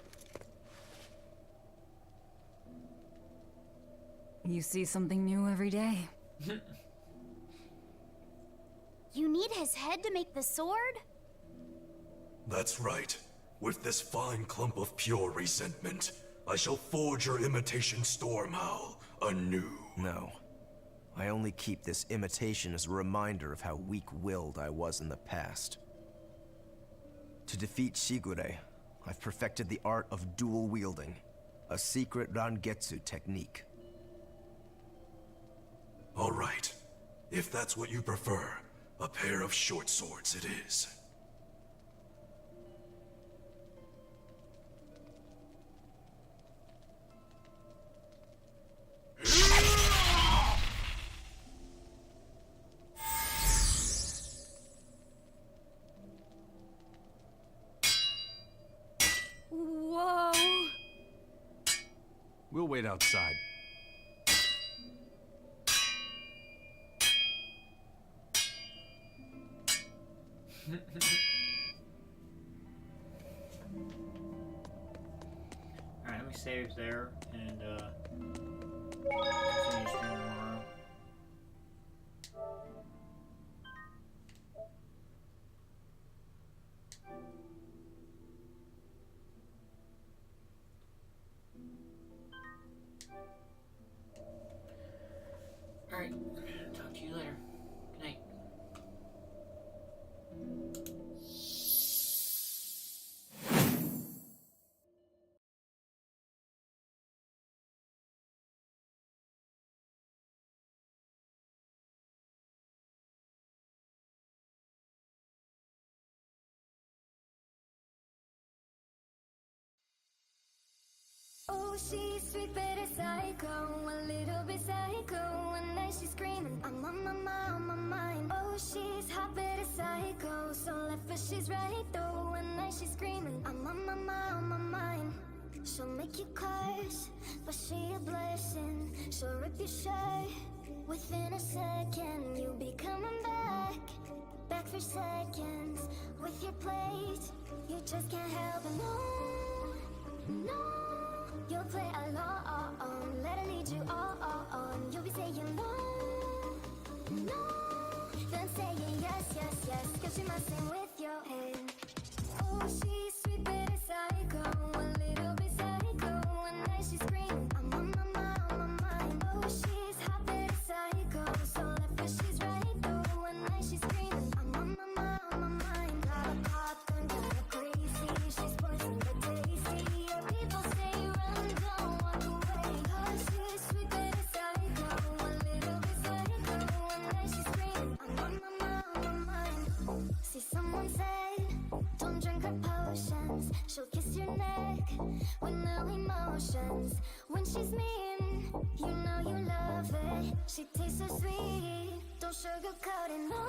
S6: You see something new every day.
S18: You need his head to make the sword?
S20: That's right. With this fine clump of pure resentment, I shall forge your imitation Stormhowl anew.
S3: No. I only keep this imitation as a reminder of how weak-willed I was in the past. To defeat Shigure, I've perfected the art of dual wielding, a secret Rangetsu technique.
S20: All right. If that's what you prefer, a pair of short swords it is.
S18: Whoa!
S2: We'll wait outside.
S1: Alright, let me save there and continue streaming tomorrow. Alright, talk to you later. Good night.
S21: Oh, she's sweet but a psycho, a little bit psycho. One night she's screaming, I'm on my mind, on my mind. Oh, she's hot but a psycho, so left but she's right though. One night she's screaming, I'm on my mind, on my mind. She'll make you curse, but she a blessing. She'll rip your shirt, within a second you'll be coming back. back for seconds with your plate. You just can't help it, no, no. You'll play along, let her lead you on. You'll be saying no, no, then saying yes, yes, yes, cause she messing with your head. Oh, she's sweet but a psycho, a little bit psycho. One night she's screaming, I'm on my mind, on my mind. Oh, she's hot but a psycho, so left but she's right though. One night she's screaming, I'm on my mind, on my mind. Got a pop gun, got her crazy. She's poison but tasty. Your people say run, don't walk away. Oh, she's sweet but a psycho, a little bit psycho. One night she's screaming, I'm on my mind, on my mind. See, someone said, don't drink her potions. She'll kiss your neck with no emotions. When she's mean, you know you love it. She tastes so sweet, don't sugarcoat it, no,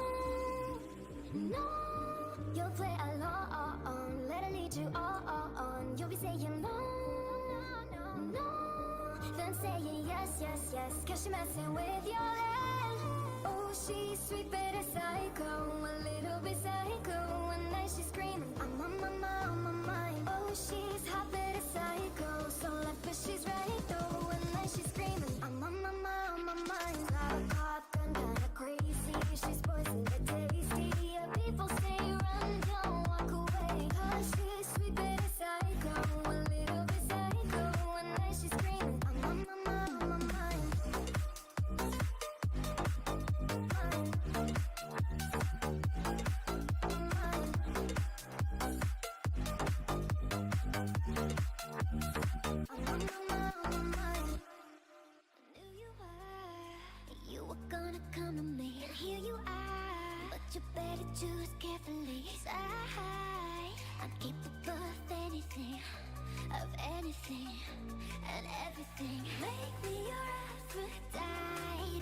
S21: no. You'll play along, let her lead you on. You'll be saying no, no, no, then saying yes, yes, yes, cause she messing with your head. Oh, she's sweet but a psycho, a little bit psycho. One night she's screaming, I'm on my mind, on my mind. Oh, she's hot but a psycho, so left but she's right though. One night she's screaming, I'm on my mind, on my mind. Got a pop gun, kinda crazy. She's poison but tasty. Yeah, people say run, don't walk away. Cause she's sweet but a psycho, a little bit psycho. One night she's screaming, I'm on my mind, on my mind. You were gonna come to me, and here you are. But you better choose carefully. 'Cause I'm capable of anything, and everything. Make me your Aphrodite.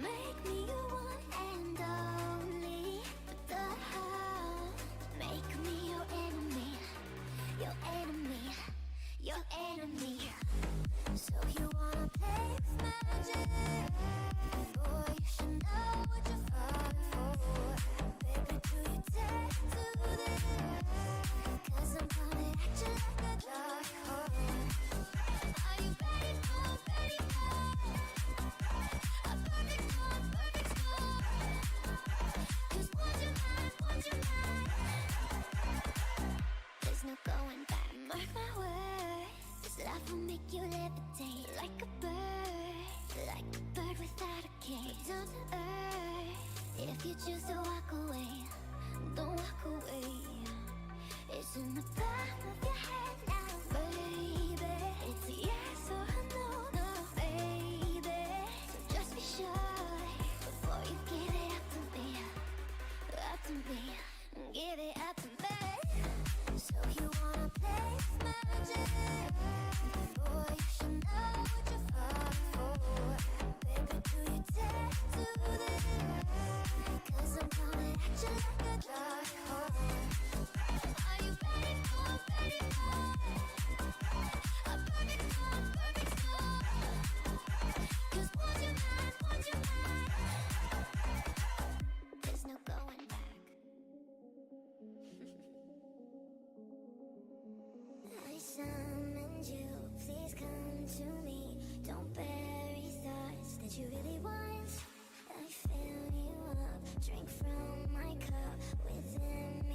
S21: Make me your one and only. But don't make me your enemy, your enemy, your enemy. So you wanna play with magic? Boy, you should know what you're falling for. Baby, do you dare to do this? 'Cause I'm coming at you like a dark horse. Are you ready for, ready for a perfect storm, perfect storm? 'Cause want your mind, there's no going back. Mark my words, this love will make you levitate like a bird without a cage. Down to earth, if you choose to walk away, don't walk away. It's in the palm of your hand now, baby. It's a yes or a no, no, baby. So just be sure before you give it up to me, up to me. Give it up to me. So you wanna play with magic? Boy, you should know what you're falling for. Baby, do you dare to do this? 'Cause I'm coming at you like a dark horse. Are you ready for a perfect storm, perfect storm? 'Cause want your mind, there's no going back. I summoned you, please come to me. Don't bury thoughts that you really want. I fill you up, drink from my cup within me.